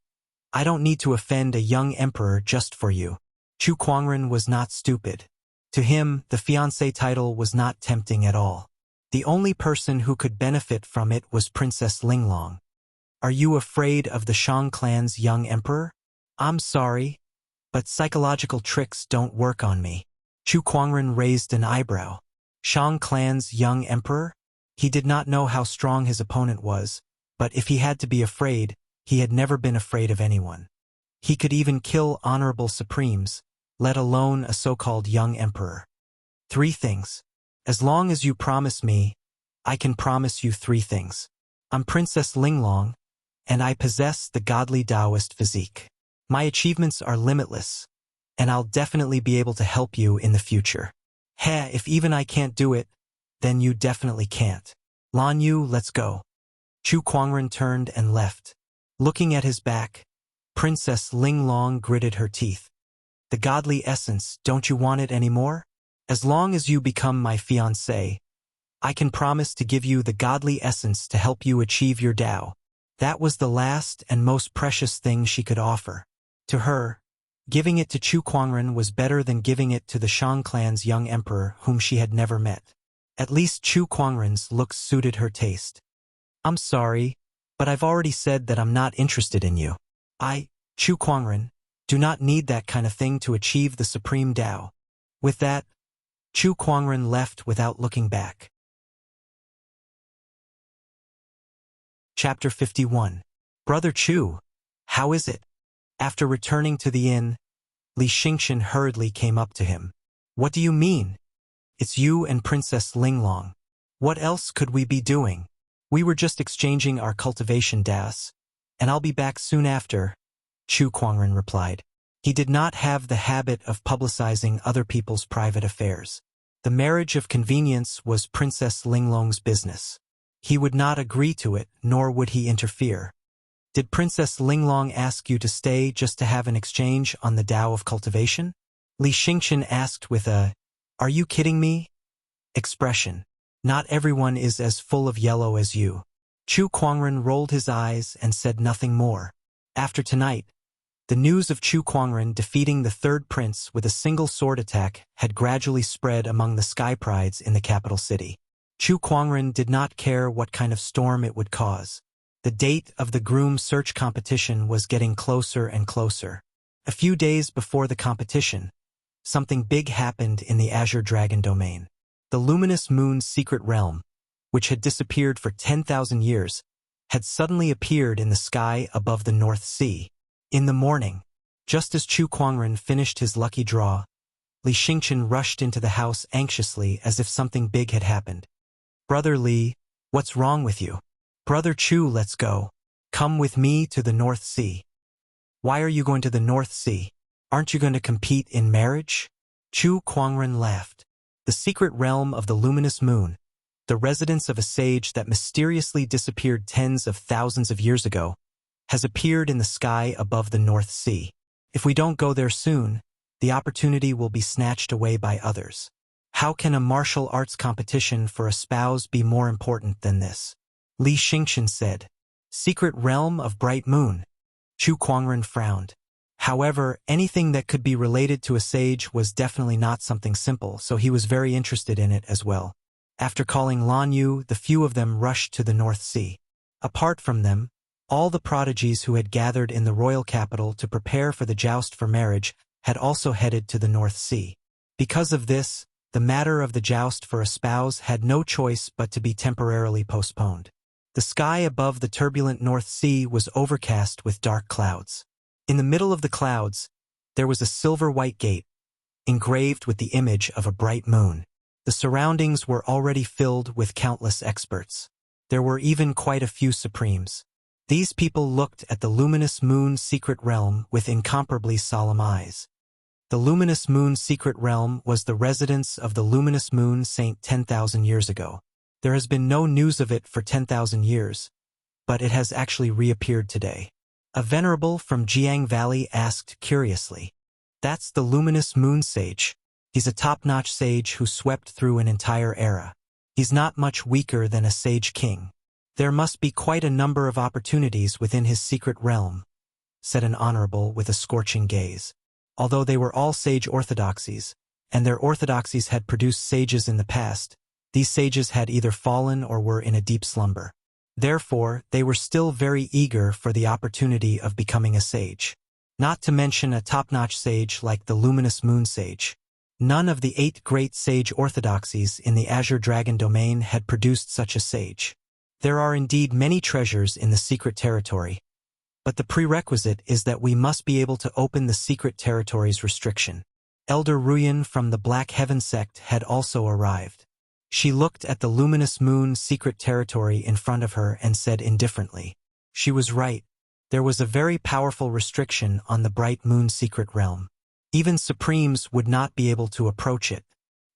I don't need to offend a young emperor just for you. Chu Kuangren was not stupid. To him, the fiancé title was not tempting at all. The only person who could benefit from it was Princess Linglong. Are you afraid of the Shang clan's young emperor? I'm sorry, but psychological tricks don't work on me. Chu Kuangren raised an eyebrow. Shang clan's young emperor? He did not know how strong his opponent was, but if he had to be afraid, he had never been afraid of anyone. He could even kill honorable supremes, let alone a so-called young emperor. 3 things. As long as you promise me, I can promise you 3 things. I'm Princess Linglong, and I possess the godly Taoist physique. My achievements are limitless, and I'll definitely be able to help you in the future. If even I can't do it, then you definitely can't. Lan Yu, let's go. Chu Kuangren turned and left. Looking at his back, Princess Linglong gritted her teeth. The godly essence, don't you want it anymore? As long as you become my fiancé, I can promise to give you the godly essence to help you achieve your Tao. That was the last and most precious thing she could offer. To her, giving it to Chu Kuangren was better than giving it to the Shang clan's young emperor whom she had never met. At least Chu Kuangren's looks suited her taste. I'm sorry, but I've already said that I'm not interested in you. Chu Kuangren, do not need that kind of thing to achieve the supreme Tao. With that, Chu Kuangren left without looking back. Chapter 51. Brother Chu, how is it? After returning to the inn, Li Xingqian hurriedly came up to him. What do you mean? It's you and Princess Linglong. What else could we be doing? We were just exchanging our cultivation das, and I'll be back soon after, Chu Kuangren replied. He did not have the habit of publicizing other people's private affairs. The marriage of convenience was Princess Linglong's business. He would not agree to it, nor would he interfere. Did Princess Linglong ask you to stay just to have an exchange on the Tao of cultivation? Li Xingqian asked with a, "Are you kidding me?" expression. Not everyone is as full of yellow as you. Chu Kuangren rolled his eyes and said nothing more. After tonight, the news of Chu Kuangren defeating the third prince with a single sword attack had gradually spread among the sky prides in the capital city. Chu Kuangren did not care what kind of storm it would cause. The date of the groom search competition was getting closer and closer. A few days before the competition, something big happened in the Azure Dragon domain. The luminous moon's secret realm, which had disappeared for 10,000 years, had suddenly appeared in the sky above the North Sea. In the morning, just as Chu Kuangren finished his lucky draw, Li Xingqian rushed into the house anxiously as if something big had happened. "Brother Li, what's wrong with you?" "Brother Chu, let's go. Come with me to the North Sea." "Why are you going to the North Sea? Aren't you going to compete in marriage?" Chu Kuangren laughed. "The secret realm of the luminous moon, the residence of a sage that mysteriously disappeared tens of thousands of years ago, has appeared in the sky above the North Sea. If we don't go there soon, the opportunity will be snatched away by others. How can a martial arts competition for a spouse be more important than this?" Li Xingqian said. "Secret realm of bright moon." Chu Kuangren frowned. However, anything that could be related to a sage was definitely not something simple, so he was very interested in it as well. After calling Lan Yu, the few of them rushed to the North Sea. Apart from them, all the prodigies who had gathered in the royal capital to prepare for the joust for marriage had also headed to the North Sea. Because of this, the matter of the joust for a spouse had no choice but to be temporarily postponed. The sky above the turbulent North Sea was overcast with dark clouds. In the middle of the clouds, there was a silver-white gate, engraved with the image of a bright moon. The surroundings were already filled with countless experts. There were even quite a few supremes. These people looked at the luminous moon's secret realm with incomparably solemn eyes. The luminous moon's secret realm was the residence of the luminous moon saint 10,000 years ago. There has been no news of it for 10,000 years, but it has actually reappeared today. A venerable from Jiang Valley asked curiously, "That's the luminous moon sage. He's a top-notch sage who swept through an entire era. He's not much weaker than a sage king. There must be quite a number of opportunities within his secret realm," said an honorable with a scorching gaze. Although they were all sage orthodoxies, and their orthodoxies had produced sages in the past, these sages had either fallen or were in a deep slumber. Therefore, they were still very eager for the opportunity of becoming a sage. Not to mention a top-notch sage like the luminous moon sage. None of the 8 great sage orthodoxies in the Azure Dragon domain had produced such a sage. There are indeed many treasures in the secret territory, but the prerequisite is that we must be able to open the secret territory's restriction. Elder Ruyan from the Black Heaven sect had also arrived. She looked at the luminous moon's secret territory in front of her and said indifferently. She was right. There was a very powerful restriction on the bright moon's secret realm. Even Supremes would not be able to approach it.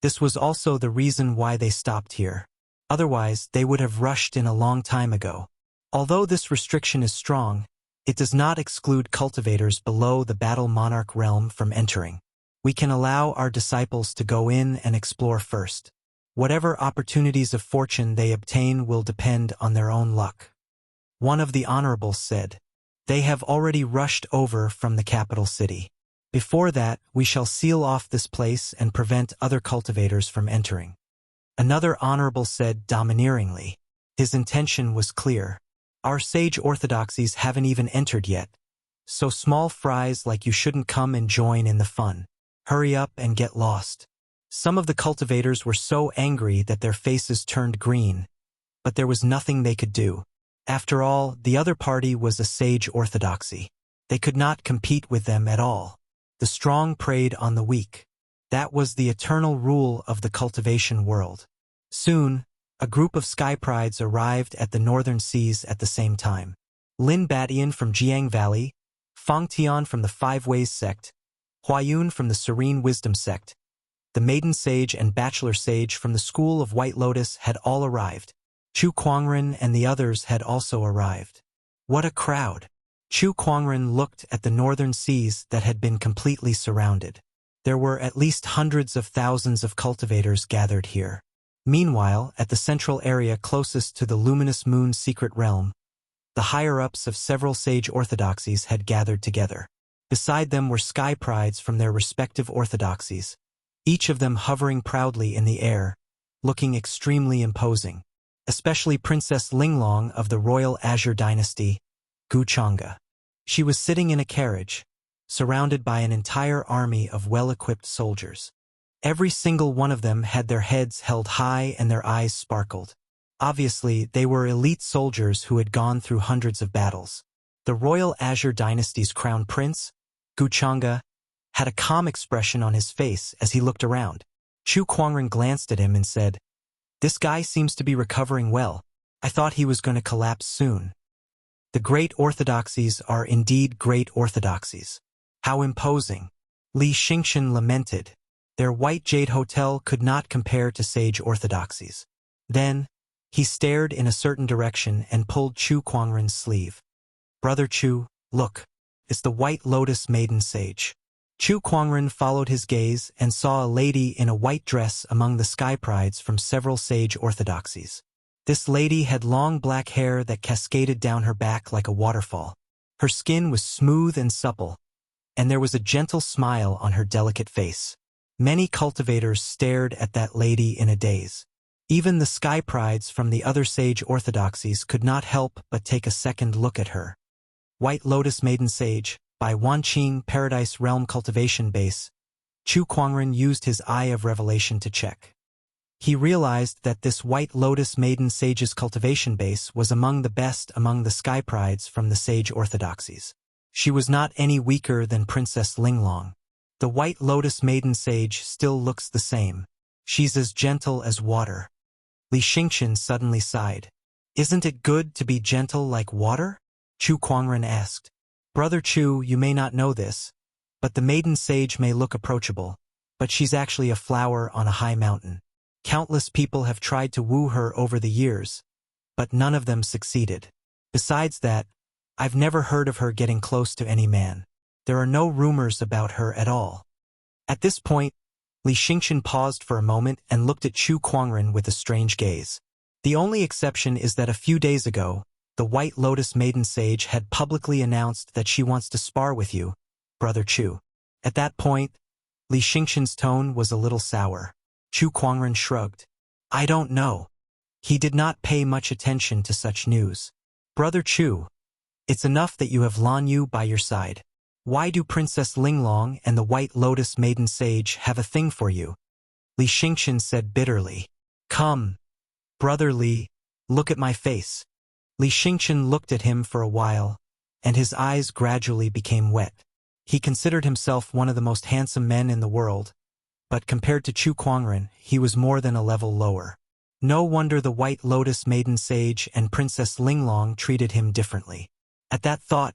This was also the reason why they stopped here. Otherwise, they would have rushed in a long time ago. Although this restriction is strong, it does not exclude cultivators below the Battle Monarch realm from entering. We can allow our disciples to go in and explore first. Whatever opportunities of fortune they obtain will depend on their own luck. One of the honorables said, "They have already rushed over from the capital city. Before that, we shall seal off this place and prevent other cultivators from entering." Another honorable said domineeringly. His intention was clear. "Our sage orthodoxies haven't even entered yet, so small fries like you shouldn't come and join in the fun. Hurry up and get lost." Some of the cultivators were so angry that their faces turned green, but there was nothing they could do. After all, the other party was a sage orthodoxy. They could not compete with them at all. The strong preyed on the weak. That was the eternal rule of the cultivation world. Soon, a group of sky prides arrived at the northern seas at the same time. Lin Batian from Jiang Valley, Fang Tian from the Five Ways sect, Huayun from the Serene Wisdom sect, the Maiden Sage and Bachelor Sage from the School of White Lotus had all arrived. Chu Kuangren and the others had also arrived. What a crowd! Chu Kuangren looked at the northern seas that had been completely surrounded. There were at least hundreds of thousands of cultivators gathered here. Meanwhile, at the central area closest to the luminous moon's secret realm, the higher-ups of several sage orthodoxies had gathered together. Beside them were sky prides from their respective orthodoxies, each of them hovering proudly in the air, looking extremely imposing. Especially Princess Linglong of the Royal Azure Dynasty, Guchanga. She was sitting in a carriage, surrounded by an entire army of well-equipped soldiers. Every single one of them had their heads held high and their eyes sparkled. Obviously, they were elite soldiers who had gone through hundreds of battles. The Royal Azure Dynasty's crown prince, Guchanga, had a calm expression on his face as he looked around. Chu Kuangren glanced at him and said, "This guy seems to be recovering well. I thought he was going to collapse soon." The great orthodoxies are indeed great orthodoxies. How imposing. Li Xingchen lamented. Their white jade hotel could not compare to sage orthodoxies. Then, he stared in a certain direction and pulled Chu Kuangren's sleeve. "Brother Chu, look. It's the White Lotus Maiden Sage." Chu Kuangren followed his gaze and saw a lady in a white dress among the sky prides from several sage orthodoxies. This lady had long black hair that cascaded down her back like a waterfall. Her skin was smooth and supple, and there was a gentle smile on her delicate face. Many cultivators stared at that lady in a daze. Even the sky prides from the other sage orthodoxies could not help but take a second look at her. White Lotus Maiden Sage, by Wanqing Paradise Realm Cultivation Base, Chu Kuangren used his eye of revelation to check. He realized that this White Lotus Maiden Sage's cultivation base was among the best among the sky prides from the sage orthodoxies. She was not any weaker than Princess Linglong. The White Lotus Maiden Sage still looks the same. She's as gentle as water. Li Xingchen suddenly sighed. "Isn't it good to be gentle like water?" Chu Kuangren asked. "Brother Chu, you may not know this, but the Maiden Sage may look approachable, but she's actually a flower on a high mountain. Countless people have tried to woo her over the years, but none of them succeeded. Besides that, I've never heard of her getting close to any man. There are no rumors about her at all." At this point, Li Xingchen paused for a moment and looked at Chu Kuangren with a strange gaze. The only exception is that a few days ago, the White Lotus Maiden Sage had publicly announced that she wants to spar with you, Brother Chu. At that point, Li Xingchen's tone was a little sour. Chu Kuangren shrugged. "I don't know." He did not pay much attention to such news. "Brother Chu, it's enough that you have Lan Yu by your side. Why do Princess Linglong and the White Lotus Maiden Sage have a thing for you?" Li Xingchen said bitterly. "Come, Brother Li, look at my face." Li Xingchen looked at him for a while, and his eyes gradually became wet. He considered himself one of the most handsome men in the world, but compared to Chu Kuangren, he was more than a level lower. No wonder the White Lotus Maiden Sage and Princess Linglong treated him differently. At that thought,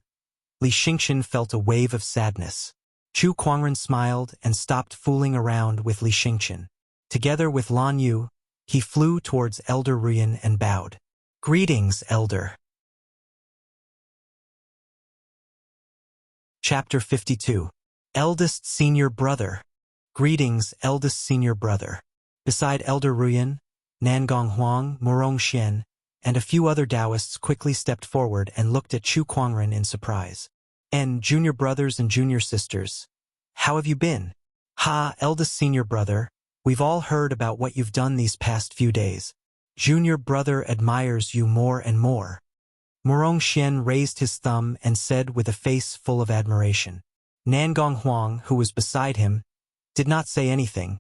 Li Xingchen felt a wave of sadness. Chu Kuangren smiled and stopped fooling around with Li Xingchen. Together with Lan Yu, he flew towards Elder Ruyan and bowed. "Greetings, Elder." Chapter 52. Eldest Senior Brother. Greetings, Eldest Senior Brother. Beside Elder Ruyan, Nangong Huang, Murong Xian, and a few other Taoists quickly stepped forward and looked at Chu Kuangren in surprise. "And junior brothers and junior sisters, how have you been?" "Ha, Eldest Senior Brother, we've all heard about what you've done these past few days. Junior Brother admires you more and more." Murong Xian raised his thumb and said with a face full of admiration. Nangong Huang, who was beside him, did not say anything,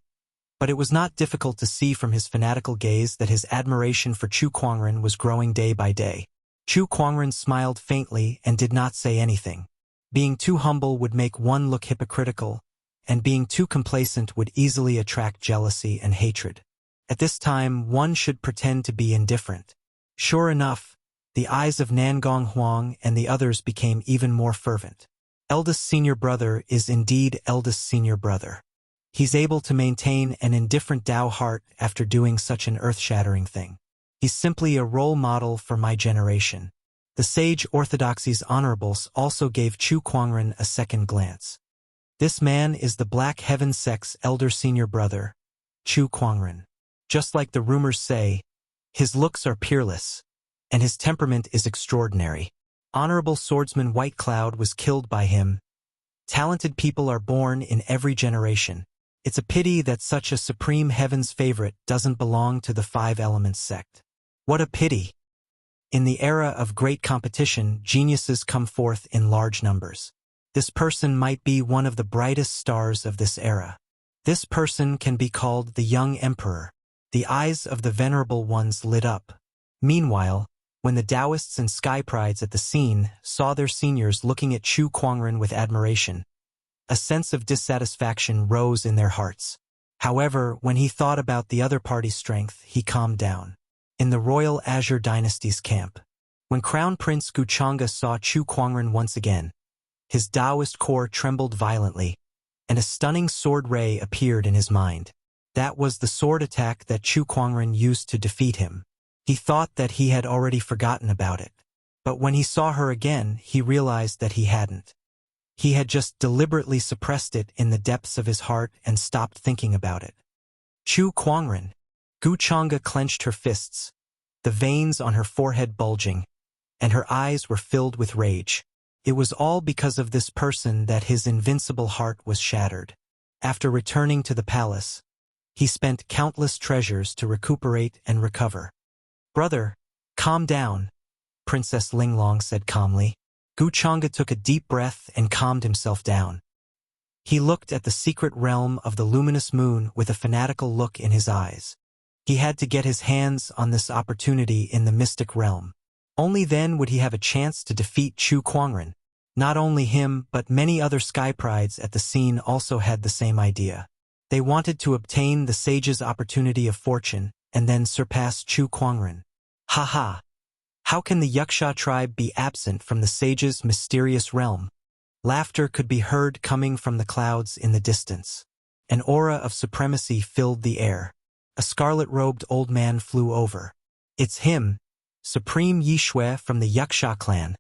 but it was not difficult to see from his fanatical gaze that his admiration for Chu Kuangren was growing day by day. Chu Kuangren smiled faintly and did not say anything. Being too humble would make one look hypocritical, and being too complacent would easily attract jealousy and hatred. At this time, one should pretend to be indifferent. Sure enough, the eyes of Nangong Huang and the others became even more fervent. Eldest Senior Brother is indeed Eldest Senior Brother. He's able to maintain an indifferent Tao heart after doing such an earth-shattering thing. He's simply a role model for my generation. The sage orthodoxy's honorables also gave Chu Kuangren a second glance. This man is the Black Heaven sect's elder senior brother, Chu Kuangren. Just like the rumors say, his looks are peerless, and his temperament is extraordinary. Honorable swordsman White Cloud was killed by him. Talented people are born in every generation. It's a pity that such a supreme heaven's favorite doesn't belong to the Five Elements sect. What a pity! In the era of great competition, geniuses come forth in large numbers. This person might be one of the brightest stars of this era. This person can be called the young emperor. The eyes of the venerable ones lit up. Meanwhile, when the Taoists and Sky Prides at the scene saw their seniors looking at Chu Kuangren with admiration, a sense of dissatisfaction rose in their hearts. However, when he thought about the other party's strength, he calmed down. In the Royal Azure Dynasty's camp, when Crown Prince Guchanga saw Chu Kuangren once again, his Taoist core trembled violently, and a stunning sword ray appeared in his mind. That was the sword attack that Chu Kuangren used to defeat him. He thought that he had already forgotten about it. But when he saw her again, he realized that he hadn't. He had just deliberately suppressed it in the depths of his heart and stopped thinking about it. Chu Kuangren. Guchanga clenched her fists, the veins on her forehead bulging, and her eyes were filled with rage. It was all because of this person that his invincible heart was shattered. After returning to the palace, he spent countless treasures to recuperate and recover. "Brother, calm down," Princess Linglong said calmly. Guchanga took a deep breath and calmed himself down. He looked at the secret realm of the luminous moon with a fanatical look in his eyes. He had to get his hands on this opportunity in the mystic realm. Only then would he have a chance to defeat Chu Kuangren. Not only him, but many other Sky Prides at the scene also had the same idea. They wanted to obtain the sage's opportunity of fortune and then surpass Chu Kuangren. Ha ha! How can the Wuxia tribe be absent from the sage's mysterious realm? Laughter could be heard coming from the clouds in the distance. An aura of supremacy filled the air. A scarlet-robed old man flew over. "It's him, Supreme Yishui from the Wuxia clan.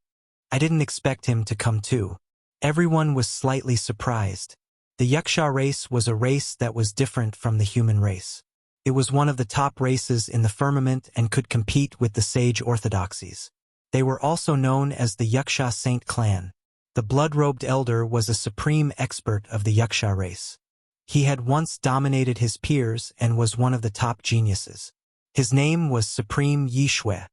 I didn't expect him to come too." Everyone was slightly surprised. The Wuxia race was a race that was different from the human race. It was one of the top races in the firmament and could compete with the sage orthodoxies. They were also known as the Wuxia Saint clan. The blood-robed elder was a supreme expert of the Wuxia race. He had once dominated his peers and was one of the top geniuses. His name was Supreme Yishui.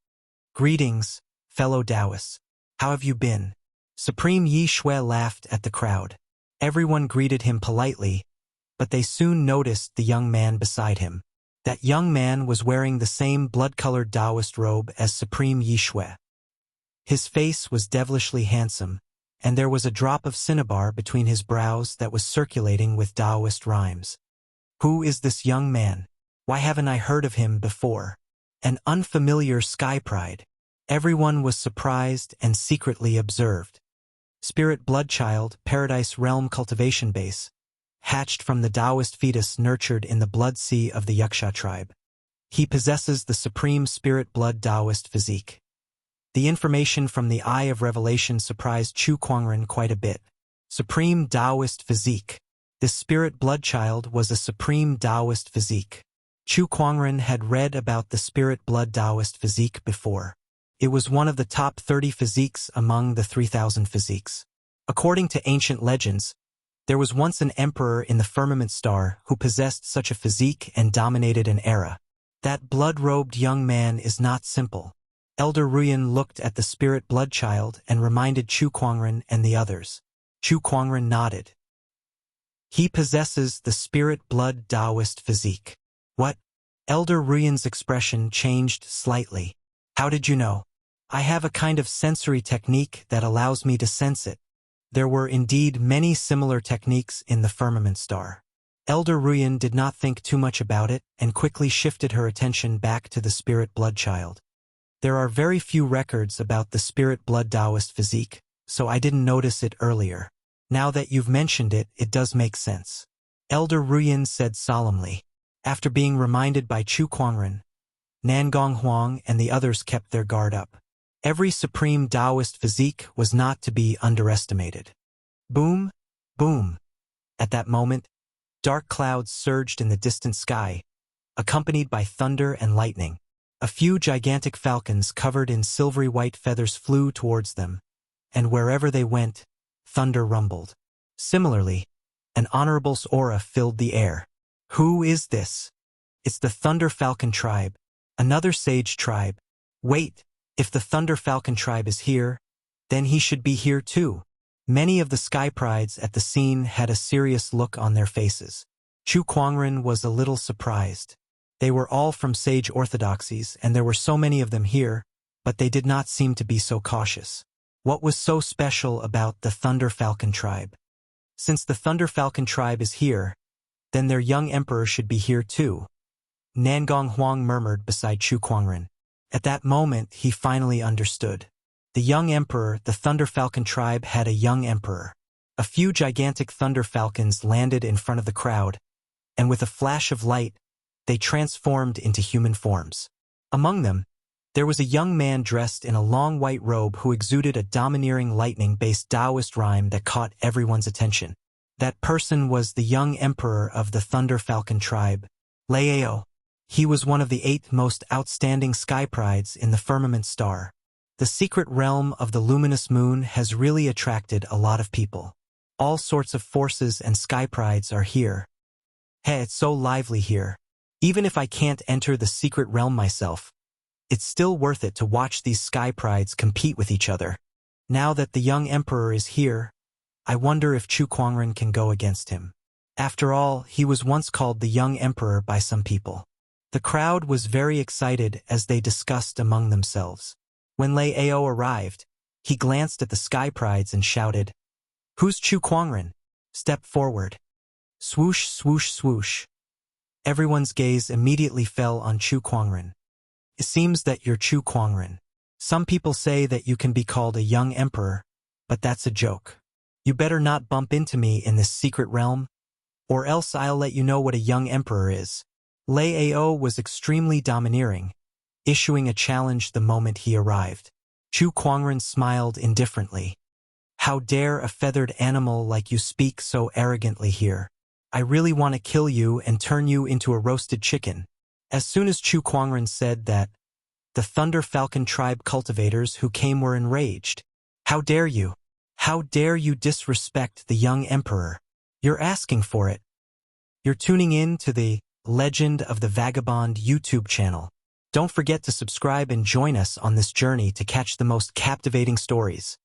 "Greetings, fellow Taoists. How have you been?" Supreme Yishui laughed at the crowd. Everyone greeted him politely, but they soon noticed the young man beside him. That young man was wearing the same blood-colored Taoist robe as Supreme Yishui. His face was devilishly handsome, and there was a drop of cinnabar between his brows that was circulating with Taoist rhymes. Who is this young man? Why haven't I heard of him before? An unfamiliar Sky Pride. Everyone was surprised and secretly observed. Spirit Bloodchild, Paradise Realm Cultivation Base, hatched from the Taoist fetus nurtured in the blood sea of the Wuxia tribe. He possesses the supreme spirit blood Taoist physique. The information from the Eye of Revelation surprised Chu Kuangren quite a bit. Supreme Taoist physique. This spirit bloodchild was a supreme Taoist physique. Chu Kuangren had read about the spirit blood Taoist physique before. It was one of the top 30 physiques among the 3,000 physiques. According to ancient legends, there was once an emperor in the firmament star who possessed such a physique and dominated an era. That blood-robed young man is not simple. Elder Ruyan looked at the spirit bloodchild and reminded Chu Kuangren and the others. Chu Kuangren nodded. He possesses the spirit blood Taoist physique. What? Elder Ruyan's expression changed slightly. How did you know? I have a kind of sensory technique that allows me to sense it. There were indeed many similar techniques in the firmament star. Elder Ruyan did not think too much about it and quickly shifted her attention back to the spirit bloodchild. There are very few records about the spirit blood Taoist physique, so I didn't notice it earlier. Now that you've mentioned it, it does make sense. Elder Ruyan said solemnly. After being reminded by Chu Kuangren, Nangong Huang and the others kept their guard up. Every supreme Taoist physique was not to be underestimated. Boom, boom. At that moment, dark clouds surged in the distant sky, accompanied by thunder and lightning. A few gigantic falcons covered in silvery white feathers flew towards them, and wherever they went, thunder rumbled. Similarly, an honorable aura filled the air. Who is this? It's the Thunder Falcon tribe, another sage tribe. Wait, if the Thunder Falcon tribe is here, then he should be here too. Many of the sky prides at the scene had a serious look on their faces. Chu Kuangren was a little surprised. They were all from sage orthodoxies, and there were so many of them here, but they did not seem to be so cautious. What was so special about the Thunder Falcon tribe? Since the Thunder Falcon tribe is here, then their young emperor should be here too. Nangong Huang murmured beside Chu Kuangren. At that moment, he finally understood. The young emperor, the Thunder Falcon tribe, had a young emperor. A few gigantic thunder falcons landed in front of the crowd, and with a flash of light, they transformed into human forms. Among them, there was a young man dressed in a long white robe who exuded a domineering lightning-based Taoist rhyme that caught everyone's attention. That person was the young emperor of the Thunder Falcon tribe, Lao. He was one of the 8 most outstanding sky prides in the firmament star. The secret realm of the luminous moon has really attracted a lot of people. All sorts of forces and sky prides are here. Hey, it's so lively here. Even if I can't enter the secret realm myself, it's still worth it to watch these sky prides compete with each other. Now that the young emperor is here, I wonder if Chu Kuangren can go against him. After all, he was once called the young emperor by some people. The crowd was very excited as they discussed among themselves. When Lei Ao arrived, he glanced at the sky prides and shouted, "Who's Chu Kuangren? Step forward." Swoosh, swoosh, swoosh. Everyone's gaze immediately fell on Chu Kuangren. It seems that you're Chu Kuangren. Some people say that you can be called a young emperor, but that's a joke. You better not bump into me in this secret realm, or else I'll let you know what a young emperor is. Lei Ao was extremely domineering, issuing a challenge the moment he arrived. Chu Kuangren smiled indifferently. How dare a feathered animal like you speak so arrogantly here? I really want to kill you and turn you into a roasted chicken. As soon as Chu Kuangren said that, the Thunder Falcon tribe cultivators who came were enraged. How dare you? How dare you disrespect the young emperor? You're asking for it. You're tuning in to the Legend of the Vagabond YouTube channel. Don't forget to subscribe and join us on this journey to catch the most captivating stories.